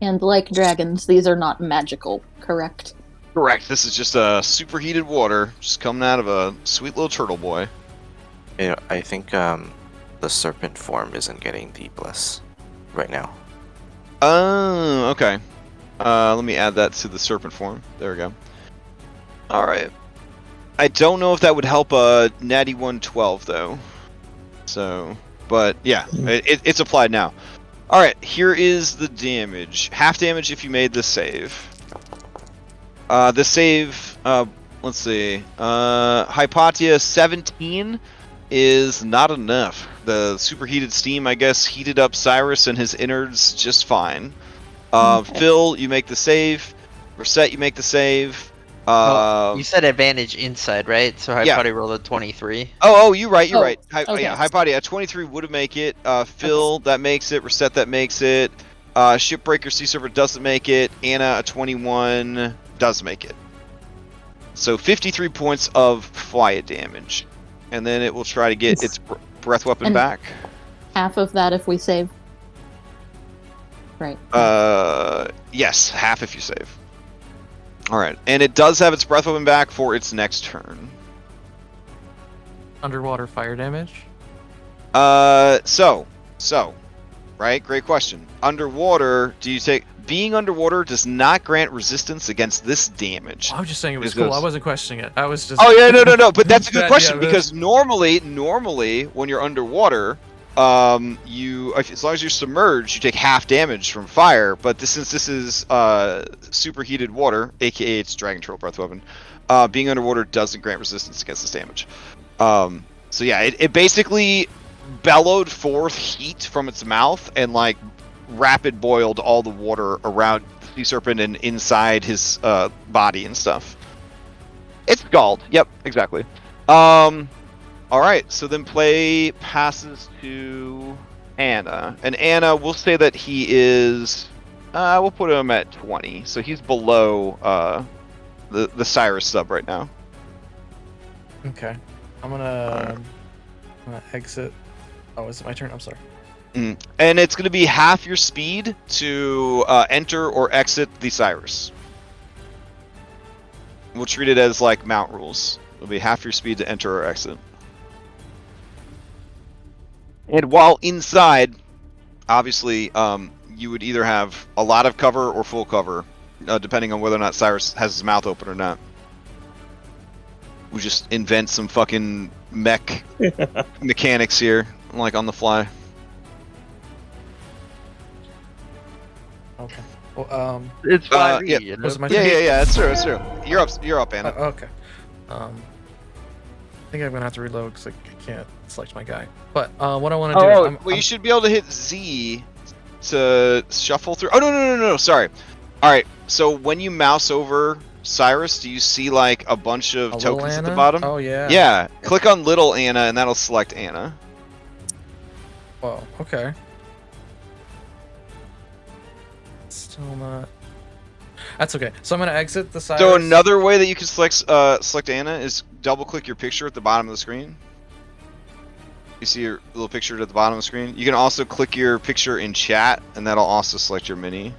And like dragons, these are not magical, correct? Correct. This is just superheated water just coming out of a sweet little turtle boy. Yeah, I think the serpent form isn't getting the bless right now. Oh, okay. Let me add that to the serpent form. There we go. All right. I don't know if that would help a natty 112 though. So, but yeah, it's applied now. All right, here is the damage. Half damage if you made the save. The save, let's see. Hypatia 17 is not enough. The superheated steam, I guess, heated up Cyrus and his innards just fine. Okay. Phil, you make the save. Reset, you make the save. You said advantage inside, right? So I yeah. probably rolled a 23. Oh, you're right. You're Oh, right. okay. Yeah, Hypatia, a 23 would make it. Phil, that makes it. Reset, that makes it. Shipbreaker, Sea Serpent doesn't make it. Anna, a 21 does make it. So 53 points of fire damage, and then it will try to get its breath weapon And- back. Half of that if we save. Right. Yes, half if you save. All right, and it does have its breath weapon back for its next turn. Underwater fire damage? So, right? Great question. Underwater, do you take... Being underwater does not grant resistance against this damage. I was just saying it was Because- cool. I wasn't questioning it. I was just. Oh, yeah, no, but that's a good Yeah, question, yeah, because normally, when you're underwater, as long as you're submerged, you take half damage from fire, but since this is superheated water, aka it's Dragon Turtle Breath Weapon, being underwater doesn't grant resistance against this damage. So yeah, it basically bellowed forth heat from its mouth and like rapid boiled all the water around the sea serpent and inside his body and stuff. It's scald. Yep, exactly. All right, so then play passes to Anna, and Anna, we'll say that he is. We'll put him at 20, so he's below the Cyrus sub right now. Okay. I'm gonna exit. Oh, is it my turn? I'm sorry. And it's going to be half your speed to enter or exit the Cyrus. We'll treat it as like mount rules. It'll be half your speed to enter or exit. And while inside, obviously, you would either have a lot of cover or full cover, depending on whether or not Cyrus has his mouth open or not. We just invent some fucking mechanics here, like on the fly. Okay. Well, It's fine. yeah. You know? Was it my Yeah. That's true. You're up, Anna. Okay. I think I'm gonna have to reload because I can't select my guy. But what I want to do is Well, you should be able to hit Z to shuffle through. Oh no! Sorry. All right. So when you mouse over Cyrus, do you see like a bunch of little tokens at Anna? the bottom? Oh yeah. Yeah. Click on little Anna, and that'll select Anna. Whoa. Okay. Still not. That's okay. So I'm gonna exit the Cyrus. So another way that you can select Anna is double click your picture at the bottom of the screen. You see your little picture at the bottom of the screen. You can also click your picture in chat, and that'll also select your mini.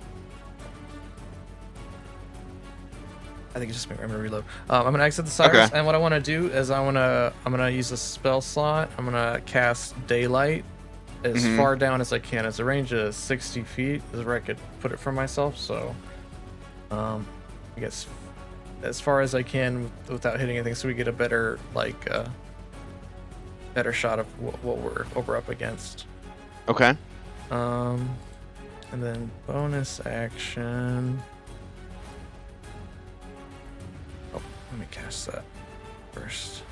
I think it's just me. I'm gonna reload. I'm gonna exit the Cyrus, Okay. and what I want to do is I'm gonna use a spell slot. I'm gonna cast Daylight as Mhm. far down as I can. As a range of 60 feet is where I could put it for myself. So, I guess as far as I can without hitting anything, so we get a better better shot of what we're up against. Okay. And then bonus action. Oh, let me cast that first.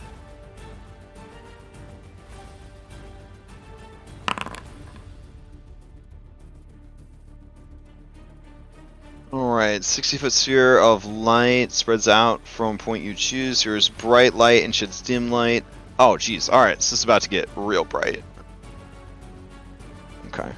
Alright, 60-foot sphere of light spreads out from point you choose. Here's bright light and sheds dim light. Oh, jeez. Alright, so this is about to get real bright. Okay.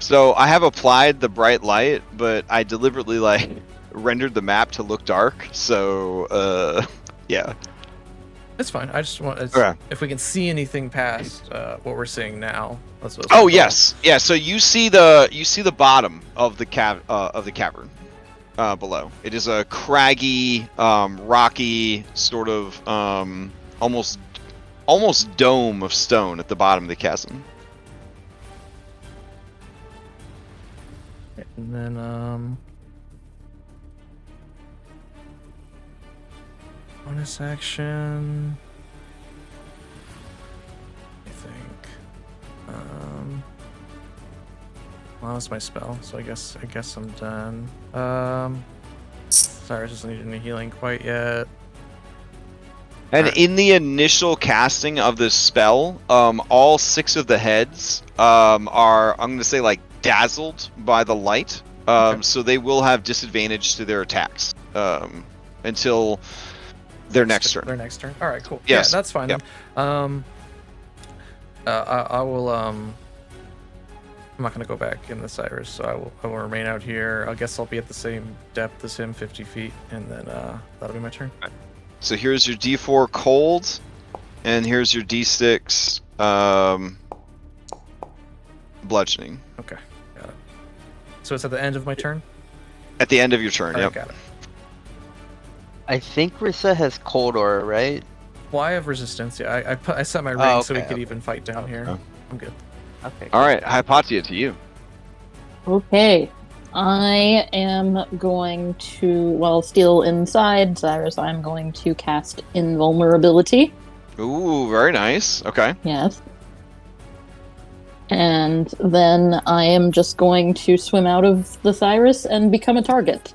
So I have applied the bright light, but I deliberately rendered the map to look dark. So yeah. It's fine. I just want Okay. if we can see anything past what we're seeing now. That's what Oh yes, yeah. So you see the bottom of the cavern below. It is a craggy, rocky sort of almost dome of stone at the bottom of the chasm. And then bonus action. I think. Well, that's my spell, so I guess I'm done. Cyrus doesn't need any healing quite yet. And Alright. in the initial casting of this spell, all 6 of the heads are, I'm going to say, like, dazzled by the light. Okay. So they will have disadvantage to their attacks until their next turn. Their next turn. All right, cool. Yes. Yeah, that's fine. Yep. Then. I will. I'm not gonna go back in the Cyrus, so I will remain out here. I guess I'll be at the same depth as him, 50 feet, and then that'll be my turn. So here's your D4 cold, and here's your D6 bludgeoning. Okay, got it. So it's at the end of my turn. At the end of your turn, All right, yep. got it. I think Rissa has cold aura, right? Well, I have resistance. Yeah, I set my ring so we okay, could okay. even fight down here. Okay. I'm good. Okay. All right, Hypatia, to you. Okay. I am going to, while still inside Cyrus, I'm going to cast Invulnerability. Ooh, very nice. Okay. Yes. And then I am just going to swim out of the Cyrus and become a target.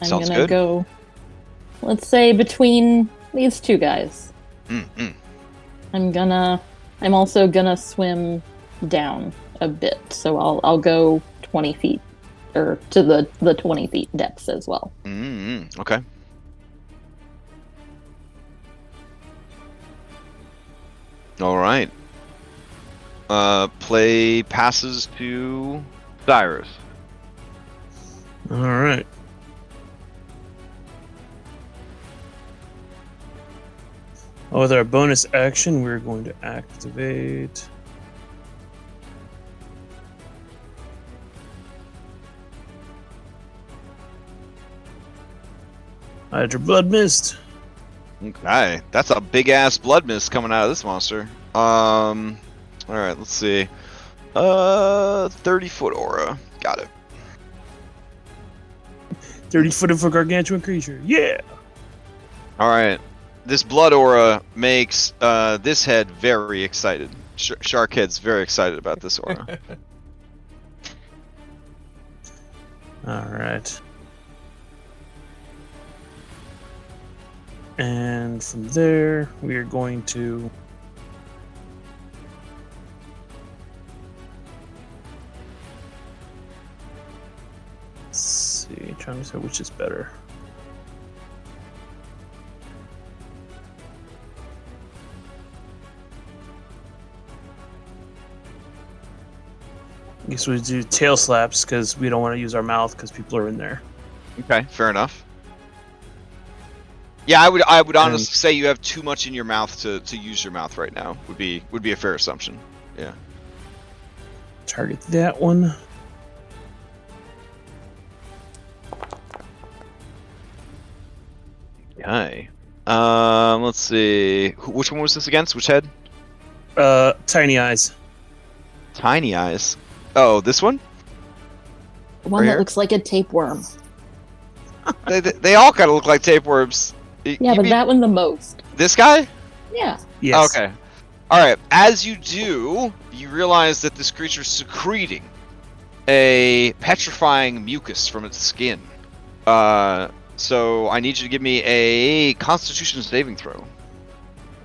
I'm Sounds gonna good. go, let's say, between these two guys. Mm-mm. I'm also gonna swim down a bit, so I'll go 20 feet, or to the 20 feet depths as well. Mm-mm. Okay. All right. Play passes to Cyrus. All right. With our bonus action, we're going to activate. Hydra Blood Mist. Okay, that's a big ass blood mist coming out of this monster. All right, let's see. 30-foot aura. Got it. 30 foot of a gargantuan creature. Yeah. All right, this blood aura makes this head very excited. Shark head's very excited about this aura. All right. And from there, we are going to. Let's see, trying to decide which is better. I guess we do tail slaps because we don't want to use our mouth because people are in there. Okay, fair enough. Yeah, I would honestly say you have too much in your mouth to use your mouth right now. Would be a fair assumption. Yeah. Target that one. Okay. Let's see. Which one was this against? Which head? Tiny eyes. Tiny eyes. Oh, this one? The one Right that here? looks like a tapeworm. they all kind of look like tapeworms. Yeah, but that one the most. This guy? Yeah. Yes. Okay. Alright, as you do, you realize that this creature's secreting a petrifying mucus from its skin. So I need you to give me a Constitution saving throw.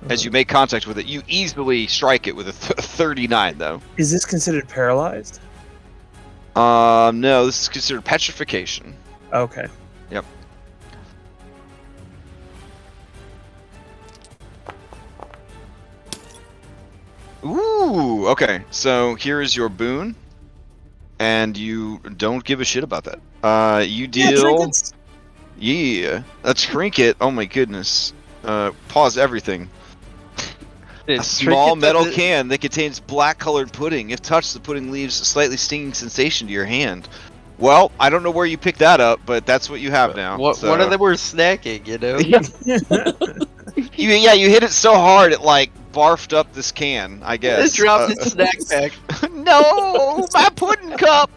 As you make contact with it, you easily strike it with a 39, though. Is this considered paralyzed? No, this is considered petrification. Okay. Yep. Ooh, okay. So here is your boon, and you don't give a shit about that. You deal. trinkets. Yeah, a trinket. Oh my goodness. Pause everything. A small metal can that contains black-colored pudding. If touched, the pudding leaves a slightly stinging sensation to your hand. Well, I don't know where you picked that up, but that's what you have now. One of them were snacking, you know? You hit it so hard it like barfed up this can, I guess. It dropped its snack pack. No, my pudding cup.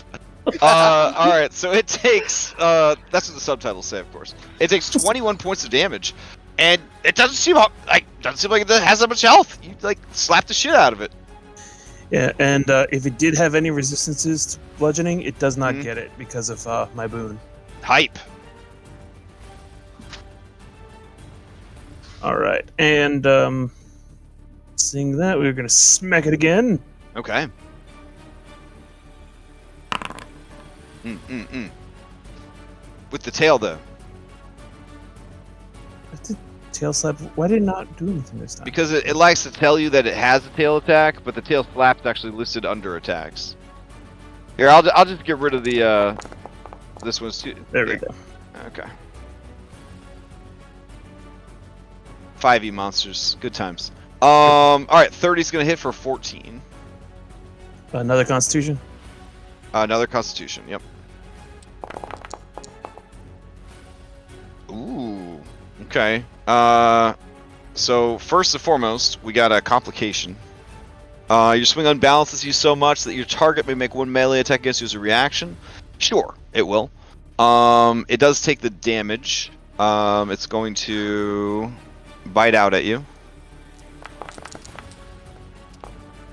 All right, so it takes. That's what the subtitles say, of course. It takes 21 points of damage, and it doesn't seem like it has that much health. You like slap the shit out of it. Yeah, and if it did have any resistances to bludgeoning, it does not get it because of my boon. Hype. All right, and seeing that, we're gonna smack it again. Okay. With the tail, though. Tail slap. Why did it not do anything this time? Because it likes to tell you that it has a tail attack, but the tail slap's actually listed under attacks. Here, I'll just get rid of the this one's too. There we go. Okay. 5e monsters, good times. All right, 30's gonna hit for 14. Another Constitution. Another Constitution. Yep. Ooh. Okay. So first and foremost, we got a complication. Your swing unbalances you so much that your target may make one melee attack against you as a reaction. Sure, it will. It does take the damage. It's going to bite out at you.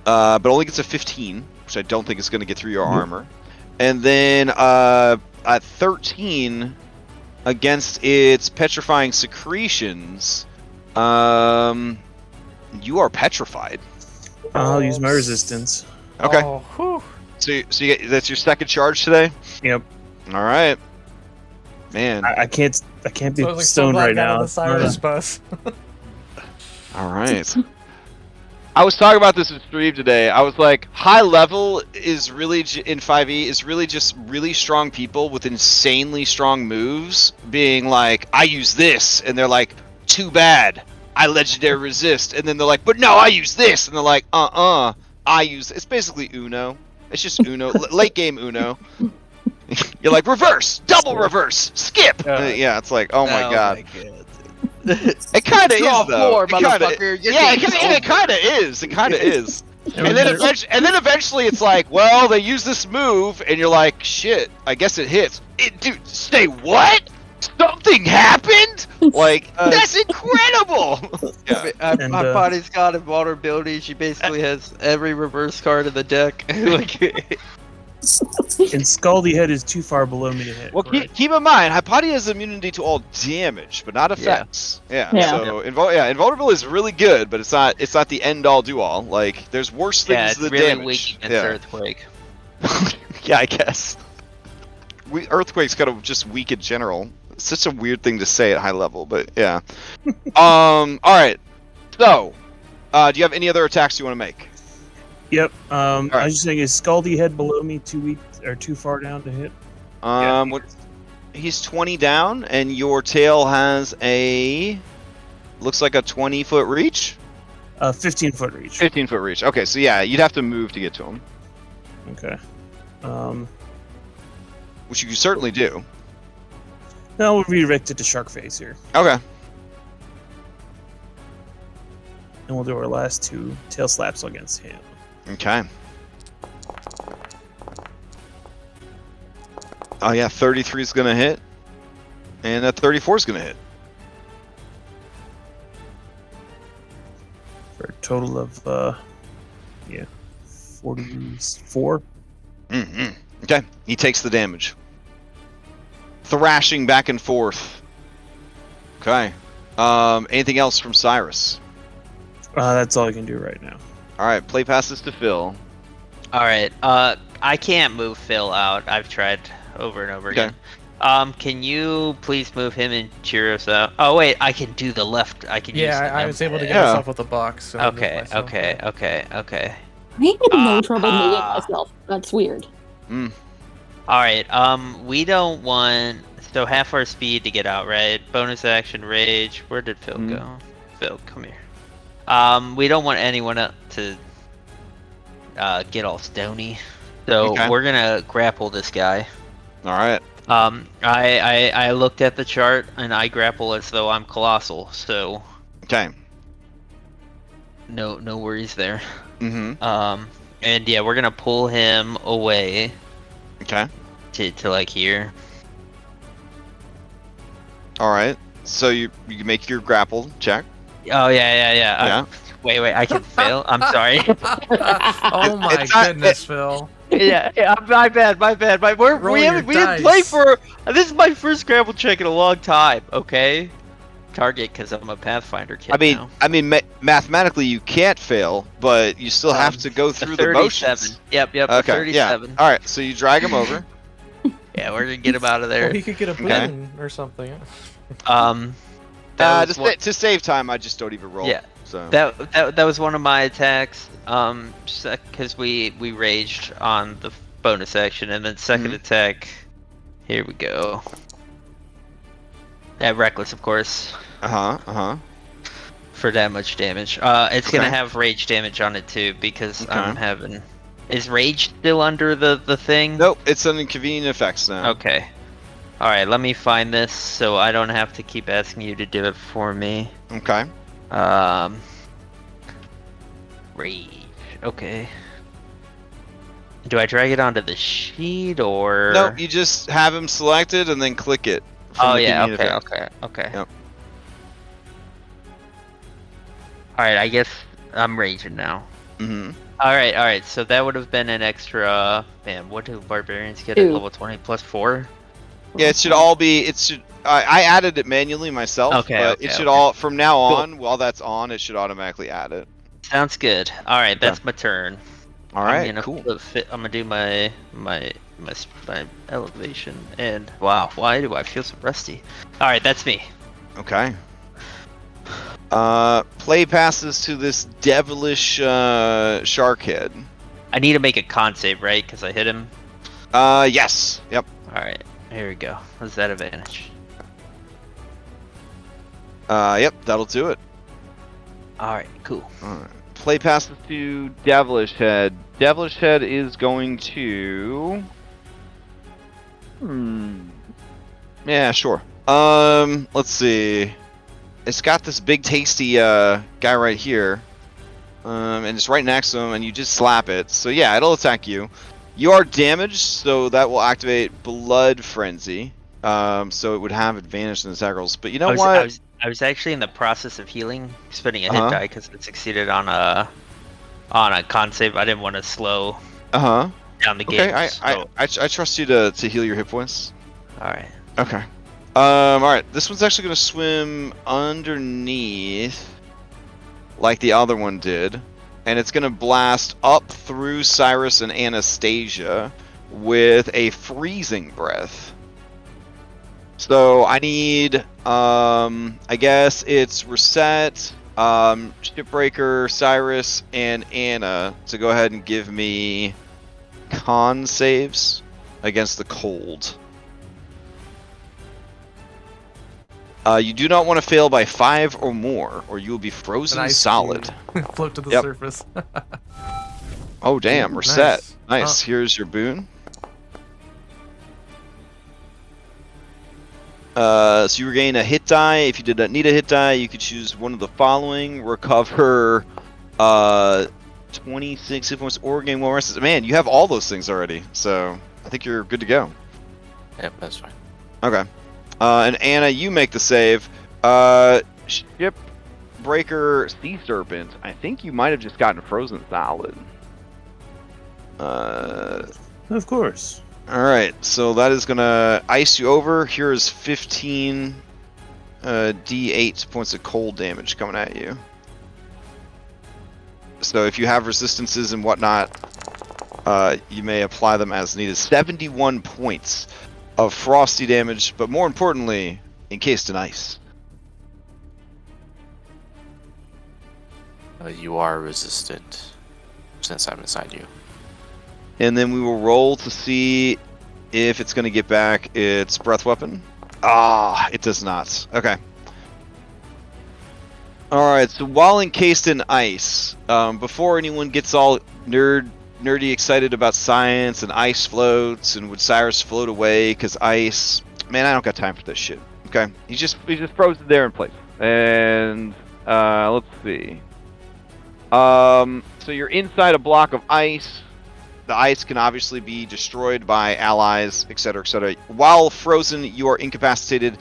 But only gets a 15, which I don't think is going to get through your armor. And then at 13 against its petrifying secretions, you are petrified. I'll use my resistance. Okay. Oh, whew. So you get, that's your second charge today? Yep. All right. Man. I can't be So I was like, stoned so right glad I got on now. the Cyrus bus. All right. I was talking about this in stream today. I was like, high level is really in 5e is really just really strong people with insanely strong moves being like, I use this, and they're like, too bad, I legendary resist, and then they're like, but no, I use this, and they're like, I use. It's basically Uno. It's just Uno, late game Uno. You're like reverse, double reverse, skip. Yeah, it's like, oh my god. It kind of is Draw though. four, It kinda- motherfucker. Your yeah, game's it kind of is. It kind of is. And And then eventually it's like, well, they use this move, and you're like, shit, I guess it hits. Dude, say what? Something happened? Like, that's incredible! Yeah. And, My body's got a vulnerability. She basically has every reverse card in the deck. Like, And Scaldy Head is too far below me to hit. Well, correct? keep in mind, Hypatia has immunity to all damage, but not effects. Yeah. Yeah. So, invulnerable is really good, but it's not the end all do all. Like, there's worse things yeah, it's than really damage. weak against Yeah. Earthquake. Yeah, I guess. Earthquake's kind of just weak in general. It's such a weird thing to say at high level, but yeah. All right. So, do you have any other attacks you want to make? Yep. I right. was just saying, is Scaldy Head below me too weak or too far down to hit? He's 20 down, and your tail has looks like a 20-foot reach. 15-foot reach. 15-foot reach. Okay, so yeah, you'd have to move to get to him, Okay. which you can certainly do. Now we'll redirect it to Shark Face here, Okay. and we'll do our last two tail slaps against him. Okay. Oh yeah, 33 is gonna hit, and that 34 is gonna hit. For a total of 44. Mm-hmm. Okay, he takes the damage. Thrashing back and forth. Okay. Anything else from Cyrus? That's all I can do right now. All right, play passes to Phil. All right. I can't move Phil out. I've tried over and over Okay. again. Can you please move him and Chiros out? Oh wait, I can do the left. I can use Yeah, the I was able to get Yeah. myself with a box. So I moved Okay, myself. okay. I had no trouble moving myself. That's weird. Mm. All right. We don't want so half our speed to get out, right? Bonus action, rage. Where did Phil go? Phil, come here. We don't want anyone to get all stony, so Okay. we're gonna grapple this guy. All right. I looked at the chart and I grapple as though I'm colossal, so Okay. no worries there. Mm-hmm. And yeah, we're gonna pull him away Okay. to like here. All right. So you can make your grapple check. Oh yeah. Yeah. Wait, I can fail. I'm sorry. Oh my It's not- goodness, Phil. yeah, my bad. Roll We your didn't play dice. for. This is my first grapple check in a long time. Okay. Target, because I'm a Pathfinder kid. now. Mathematically you can't fail, but you still have to go A through the 37. motions. Yep. A Okay. 37. Yeah. All right. So you drag him over. Yeah, we're gonna get him out of Well, there. he could get a pin or something. That was one- To save time, I just don't even roll. Yeah. So. that was one of my attacks. Because we raged on the bonus action, and then second attack. Here we go. Yeah, reckless, of course, for that much damage. It's gonna Okay. have rage damage on it too, because Okay. I'm having. Is rage still under the thing? Nope. It's an inconvenient effects now. Okay. All right, let me find this so I don't have to keep asking you to do it for me. Okay. Rage. Okay. Do I drag it onto the sheet or? No, you just have him selected and then click it. from Oh the yeah. convenient Okay. effect. Okay. Yep. All right. I guess I'm raging now. Mm-hmm. All right. So that would have been an extra. Man, what do barbarians get at Two. level 20 plus 4? Yeah, it should all be. It should. I added it manually myself. Okay, But okay, it should okay. all from now Cool. on. While that's on, it should automatically add it. Sounds good. All right, that's my turn. All right. I'm gonna Cool. I'm gonna do my elevation, and wow, why do I feel so rusty? All right, that's me. Okay. Play passes to this devilish shark head. I need to make a con save, right? Because I hit him. Yes. Yep. All right, here we go. What's that advantage? Yep. That'll do it. All right, cool. All right. Play passes to devilish head. Devilish head is going to. Yeah, sure. Let's see. it's got this big tasty guy right here, and it's right next to him, and you just slap it. So yeah, it'll attack you. You are damaged, so that will activate Blood Frenzy. So it would have advantage in the attack rolls. But you know what? I was actually in the process of healing, spending a hit Uh-huh. die because it succeeded on a con save. I didn't want to slow Uh-huh. down the game. Okay, I trust you to heal your hit points. All right. Okay. Alright, this one's actually gonna swim underneath like the other one did. And it's gonna blast up through Cyrus and Anastasia with a freezing breath. So I need I guess it's Reset, Shipbreaker, Cyrus, and Anna to go ahead and give me con saves against the cold. You do not want to fail by 5 or more, or you will be frozen An ice solid. cube. Float to the Yep. surface. Oh damn, Ooh, reset. nice. Nice. Here's your boon. So you regain a hit die. If you did not need a hit die, you could choose one of the following. Recover 26 hit points or gain 1 rest. Man, you have all those things already, so I think you're good to go. Yep, that's fine. Okay. And Anna, you make the save. Shipbreaker Sea Serpent. I think you might have just gotten frozen solid. Of course. Alright, so that is gonna ice you over. Here's 15 D8 points of cold damage coming at you. So if you have resistances and whatnot, you may apply them as needed. 71 points of frosty damage, but more importantly, encased in ice. You are resistant since I'm inside you. And then we will roll to see if it's going to get back its breath weapon. Ah, it does not. Okay. Alright, so while encased in ice, before anyone gets all nerdy excited about science and ice floats and would Cyrus float away because ice... Man, I don't got time for this shit. Okay? He's just frozen there in place. And, let's see. So you're inside a block of ice. The ice can obviously be destroyed by allies, etc., etc. While frozen, you are incapacitated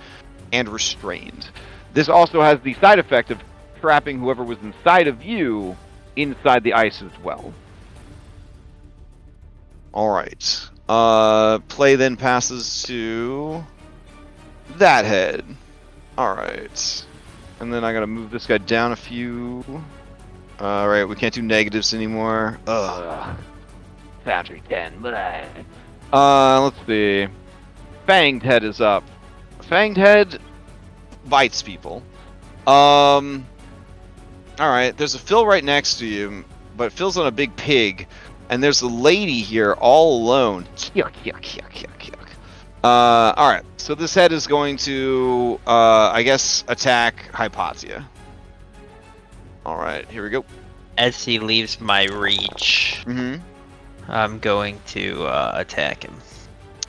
and restrained. This also has the side effect of trapping whoever was inside of you inside the ice as well. Alright. Play then passes to that head. Alright. And then I gotta move this guy down a few. Alright, we can't do negatives anymore. Ugh. Foundry 10. Let's see. Fanged Head is up. Fanged Head bites people. Alright, there's a Phil right next to you, but Phil's on a big pig, and there's a lady here all alone. Yuck, yuck, yuck, yuck, yuck. Alright, so this head is going to, I guess, attack Hypatia. Alright, here we go. As he leaves my reach, I'm going to attack him.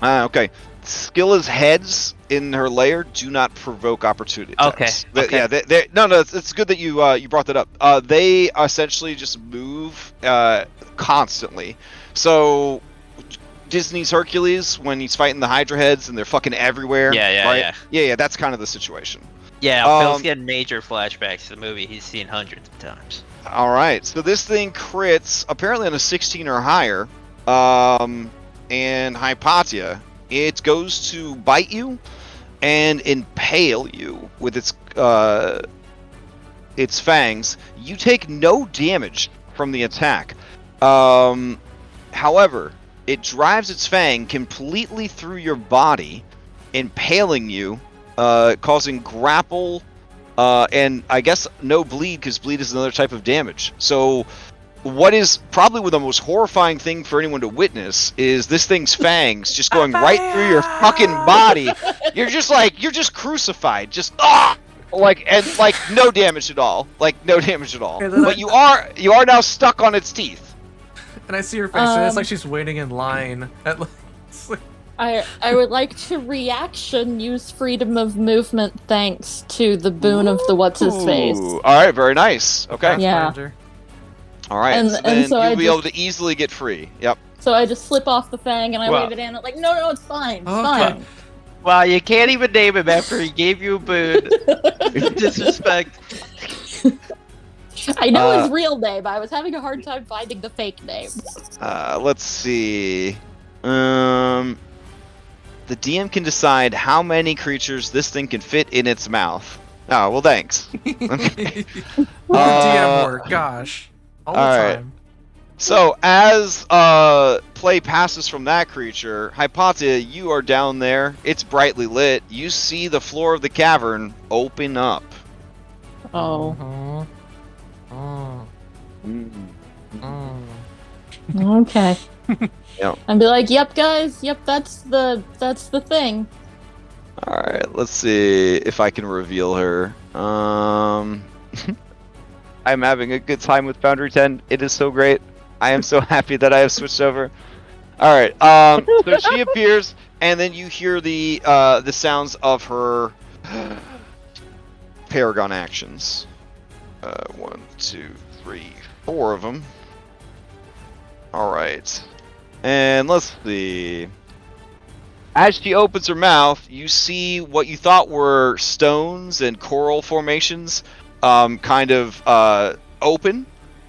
Okay. Scylla's heads in her lair do not provoke opportunity attacks. Okay. Yeah, no, it's good that you you brought that up. They essentially just move constantly. So Disney's Hercules, when he's fighting the Hydra heads and they're fucking everywhere. Yeah. Yeah, that's kind of the situation. Yeah, Phil's getting major flashbacks to the movie he's seen hundreds of times. All right, so this thing crits apparently on a 16 or higher, and Hypatia, it goes to bite you and impale you with its fangs. You take no damage from the attack. However, it drives its fang completely through your body, impaling you, causing grapple. And I guess no bleed, because bleed is another type of damage. So what is probably the most horrifying thing for anyone to witness is this thing's fangs just going right through your fucking body. You're just crucified. Just no damage at all. Like no damage at all. But you are now stuck on its teeth. And I see her face, and it's like she's waiting in line at like, I would like to reaction use freedom of movement thanks to the boon of the what's his face. Ooh, all right, very nice. Okay. Yeah. Pathfinder. All right. And- so and then so you'll I be able just- to easily get free. Yep. So I just slip off the thing and I Wow. wave it in. Like, no, it's fine. It's Okay. fine. Wow, you can't even name him after he gave you a boon. Disrespect. I know his real name. I was having a hard time finding the fake name. Let's see. The DM can decide how many creatures this thing can fit in its mouth. Oh, well, thanks. Okay. More DM work, gosh. All the alright. time. So, as play passes from that creature, Hypatia, you are down there. It's brightly lit. You see the floor of the cavern open up. Oh. Uh-huh. Oh. Oh. Okay. Yep. And be like, yep, guys. Yep, that's the thing. All right, let's see if I can reveal her. I'm having a good time with Foundry 10. It is so great. I am so happy that I have switched over. All right, so she appears, and then you hear the sounds of her Paragon actions. 1, 2, 3, 4 of them. All right, and let's see. As she opens her mouth, you see what you thought were stones and coral formations kind of open,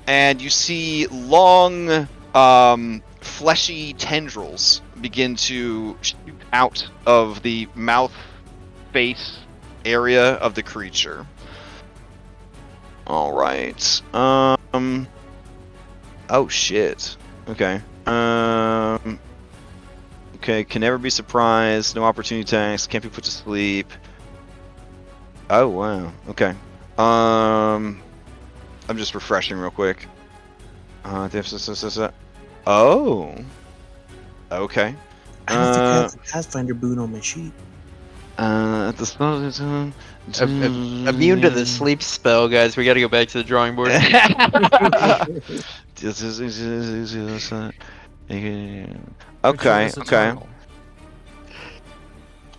and you see long, fleshy tendrils begin to shoot out of the mouth face area of the creature. All right. Oh shit. Okay. Okay, can never be surprised, no opportunity attacks, can't be put to sleep. Oh wow, okay. I'm just refreshing real quick. Oh. Okay. I don't think I have the Pathfinder boon on my sheet. At the start of the time. Immune to the sleep spell, guys. We gotta go back to the drawing board. Okay, Is okay. eternal.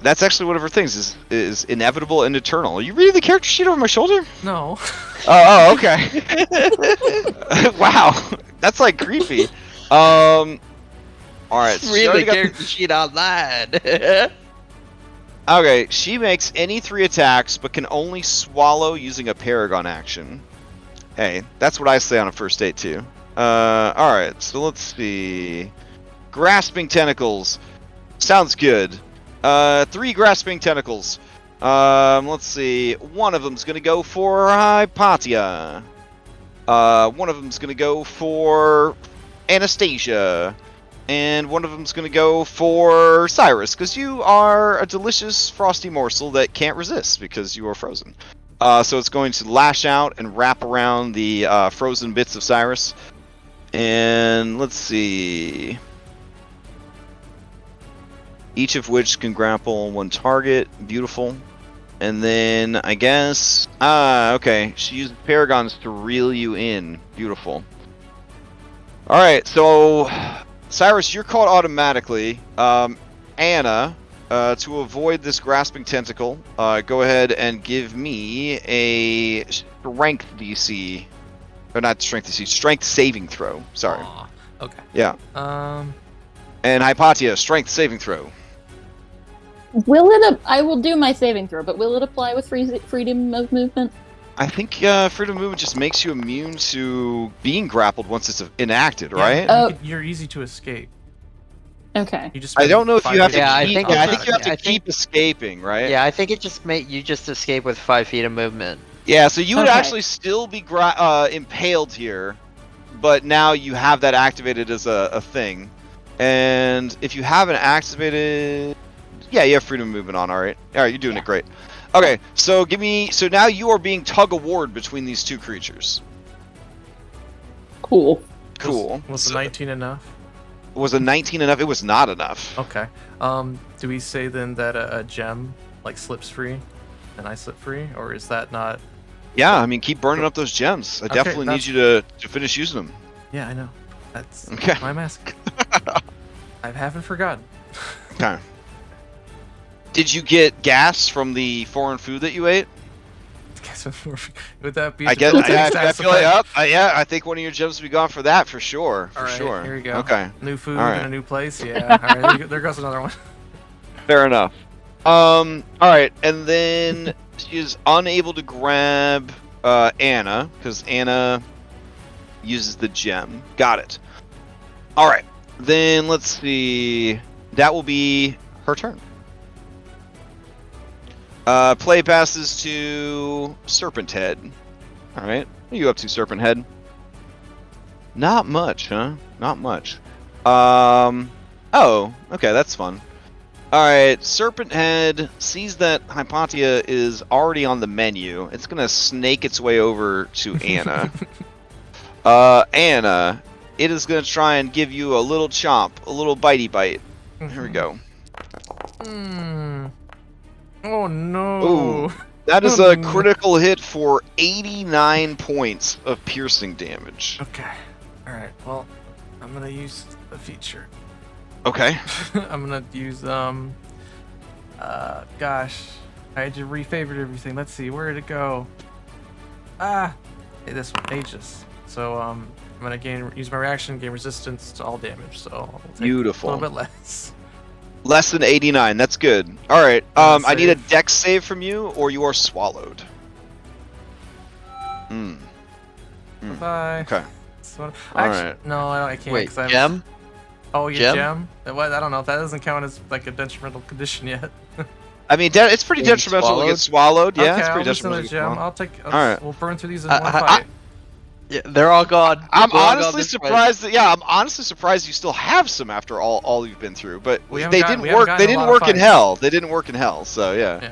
That's actually one of her things, is inevitable and eternal. Are you reading the character sheet over my shoulder? No. Oh, okay. Wow, that's like creepy. All right. So she already Really, got character sheet online. Okay, she makes any 3 attacks, but can only swallow using a Paragon action. Hey, that's what I say on a first date too. All right. So let's see. Grasping tentacles. Sounds good. 3 grasping tentacles. Let's see. One of them's gonna go for Hypatia. One of them's gonna go for Anastasia. And one of them's gonna go for Cyrus, because you are a delicious frosty morsel that can't resist because you are frozen. So it's going to lash out and wrap around the frozen bits of Cyrus. And let's see. Each of which can grapple 1 target. Beautiful. And then, I guess... okay. She used Paragons to reel you in. Beautiful. Alright, so... Cyrus, you're caught automatically. Anna, to avoid this grasping tentacle, go ahead and give me a strength DC. Or not strength DC, strength saving throw. Sorry. Aw, okay. Yeah. And Hypatia, strength saving throw. Will it? I will do my saving throw, but will it apply with freedom of movement? I think freedom of movement just makes you immune to being grappled once it's enacted, right? Oh. You're easy to escape. Okay. You just I don't know if you have to Yeah, I keep, think I it's- think you have to I think- keep escaping, right? Yeah, I think it just you just escape with 5 feet of movement. Yeah, so you would Okay. actually still be impaled here, but now you have that activated as a thing. And if you haven't activated... Yeah, you have freedom of movement on, alright. Alright, you're doing it great. Okay, so so now you are being tug-of-war between these 2 creatures. Cool. Cool. Was So- the 19 enough? Was a 19 enough? It was not enough. Okay. Do we say then that a gem like slips free, and I slip free, or is that not? Yeah, I mean, keep burning up those gems. I Okay, definitely need that's- you to finish using them. Yeah, I know. That's Okay. why I'm asking. I haven't forgotten. Okay. Did you get gas from the foreign food that you ate? Would that be? I guess. I feel like up. Yeah, I think one of your gems would be gone for that for sure. For All right, sure. here we go. Okay. New food All right. in a new place. Yeah. All right, there goes another one. Fair enough. All right, and then she is unable to grab Anna because Anna uses the gem. Got it. All right, then let's see. That will be her turn. Play passes to Serpent Head. All right, what are you up to, Serpent Head? Not much, huh? Not much. Oh, okay, that's fun. Alright, Serpent Head sees that Hypatia is already on the menu. It's gonna snake its way over to Anna. Anna, it is gonna try and give you a little chomp, a little bitey bite. Here we go. Oh no. Ooh, that is a critical hit for 89 points of piercing damage. Okay. Alright, well, I'm gonna use the feature. Okay. I'm gonna use gosh, I just refavored everything. Let's see, where did it go? Hey, this one, Aegis. So I'm gonna use my reaction, gain resistance to all damage. So I'll take Beautiful. a little bit less. Less than 89. That's good. All right. I need a Save. dex save from you, or you are swallowed. Bye. Okay. So, All actually, right. no, I can't. Wait, 'cause I have- gem? Oh, yeah, Gem? gem. What? I don't know if that doesn't count as like a detrimental condition yet. I mean, it's pretty Being detrimental to get swallowed. Yeah, okay, it's I'll pretty use detrimental. another to get gem. swallowed. I'll take. Alright. We'll burn through these in one I- fight. Yeah, they're all gone. I'm They're all gone honestly this fight. surprised that I'm honestly surprised you still have some after all you've been through. But We haven't they gotten- didn't we haven't work. gotten They a didn't lot of work in fights. hell. They didn't work in hell. So yeah. Yeah.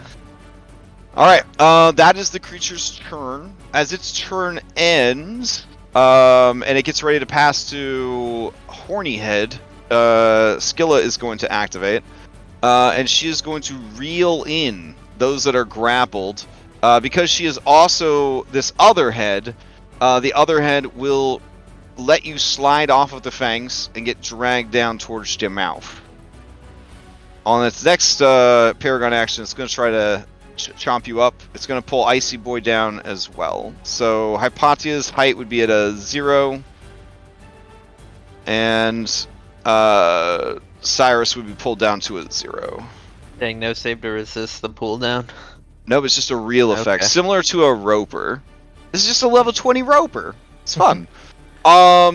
All right. That is the creature's turn. As its turn ends, and it gets ready to pass to Horny Head, Scylla is going to activate, and she is going to reel in those that are grappled. Because she is also this other head, the other head will let you slide off of the fangs and get dragged down towards your mouth. On its next Paragon action, it's going to try to chomp you up. It's going to pull Icy Boy down as well. So Hypatia's height would be at a 0, and Cyrus would be pulled down to a 0. Dang, no save to resist the pull down. Nope, it's just a real effect, Okay. similar to a roper. This is just a level 20 roper. It's fun. All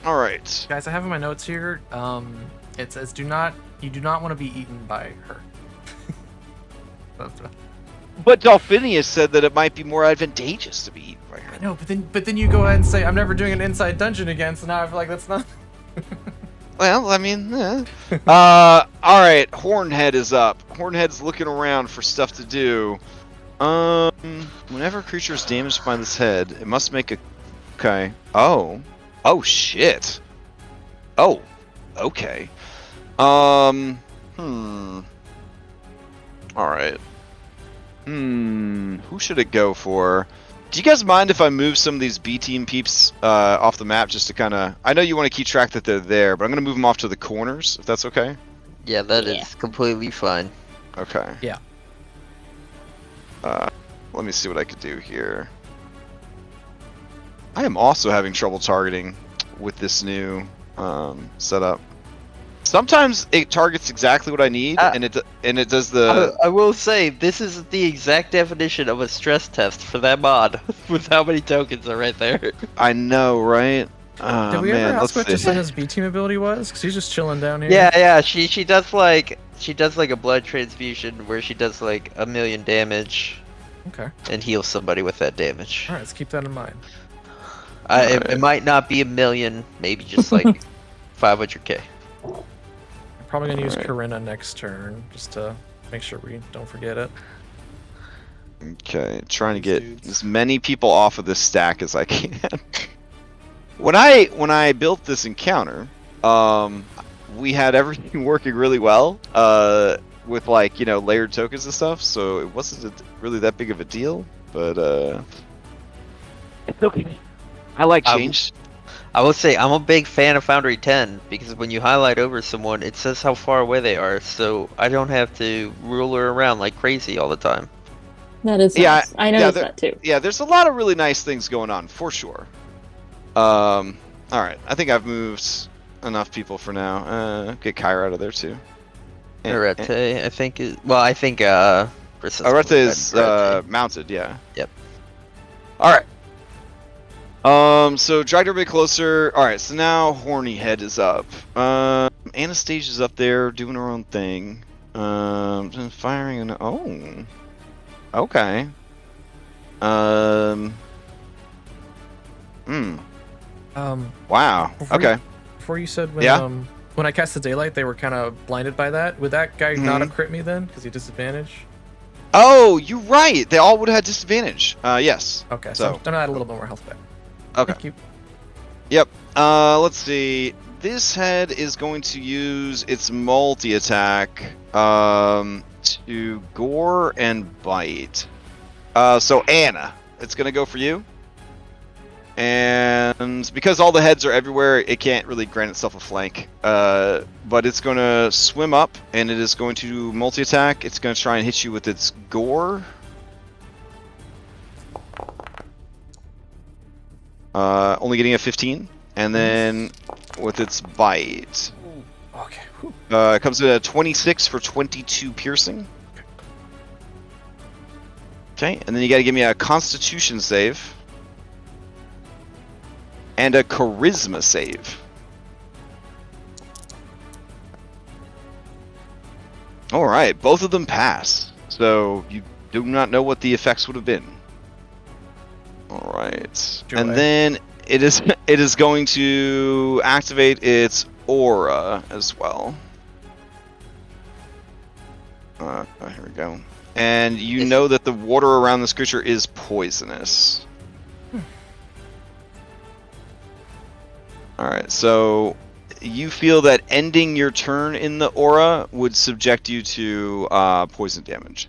right. Guys, I have in my notes here. It says, you do not want to be eaten by her. That's right. But Dolphinius said that it might be more advantageous to be eaten by her. I know, but then you go ahead and say, I'm never doing an inside dungeon again. So now I feel like that's not. Well, I mean, all right. Hornhead is up. Hornhead's looking around for stuff to do. Whenever a creature is damaged by this head, it must make a. Okay. Oh shit. Oh. Okay. All right. Who should it go for? Do you guys mind if I move some of these B team peeps off the map just to kind of? I know you want to keep track that they're there, but I'm gonna move them off to the corners if that's okay. Yeah, that is completely fine. Okay. Yeah. Let me see what I could do here. I am also having trouble targeting with this new setup. Sometimes it targets exactly what I need, and it does the. I will say, this is the exact definition of a stress test for that mod, with how many tokens are right there. I know, right? Did we ever let's ask what see. Jacinda's B team ability was? Because he's just chilling down here. Yeah, she does like a blood transfusion where she does like 1,000,000 damage Okay. and heals somebody with that damage. All right, let's keep that in mind. It might not be 1,000,000, maybe just like 500k. I'm probably gonna use Corinna next turn just to make sure we don't forget it. Okay, trying to get Dudes. as many people off of this stack as I can. When I built this encounter, we had everything working really well, with like layered tokens and stuff. So it wasn't really that big of a deal, but it's okay. I like change. I will say I'm a big fan of Foundry 10 because when you highlight over someone, it says how far away they are, so I don't have to ruler around like crazy all the time. That is Yeah, nice. I noticed that too. Yeah, there's a lot of really nice things going on for sure. All right, I think I've moved enough people for now. Get Kyra out of there too. Arete, I think is I think Arete is Arete. mounted, yeah. Yep. All right. So dragged her a bit closer. All right, so now Horny Head is up. Anastasia's up there doing her own thing. Firing an okay. Wow. Okay. Before you said Yeah? when I cast the daylight, they were kind of blinded by that. Would that guy not have crit me then? Because he disadvantage? Oh, you're right. They all would have had disadvantage. Yes. Okay, So- so I'm gonna add a little bit more health back. Okay. Thank you. Yep. Let's see. This head is going to use its multi-attack to gore and bite. So Anna, it's gonna go for you. And because all the heads are everywhere, it can't really grant itself a flank. But it's going to swim up, and it is going to multi-attack. It's going to try and hit you with its gore. Only getting a 15. And then with its bite. Okay. Whew. It comes to a 26 for 22 piercing. Okay, and then you got to give me a Constitution save. And a Charisma save. Alright, both of them pass. So you do not know what the effects would have been. Alright. And then it is going to activate its aura as well. Here we go. And you know that the water around this creature is poisonous. Alright, so you feel that ending your turn in the aura would subject you to poison damage.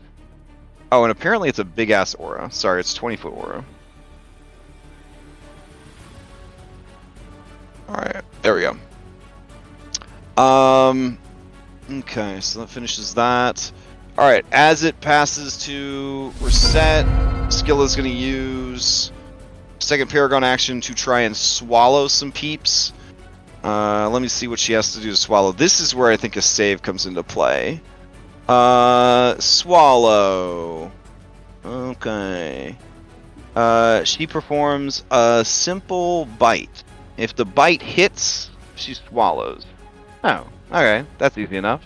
Oh, and apparently it's a big-ass aura. Sorry, it's 20-foot aura. Alright, there we go. Okay, so that finishes that. Alright, as it passes to reset, Scylla's going to use second Paragon action to try and swallow some peeps. Let me see what she has to do to swallow. This is where I think a save comes into play. Swallow. Okay. She performs a simple bite. If the bite hits, she swallows. Oh, okay. That's easy enough.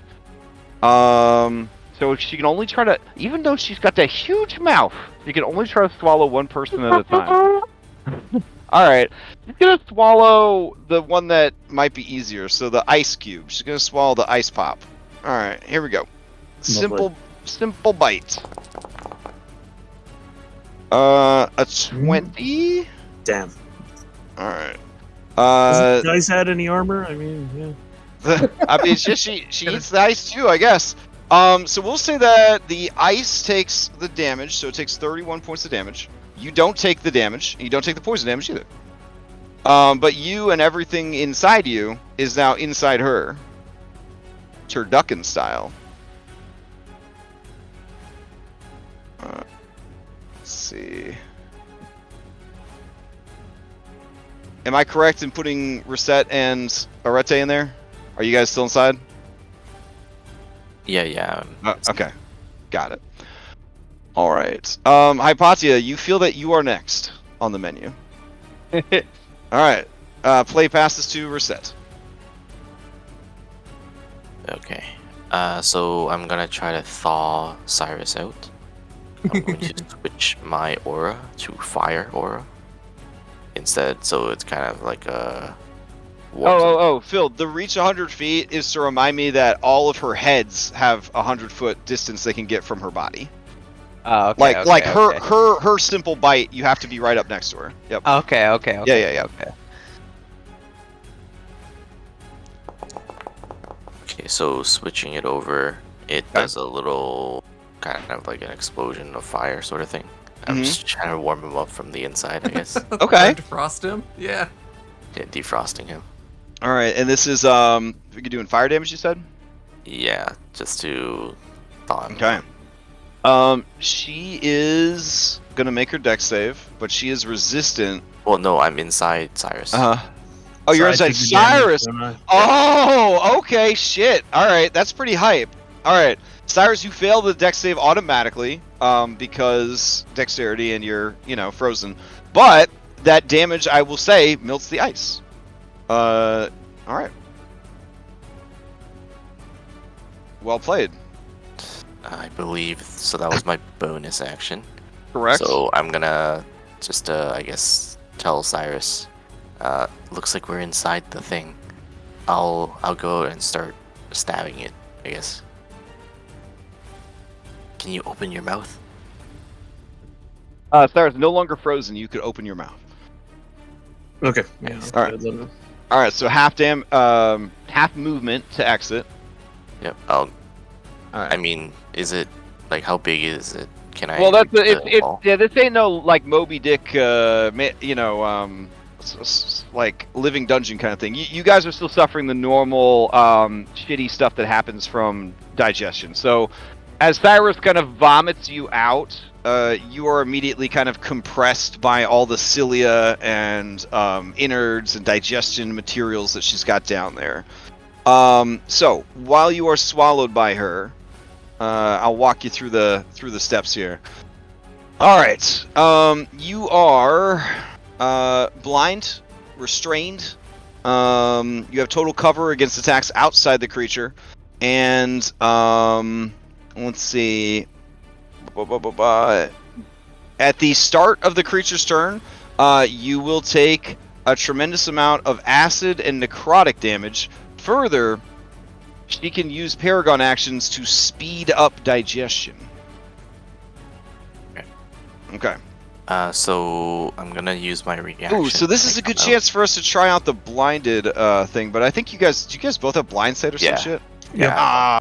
So she can only try to, even though she's got that huge mouth, she can only try to swallow one person at a time. Alright, she's gonna swallow the one that might be easier, so the ice cube. She's gonna swallow the ice pop. Alright, here we go. Simple bite. A 20? Damn. Alright. Does the dice add any armor? I mean, yeah. I mean, it's just she eats the ice too, I guess. So we'll say that the ice takes the damage, so it takes 31 points of damage. You don't take the damage. You don't take the poison damage either. But you and everything inside you is now inside her. Turducken style. Let's see. Am I correct in putting Reset and Arete in there? Are you guys still inside? Yeah. Okay. Got it. Alright. Hypatia, you feel that you are next on the menu. Alright. Play passes to Reset. Okay. So I'm gonna try to thaw Cyrus out. I'm going to switch my aura to fire aura instead, so it's kind of like a... Phil, the reach 100 feet is to remind me that all of her heads have 100-foot distance they can get from her body. Okay. Her simple bite, you have to be right up next to her. Yep. Okay. Yeah. Okay. Okay, so switching it over, it does a little kind of like an explosion of fire sort of thing. I'm just trying to warm him up from the inside, I guess. Okay. Defrost him? Yeah. Yeah, defrosting him. All right, and this is you're doing fire damage. You said. Yeah, just to thaw him. Okay. She is gonna make her dex save, but she is resistant. Well, no, I'm inside Cyrus. Oh, you're I inside take the damage, Cyrus. don't I? Oh, okay, shit. All right, that's pretty hype. All right, Cyrus, you fail the dex save automatically, because dexterity and you're, frozen. But that damage, I will say, melts the ice. All right. Well played. I believe so. That was my bonus action. Correct. So I'm gonna just, I guess, tell Cyrus. Looks like we're inside the thing. I'll go and start stabbing it, I guess. Can you open your mouth? Cyrus, no longer frozen. You could open your mouth. Okay. Yes. All right. All right. So half movement to exit. Yep. All right. I mean, is it like how big is it? Can I? Well, that's reach the wall? this ain't no like Moby Dick, like living dungeon kind of thing. You guys are still suffering the normal shitty stuff that happens from digestion. So, as Cyrus kind of vomits you out, you are immediately kind of compressed by all the cilia and innards and digestion materials that she's got down there. So while you are swallowed by her, I'll walk you through the steps here. All right. You are blind, restrained. You have total cover against attacks outside the creature, and let's see. At the start of the creature's turn, you will take a tremendous amount of acid and necrotic damage. Further, she can use Paragon actions to speed up digestion. Okay. So I'm gonna use my reaction. Ooh, so this is a good chance for us to try out the blinded thing, but I think do you guys both have blind sight or some shit? Yeah.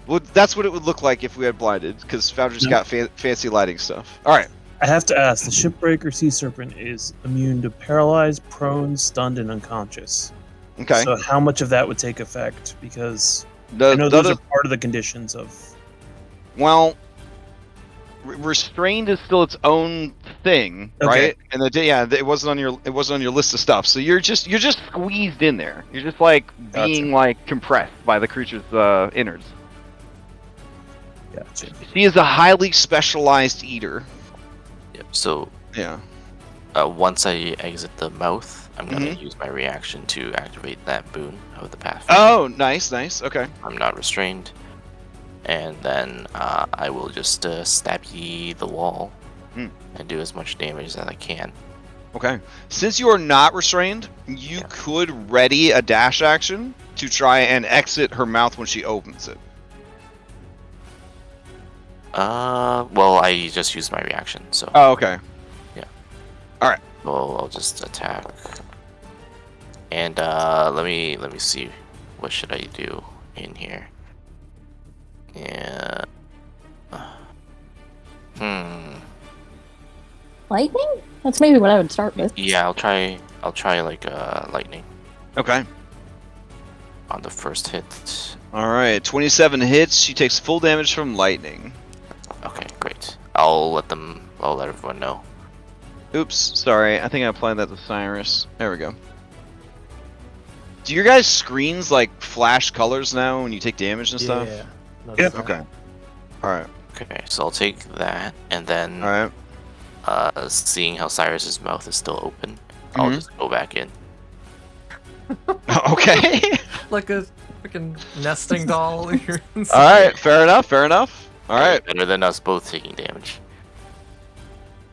Well, that's what it would look like if we had blinded, because Foundry's got fancy lighting stuff. All right. I have to ask, the Shipbreaker Sea Serpent is immune to paralyzed, prone, stunned, and unconscious. Okay. So how much of that would take effect? Because I know those are part of the conditions of... Well, restrained is still its own thing, right? And it wasn't on your list of stuff. So you're just squeezed in there. You're just like being like compressed by the creature's innards. Gotcha. She is a highly specialized eater. Yep. So yeah. Once I exit the mouth, I'm gonna use my reaction to activate that boon of the path. Oh, nice. Okay. I'm not restrained, and then I will just stab the wall and do as much damage as I can. Okay. Since you are not restrained, you could ready a dash action to try and exit her mouth when she opens it. Well, I just used my reaction, so. Oh, okay. Yeah. All right. Well, I'll just attack. And let me see, what should I do in here? Yeah. Lightning? That's maybe what I would start with. Yeah, I'll try like lightning Okay. on the first hit. All right. 27 hits. She takes full damage from lightning. Okay, great. I'll let everyone know. Oops, sorry. I think I applied that to Cyrus. There we go. Do your guys' screens like flash colors now when you take damage and stuff? Yeah. Okay. All right. Okay, so I'll take that, and then All right. seeing how Cyrus's mouth is still open, I'll just go back in. Okay. Like a freaking nesting doll. You're All right. Fair enough. All right. Better than us both taking damage.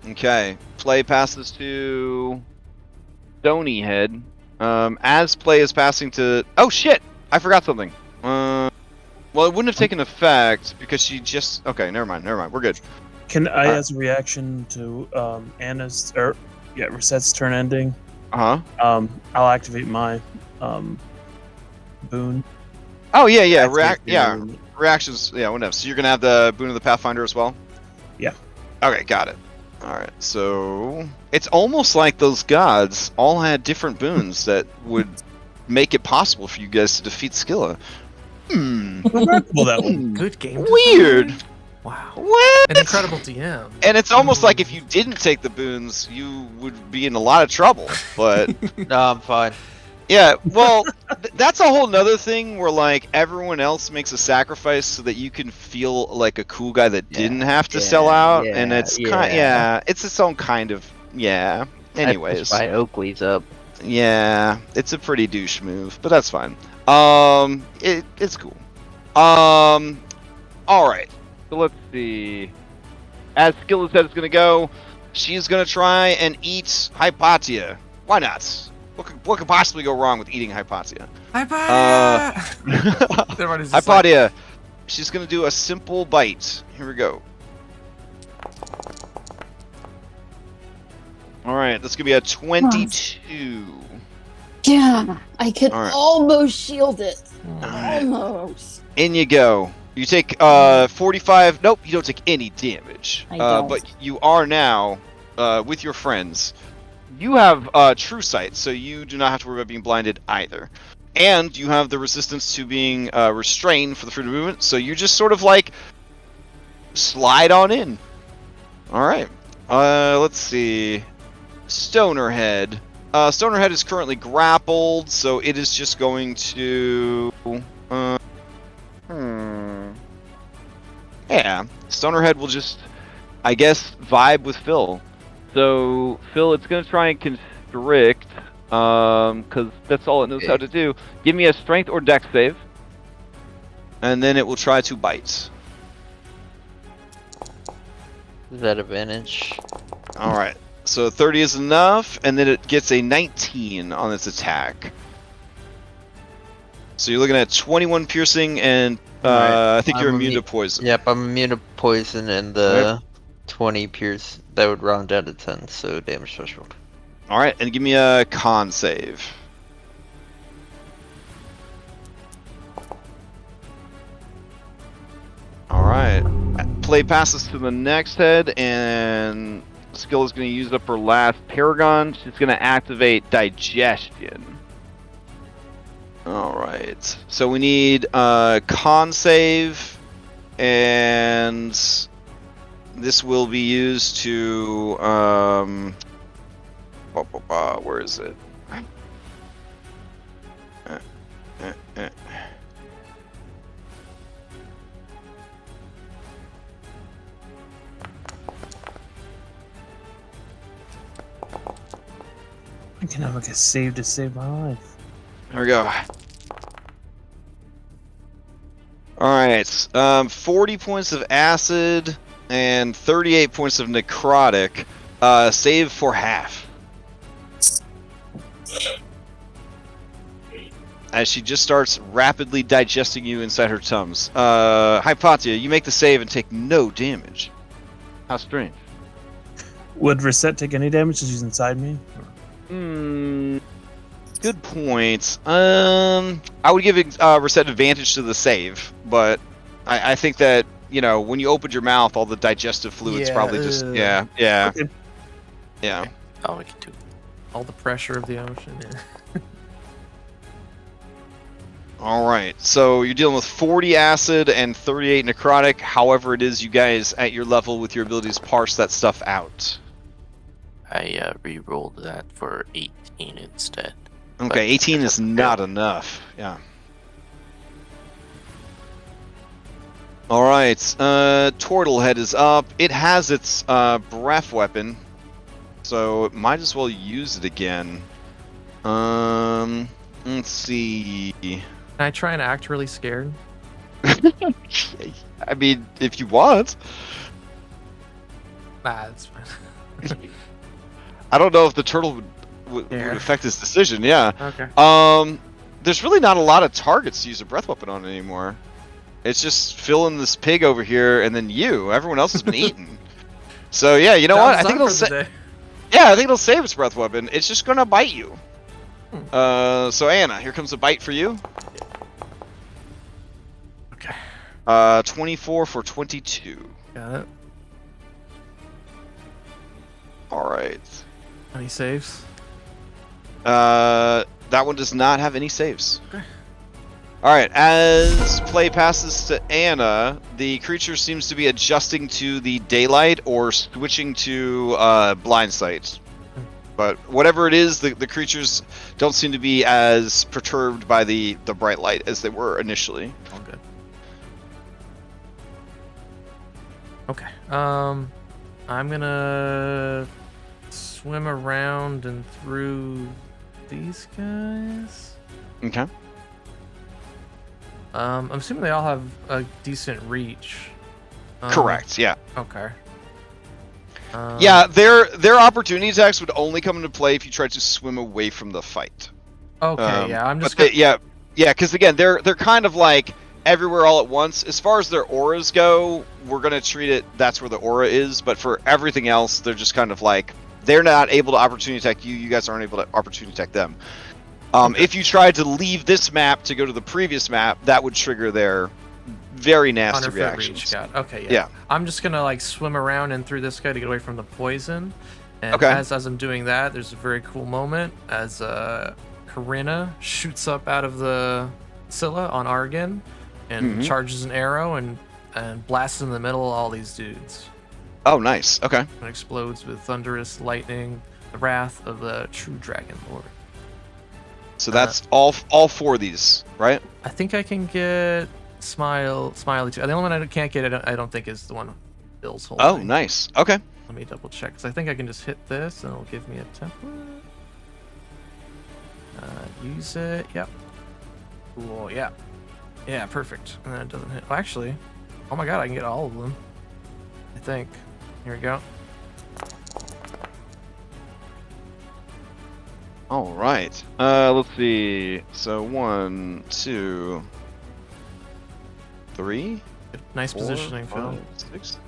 Okay. Play passes to Stony Head. As play is passing to... Oh, shit! I forgot something. Well, it wouldn't have taken effect because she just... Okay, never mind. We're good. Can I, as a reaction to Reset's turn ending, Uh-huh. I'll activate my boon. Oh, yeah. Reactions, whatever. So you're going to have the Boon of the Pathfinder as well? Yeah. Okay, got it. Alright, so it's almost like those gods all had different boons that would make it possible for you guys to defeat Scylla. Well, that one. Good game. Weird. design. Wow. What? An incredible DM. And it's almost like if you didn't take the boons, you would be in a lot of trouble. But No, I'm fine. yeah, well, that's a whole nother thing where like everyone else makes a sacrifice so that you can feel like a cool guy that didn't have to sell out, and it's it's its own kind of Anyways, I pushed my Oakleys up. yeah, it's a pretty douche move, but that's fine. It's cool. All right. So let's see. As Scylla said it's gonna go, she's gonna try and eat Hypatia. Why not? What could possibly go wrong with eating Hypatia? Hypatia. She's gonna do a simple bite. Here we go. All right, that's gonna be a 22. Yeah, I could All right. almost shield it. right. Almost. In you go. You take 45. Nope, you don't take any damage. I don't. But you are now with your friends. You have true sight, so you do not have to worry about being blinded either. And you have the resistance to being restrained for the freedom of movement, so you just sort of like slide on in. All right. Let's see. Stonerhead. Stonerhead is currently grappled, so it is just going to. Yeah, Stonerhead will just, I guess, vibe with Phil. So, Phil, it's going to try and constrict, because that's all it knows how to do. Give me a strength or dex save. And then it will try to bite. Is that advantage? Alright, so 30 is enough, and then it gets a 19 on its attack. So you're looking at 21 piercing, and I think you're immune to poison. Yep, I'm immune to poison, and the 20 pierce, that would round down to 10, so damage threshold. Alright, and give me a con save. Alright. Play passes to the next head, and Skill is going to use up her last Paragon. She's going to activate Digestion. Alright. So we need con save, and this will be used to where is it? I can have like a save to save my life. There we go. Alright, 40 points of acid and 38 points of necrotic. Save for half. As she just starts rapidly digesting you inside her tums. Hypatia, you make the save and take no damage. How strange. Would Reset take any damage as he's inside me? Good point. I would give Reset advantage to the save, but I think that, you know, when you opened your mouth, all the digestive fluids probably just yeah. Okay. Yeah. Oh, we can do. All the pressure of the ocean. Yeah. All right. So you're dealing with 40 acid and 38 necrotic. However, it is you guys at your level with your abilities parse that stuff out. I re-rolled that for 18 instead. Okay, 18 is not enough. Yeah. All right. Turtlehead is up. It has its breath weapon, so it might as well use it again. Let's see. Can I try and act really scared? I mean, if you want. Nah, that's fine. I don't know if the turtle would affect his decision. Yeah. Okay. There's really not a lot of targets to use a breath weapon on anymore. It's just Phil and this pig over here, and then you. Everyone else has been eaten. So yeah, you know what? I think it'll save its breath weapon. It's just gonna bite you. So Anna, here comes a bite for you. Okay. 24 for 22. Got it. All right. Any saves? That one does not have any saves. Okay. All right. As play passes to Anna, the creature seems to be adjusting to the daylight or switching to blind sight. But whatever it is, the creatures don't seem to be as perturbed by the bright light as they were initially. All good. Okay. I'm gonna swim around and through these guys. Okay. I'm assuming they all have a decent reach. Correct. Yeah. Okay. Yeah. Their opportunity attacks would only come into play if you tried to swim away from the fight. Okay. Yeah. I'm just. yeah. Because again, they're kind of like everywhere all at once. As far as their auras go, we're gonna treat it. That's where the aura is. But for everything else, they're just kind of like they're not able to opportunity attack you. You guys aren't able to opportunity attack them. If you tried to leave this map to go to the previous map, that would trigger their very nasty 100-foot reactions. reach, got it. Okay, yeah. Yeah. I'm just gonna like swim around and through this guy to get away from the poison. And Okay. as I'm doing that, there's a very cool moment as Corinna shoots up out of the Scylla on Argon and charges an arrow and blasts in the middle of all these dudes. Oh, nice. Okay. And explodes with thunderous lightning, the wrath of the true Dragonlord. So that's all four of these, right? I think I can get Smiley too. The only one I can't get, I don't think, is the one Bill's holding. Oh, nice. Okay. Let me double check, because I think I can just hit this and it'll give me a template. Use it. Yep. Cool. Yeah. Yeah, perfect. And then it doesn't hit. Oh, actually, oh my god, I can get all of them. I think. Here we go. All right. Let's see. So 1, 2, 3. Nice 4, positioning, 5, Phil. 6.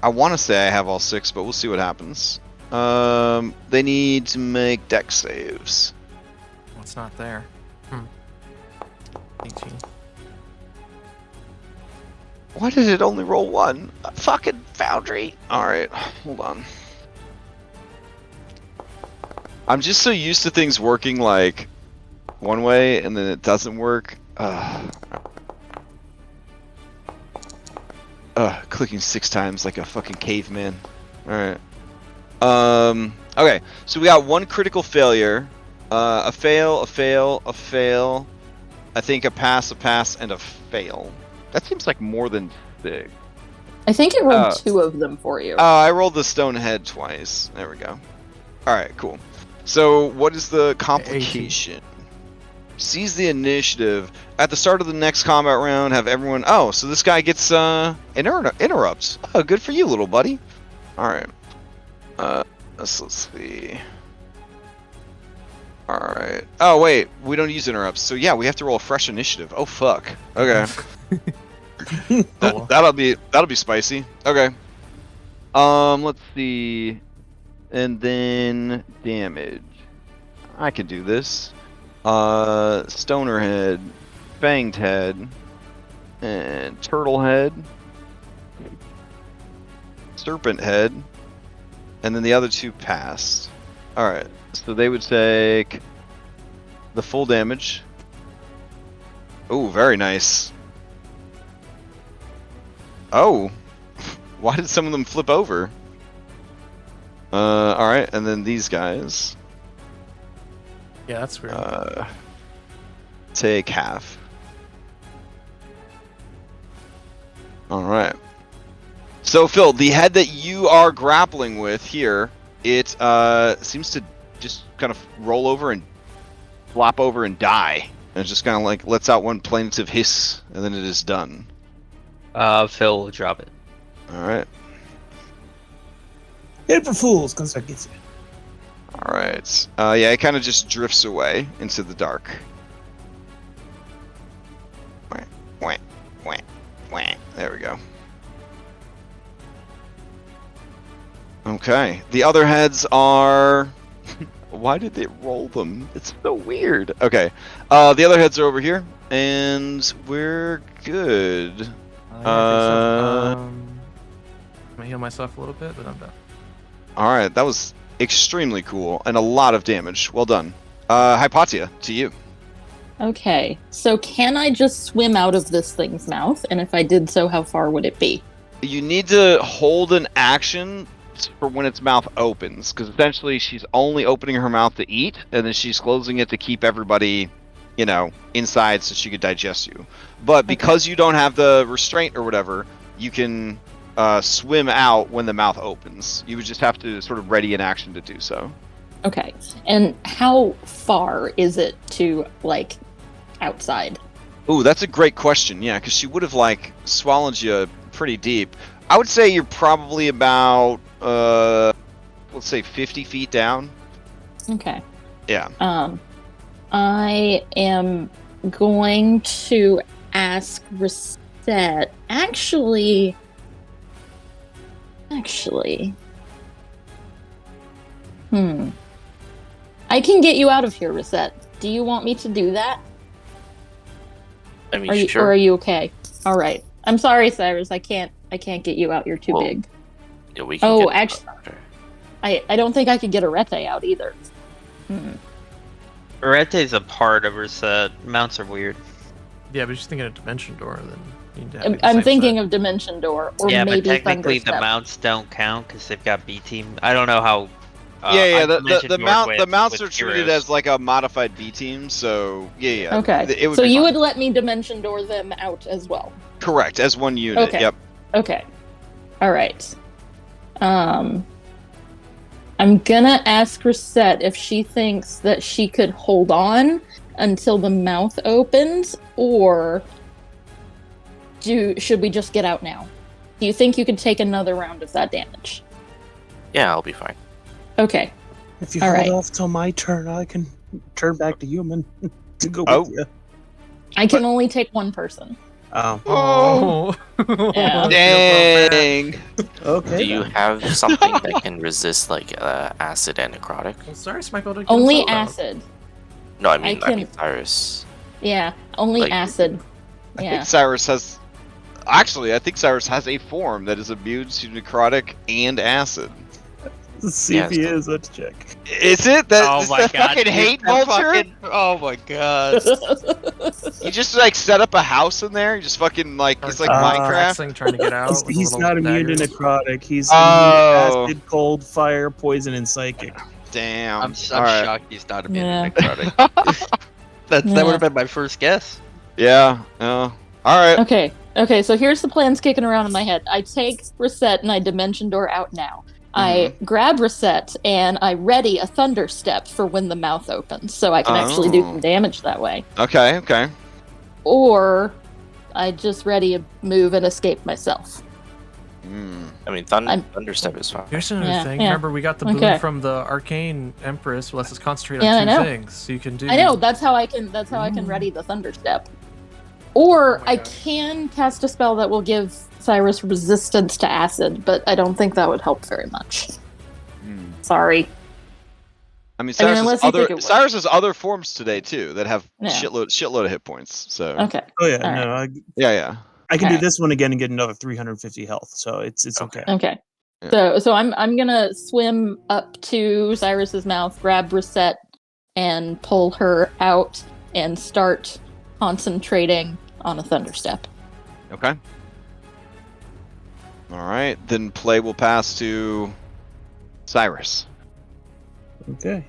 I want to say I have all 6, but we'll see what happens. They need to make dex saves. Oh, it's not there. 18. Why did it only roll 1? Fucking Foundry. All right, hold on. I'm just so used to things working like one way and then it doesn't work. Clicking 6 times like a fucking caveman. All right. Okay, so we got 1 critical failure, a fail, a fail, a fail. I think a pass, and a fail. That seems like more than 6. I think it rolled 2 of them for you. I rolled the stone head twice. There we go. All right, cool. So what is the complication? Seize the initiative. At the start of the next combat round, have everyone... Oh, so this guy gets interrupts. Oh, good for you, little buddy. All right. Let's see. All right. Oh, wait. We don't use interrupts. So, yeah, we have to roll a fresh initiative. Oh, fuck. Okay. That'll be spicy. Okay. Let's see. And then damage. I can do this. Stoner head, fanged head, and turtle head, serpent head, and then the other 2 passed. All right. So they would take the full damage. Oh, very nice. Oh, why did some of them flip over? All right, and then these guys. Yeah, that's weird. Take half. All right. So Phil, the head that you are grappling with here, it seems to just kind of roll over and flop over and die. And it just kind of like lets out one plaintive hiss, and then it is done. Phil will drop it. All right. Hit for fools, because that gets you. All right. Yeah, it kind of just drifts away into the dark. Wah, wah, wah, wah. There we go. Okay. The other heads are... Why did they roll them? It's so weird. Okay. The other heads are over here, and we're good. I'm gonna heal myself a little bit, but I'm done. All right. That was extremely cool and a lot of damage. Well done. Hypatia, to you. Okay, so can I just swim out of this thing's mouth? And if I did so, how far would it be? You need to hold an action for when its mouth opens, because essentially she's only opening her mouth to eat, and then she's closing it to keep everybody, inside so she could digest you. But because you don't have the restraint or whatever, you can swim out when the mouth opens. You would just have to sort of ready an action to do so. Okay, and how far is it to, outside? Ooh, that's a great question. Yeah, because she would have swallowed you pretty deep. I would say you're probably about let's say 50 feet down. Okay. Yeah. I am going to ask Reset. Actually, I can get you out of here, Reset. Do you want me to do that? I mean, sure. Or are you okay? All right. I'm sorry, Cyrus. I can't get you out. You're too big. Yeah, we can get actually, I don't think I could get Arete out either. Arete's a part of Reset. Mounts are weird. Yeah, but she's thinking of Dimension Door, then you need to have it I'm same thinking side. of Dimension Door, or Yeah, maybe but technically the Thunderstep. mounts don't count because they've got B team. I don't know how. The mounts are treated as a modified B team, so yeah. Okay. So you would let me Dimension Door them out as well. Correct, as one unit. Okay. Yep. Okay. All right. I'm gonna ask Reset if she thinks that she could hold on until the mouth opens, or should we just get out now? Do you think you could take another round of that damage? Yeah, I'll be fine. Okay. If you All hold right. off till my turn, I can turn back to human to go with you. I can only take one person. Oh. Yeah. Dang. Okay. Do you have something that can resist acid and necrotic? Well, Cyrus might be able to get Only himself out. acid. No, I mean can- Cyrus. Yeah, only Like- acid. I Yeah. think Cyrus has. Actually, I think Cyrus has a form that is immune to necrotic and acid. Let's see if he is. Let's check. Is it? That, Oh is my that god! fucking dude, hate that vulture? oh my god! You just set up a house in there. You just fucking it's like Minecraft. Relaxing, trying to get out. with He's little not immune to daggers. necrotic. He's Oh. immune to acid, cold, fire, poison, and psychic. Damn. I'm All right. shocked he's not immune Yeah. to necrotic. That Yeah. would have been my first guess. Yeah. All right. Okay, so here's the plans kicking around in my head. I take Reset and I Dimension Door out now. I grab Reset and I ready a Thunder Step for when the mouth opens, so I can actually do some damage that way. Okay. Or I just ready a move and escape myself. I mean, I'm- Thunderstep is fine. Here's another Yeah, thing. yeah. Remember, we got the boon Okay. from the Arcane Empress. Lets us concentrate Yeah, I on know. two things. So you can do. I know, that's how I can ready the Thunder Step. Or Oh my I God. can cast a spell that will give Cyrus resistance to acid, but I don't think that would help very much. Sorry. I mean, unless you think it would. Cyrus has other forms today too that have Yeah. shitload of hit points. So Okay. Oh yeah, All no, yeah. I can do Alright. this one again and get another 350 health, so it's okay. Okay. Yeah. So I'm gonna swim up to Cyrus's mouth, grab Reset, and pull her out and start concentrating on a Thunder Step. Okay. All right, then play will pass to Cyrus. Okay.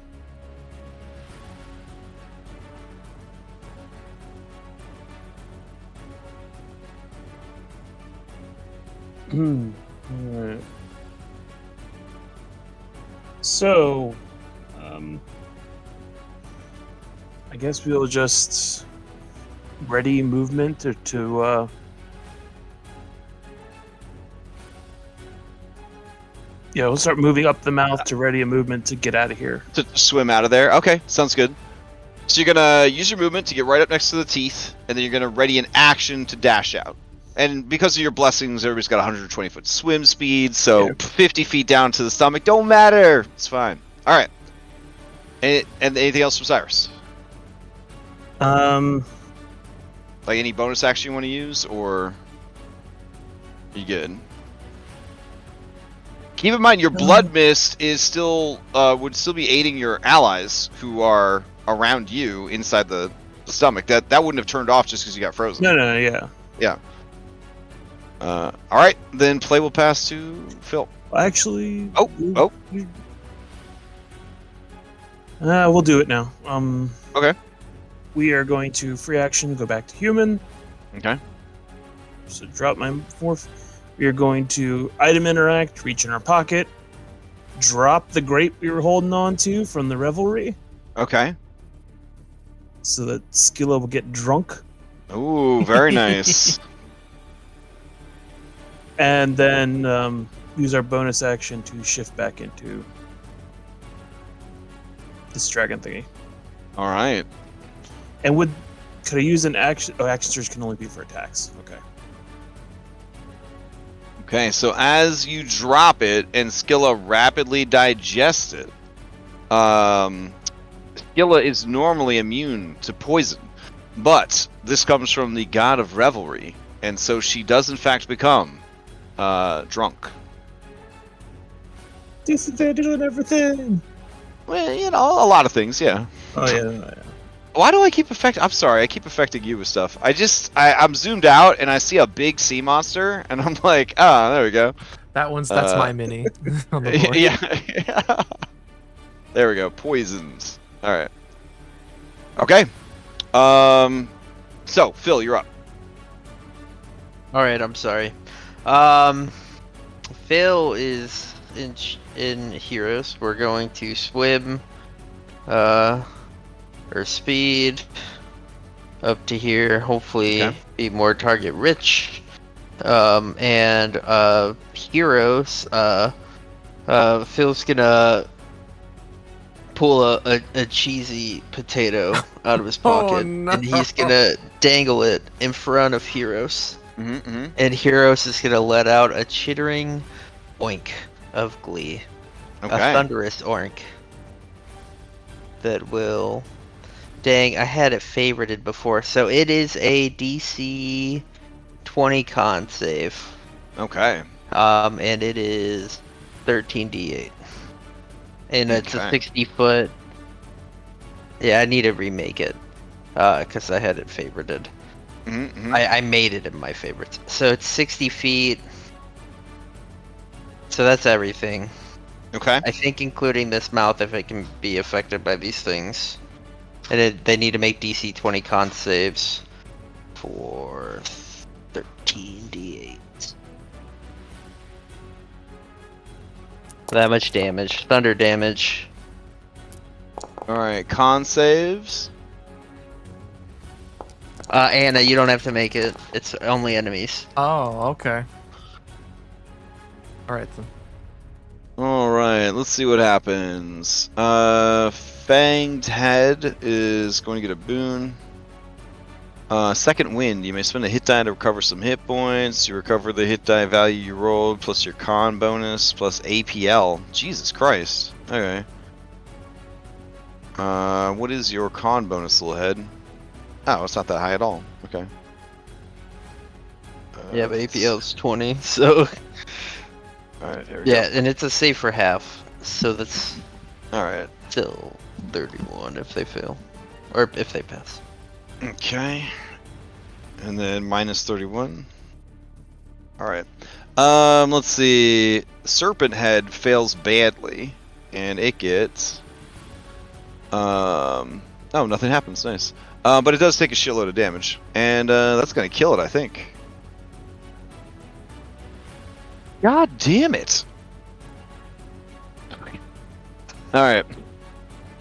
Alright. So, I guess we'll just ready movement to yeah, we'll start moving up the mouth to ready a movement to get out of here. To swim out of there. Okay, sounds good. So you're gonna use your movement to get right up next to the teeth, and then you're gonna ready an action to dash out. And because of your blessings, everybody's got 120-foot swim speed, so Yeah. 50 feet down to the stomach don't matter. It's fine. All right. And anything else from Cyrus? Like any bonus action you want to use, or you good? Keep in mind, your blood mist is still would still be aiding your allies who are around you inside the stomach. That wouldn't have turned off just because you got frozen. No, yeah. Yeah. All right, then play will pass to Phil. Actually. Oh. We'll do it now. Okay. We are going to free action, go back to human. Okay. So drop my fourth. We are going to item interact, reach in our pocket, drop the grape we were holding on to from the revelry, Okay. so that Scylla will get drunk, Ooh, very nice. and then use our bonus action to shift back into this dragon thingy. All right. And could I use an action? Oh, action surge can only be for attacks. Okay. Okay, so as you drop it and Scylla rapidly digests it, Scylla is normally immune to poison, but this comes from the god of revelry, and so she does in fact become drunk. Disadvantage on everything. Well, you know, a lot of things, yeah. Oh yeah. Why do I keep affecting? I'm sorry, I keep affecting you with stuff. I'm zoomed out and I see a big sea monster, and I'm like, there we go. That's my mini on the board. Yeah. There we go. Poisons. All right. Okay. So Phil, you're up. All right, I'm sorry. Phil is in heroes. We're going to swim, or speed up to here. Hopefully, Okay. be more target rich. And heroes. Phil's gonna pull a cheesy potato out of his pocket, no. and he's gonna dangle it in front of Heroes. Mm-hmm. And Heroes is gonna let out a chittering oink of glee. Okay. A thunderous oink. That will... Dang, I had it favorited before. So it is a DC 20 con save. Okay. And it is 13d8. And it's a Okay. 60-foot... Yeah, I need to remake it. Because I had it favorited. Mm-hmm. I made it in my favorites. So it's 60 feet. So that's everything. Okay. I think including this mouth if it can be affected by these things. And they need to make DC 20 con saves for 13d8. That much damage. Thunder damage. All right. Con saves. Anna, you don't have to make it. It's only enemies. Oh, okay. All right then. All right. Let's see what happens. Fanged Head is going to get a boon. Second Wind. You may spend a hit die to recover some hit points. You recover the hit die value you rolled, plus your con bonus, plus APL. Jesus Christ. Okay. What is your con bonus, little head? Oh, it's not that high at all. Okay. Yeah, but APL's 20, so... Alright, there we Yeah, and it's a save for half, so that's go. Alright. still 31 if they fail. Or if they pass. Okay. And then minus 31. Alright. Let's see. Serpent Head fails badly. And it gets... Oh, nothing happens. Nice. But it does take a shitload of damage. And that's going to kill it, I think. God damn it. Alright.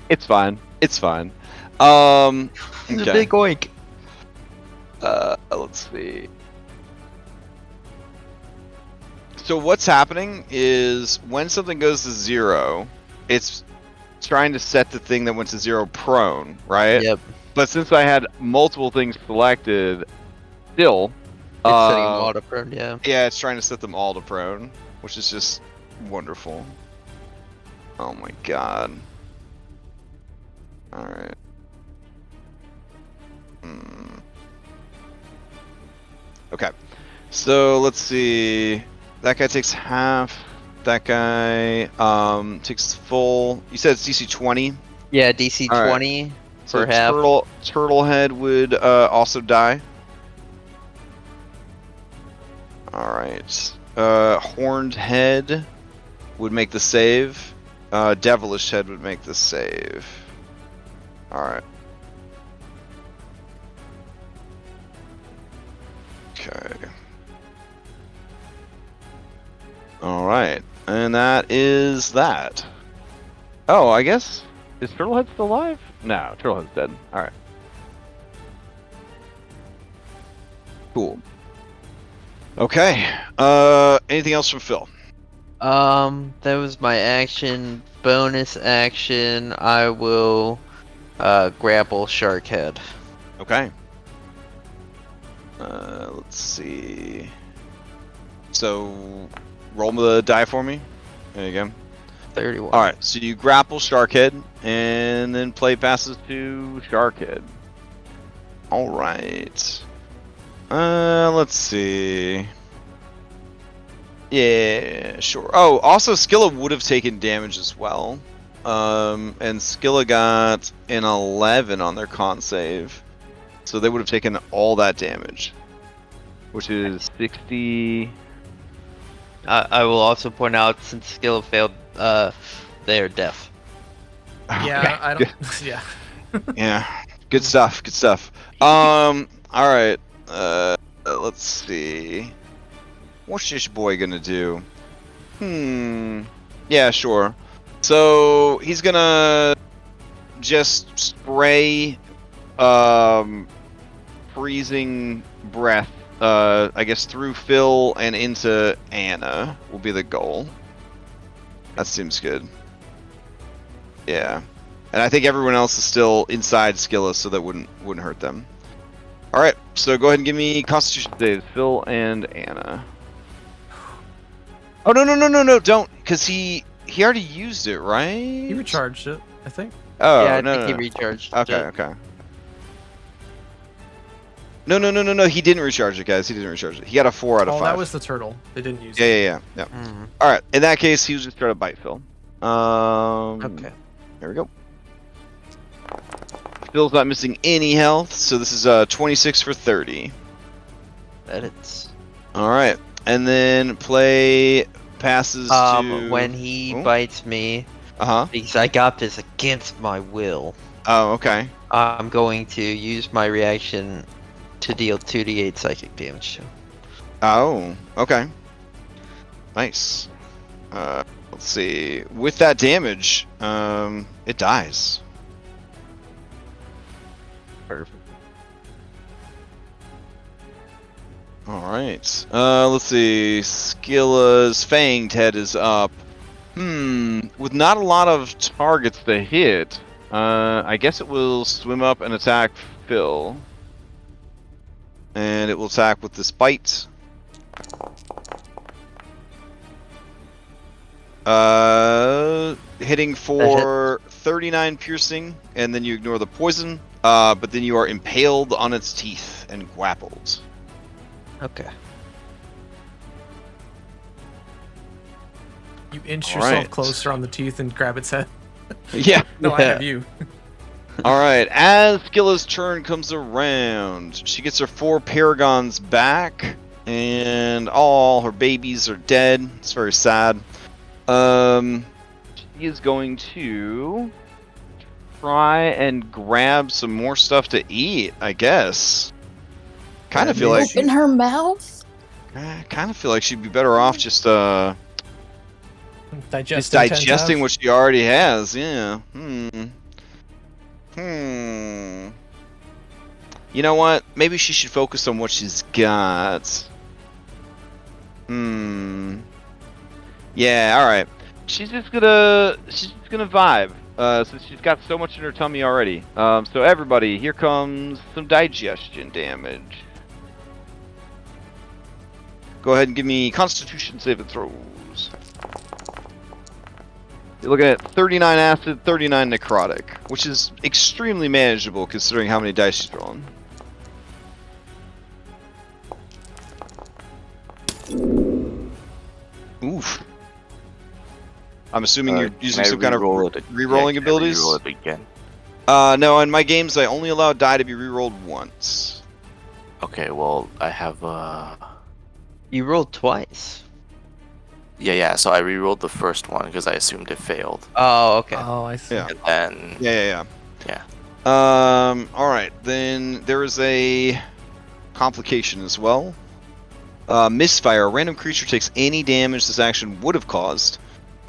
It's fine. It's fine. It's a Okay. big oink. Let's see. So what's happening is when something goes to 0, it's trying to set the thing that went to 0 prone, right? Yep. But since I had multiple things selected, still, It's setting them all to prone, yeah. yeah, it's trying to set them all to prone, which is just wonderful. Oh my god. Alright. Okay. So let's see. That guy takes half. that guy takes full. You said it's DC 20. Yeah, DC All right. 20 So for half. turtle head would also die. All right. Horned head would make the save. Devilish head would make the save. All right. Okay. All right, and that is that. Oh, I guess is Turtlehead still alive? No, Turtlehead's dead. All right. Cool. Okay. Anything else from Phil? That was my action. Bonus action, I will grapple Sharkhead. Okay. Let's see. So, roll the die for me. There you go. 31. All right. So you grapple Sharkhead, and then play passes to Sharkhead. All right. Let's see. Yeah, sure. Oh, also Scylla would have taken damage as well. And Scylla got an 11 on their con save. So they would have taken all that damage. Which is 60... I will also point out, since Scylla failed, they are deaf. Yeah, I don't. Yeah. Yeah. Good stuff, good stuff. Alright. Let's see. What's this boy gonna do? Yeah, sure. So he's gonna just spray freezing breath, I guess through Phil and into Anna will be the goal. That seems good. Yeah. And I think everyone else is still inside Scylla, so that wouldn't hurt them. Alright, so go ahead and give me Constitution saves, Phil and Anna. Oh no, don't, because he already used it, right? He recharged it, I think. Oh, yeah, I no, think no. he recharged. Okay, it. okay. No, he didn't recharge it, guys. He didn't recharge it. He got a 4 out of 5. Oh, that was the turtle. They didn't use it. Yeah. Mhm. Alright, in that case, he was just trying to bite Phil. Okay. There we go. Phil's not missing any health, so this is 26 for 30. That it's. Alright, and then play passes to... when he Oh. bites me, Uh-huh. because I got this against my will, Oh, okay. I'm going to use my reaction to deal 2d8 psychic damage to him. Oh, okay. Nice. Let's see. With that damage, it dies. Perfect. Alright. Let's see. Scylla's fanged head is up. With not a lot of targets to hit, I guess it will swim up and attack Phil. And it will attack with this bite. Hitting for 39 piercing, and then you ignore the poison, but then you are impaled on its teeth and grappled. Okay. You inch All yourself right. closer on the teeth and grab its head. Yeah. No, I have you. Alright, as Scylla's turn comes around, she gets her 4 paragons back, and all her babies are dead. It's very sad. She is going to try and grab some more stuff to eat, I guess. Kind of feel like Open her mouth? kind of feel like she'd be better off just Digesting digesting what she already has. Yeah. You know what? Maybe she should focus on what she's got. Yeah, alright. She's just gonna vibe. Since she's got so much in her tummy already. So everybody, here comes some digestion damage. Go ahead and give me Constitution saving throws. You're looking at 39 acid, 39 necrotic, which is extremely manageable considering how many dice she's rolling. Oof. I'm assuming you're using Can I some kind of re-roll it? re-rolling Yeah, can I abilities. re-roll it again. No, in my games, I only allow die to be re-rolled once. Okay, well, I have You rolled twice. yeah. So I re-rolled the first one because I assumed it failed, Oh, okay. Oh, I see. Yeah. and then Yeah. yeah. All right. Then there is a complication as well. Misfire. A random creature takes any damage this action would have caused.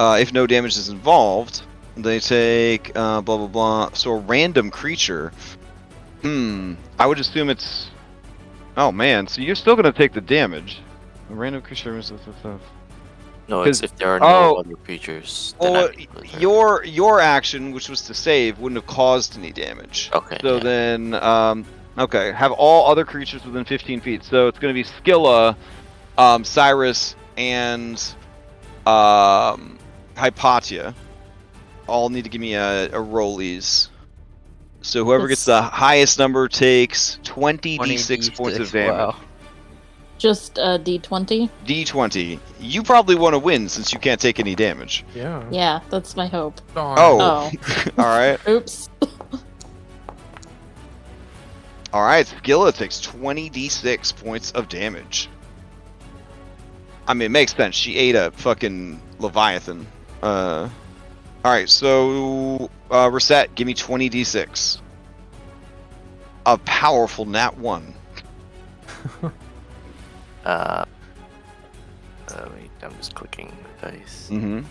If no damage is involved, they take blah blah blah. So a random creature. I would assume it's. Oh man, so you're still gonna take the damage. A random creature is No, 'Cause- it's if there are no oh, other creatures. Then Well, I re-roll it. your action, which was to save, wouldn't have caused any damage. Okay. So yeah. then, okay, have all other creatures within 15 feet. So it's going to be Scylla, Cyrus, and Hypatia. All need to give me a rollies. So whoever gets the highest number takes 20 d6 points of damage. Wow. Just D20. D20. You probably want to win since you can't take any damage. Yeah. Yeah, that's my hope. Darn. Oh. Oh. All right. Oops. All right. Scylla takes 20 d6 points of damage. I mean, it makes sense. She ate a fucking Leviathan. All right. So, Reset, give me 20 d6. A powerful nat 1. Wait, I'm just clicking the dice. Mm-hmm.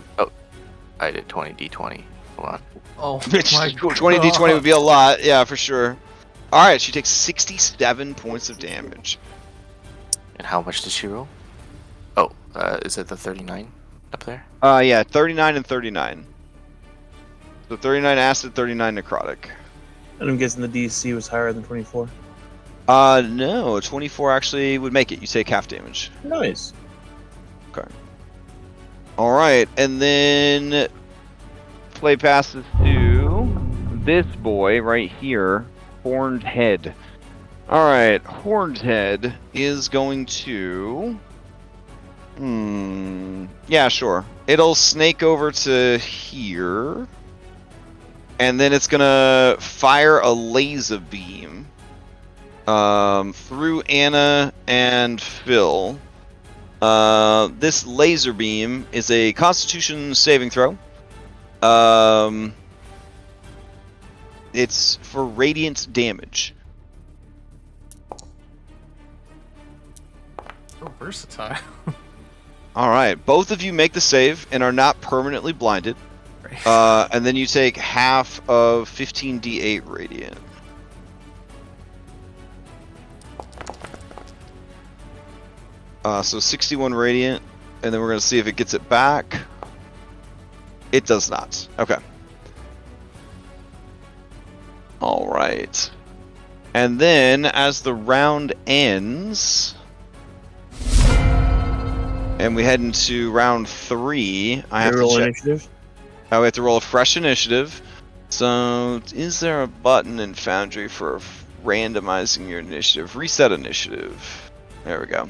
I did 20 d20. Hold on. Oh, Which my 20 d20 would be a lot. Yeah, for sure. All right. She takes 67 points of damage. And how much did she roll? Oh, is it the 39 up there? Yeah, 39 and 39. So 39 acid, 39 necrotic. And I'm guessing the DC was higher than 24. No, 24 actually would make it. You take half damage. Nice. All right, and then play passes to this boy right here, Horned Head. All right, Horned Head is going to. Yeah, sure. It'll snake over to here, and then it's gonna fire a laser beam through Anna and Phil. This laser beam is a Constitution saving throw. It's for radiant damage. So versatile. All right, both of you make the save and are not permanently blinded. And then you take half of 15d8 radiant. So 61 radiant, and then we're gonna see if it gets it back. It does not. Okay. All right. And then as the round ends, and we head into round 3, I have to roll check. initiative. Oh, we have to roll a fresh initiative. So, is there a button in Foundry for randomizing your initiative? Reset initiative. There we go.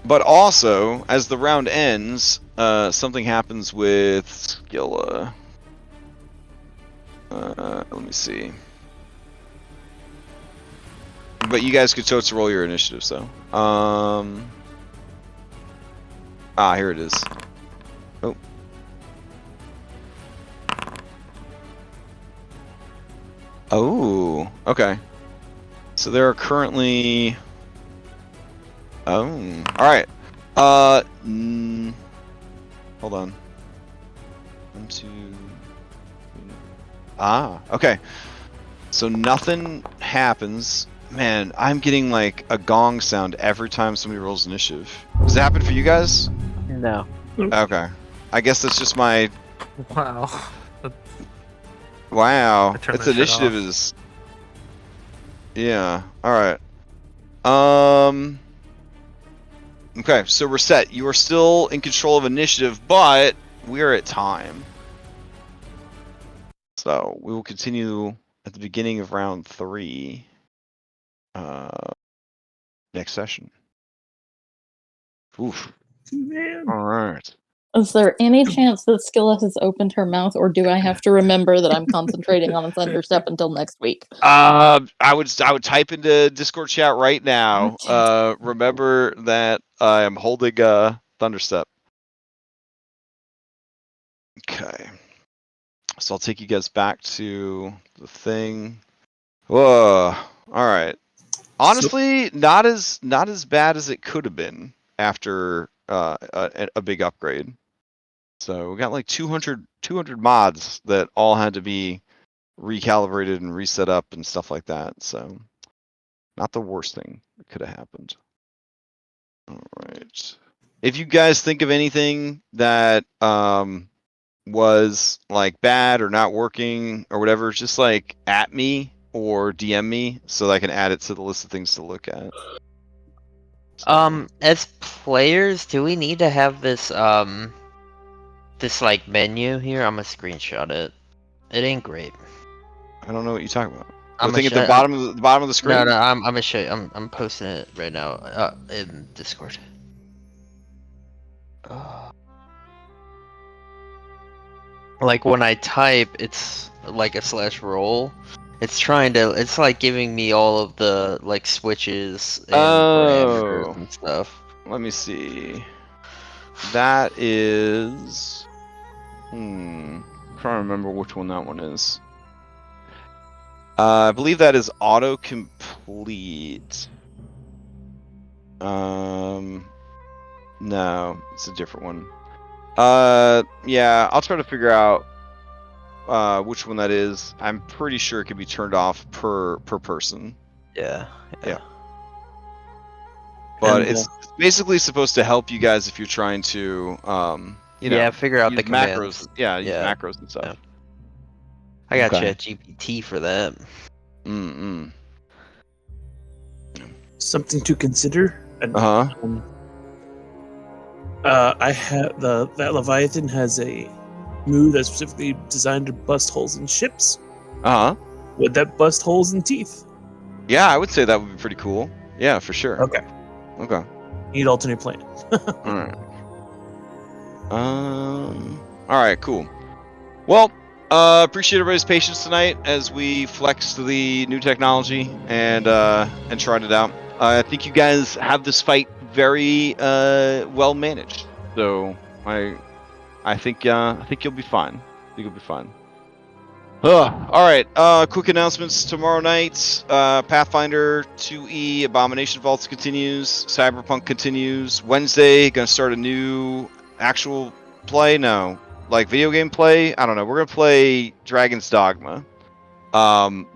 But also, as the round ends, something happens with Scylla. Let me see. But you guys could totes roll your initiative, so. Here it is. Oh. Oh, okay. So there are currently. Oh, all right. Hold on. 1, 2. Okay. So nothing happens. Man, I'm getting like a gong sound every time somebody rolls initiative. Does it happen for you guys? No. Okay. I guess that's just my. Wow. Wow. I turned Its that shit initiative off. is. Yeah. All right. Okay, so Reset, you are still in control of initiative, but we are at time. So we will continue at the beginning of round 3. Next session. Oof. Man. All right. Is there any chance that Scylla has opened her mouth, or do I have to remember that I'm concentrating on a thunderstep until next week? I would type into Discord chat right now. Remember that I am holding thunderstep. Okay. So I'll take you guys back to the thing. Whoa. All right. Honestly, not as bad as it could have been after a big upgrade. So we got like 200 mods that all had to be recalibrated and reset up and stuff like that. So not the worst thing that could have happened. All right. If you guys think of anything that was like bad or not working or whatever, just like at me or DM me so that I can add it to the list of things to look at. As players, do we need to have this this like menu here? I'm gonna screenshot it. It ain't great. I don't know what you're talking about. I'm The thing at gonna the bottom of the screen. No, I'm gonna show you. I'm posting it right now in Discord. Like when I type, it's like a /roll. It's like giving me all of the like switches and parameters and stuff. Let me see. That is. I'm trying to remember which one that one is. I believe that is autocomplete. No, it's a different one. Yeah, I'll try to figure out which one that is. I'm pretty sure it can be turned off per person. Yeah. But And, it's basically supposed to help you guys if you're trying to, figure out use the commands. macros. Yeah, use macros and stuff. Yeah. I got Okay. ChatGPT for that. Something to consider. I have that Leviathan has a move that's specifically designed to bust holes in ships. Would that bust holes in teeth? Yeah, I would say that would be pretty cool. Yeah, for sure. Okay. Need alternate plan. All right, cool. Well, appreciate everybody's patience tonight as we flexed the new technology and tried it out. I think you guys have this fight very well managed. So I think you'll be fine. All right. Quick announcements tomorrow night. Pathfinder 2E Abomination Vaults continues. Cyberpunk continues. Wednesday, gonna start a new actual play. No, like video game play. I don't know. We're gonna play Dragon's Dogma,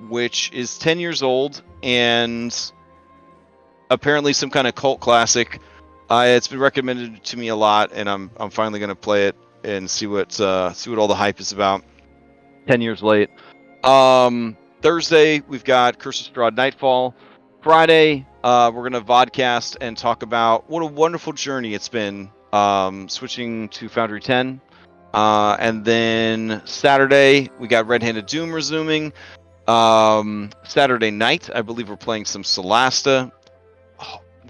which is 10 years old and apparently some kind of cult classic. It's been recommended to me a lot, and I'm finally gonna play it and see what all the hype is about. 10 years late. Thursday we've got Curse of Strahd Nightfall. Friday we're gonna vodcast and talk about what a wonderful journey it's been switching to Foundry 10. And then Saturday we got Red Handed Doom resuming. Saturday night I believe we're playing some Solasta.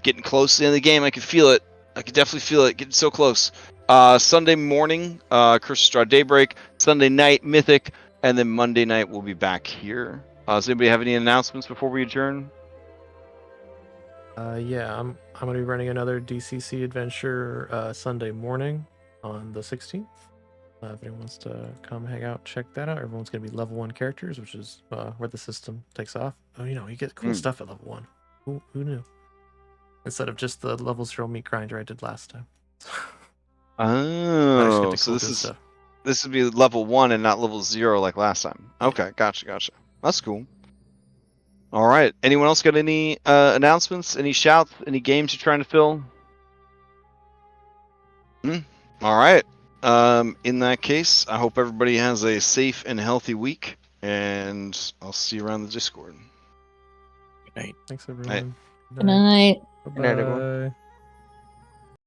Getting close to the end of the game. I can feel it. I can definitely feel it. Getting so close. Sunday morning, Curse of Strahd Daybreak. Sunday night, Mythic. And then Monday night, we'll be back here. Does anybody have any announcements before we adjourn? Yeah, I'm going to be running another DCC adventure Sunday morning on the 16th. If anyone wants to come hang out, check that out. Everyone's going to be level 1 characters, which is where the system takes off. Oh, you get cool stuff at level 1. Who knew? Instead of just the level 0 meat grinder I did last time. Oh, so this would be level 1 and not level 0 like last time. Okay, gotcha. That's cool. All right. Anyone else got any announcements? Any shouts? Any games you're trying to fill? All right. In that case, I hope everybody has a safe and healthy week, and I'll see you around the Discord. Good night. Thanks, everyone. Good night. Good night, everyone. Bye.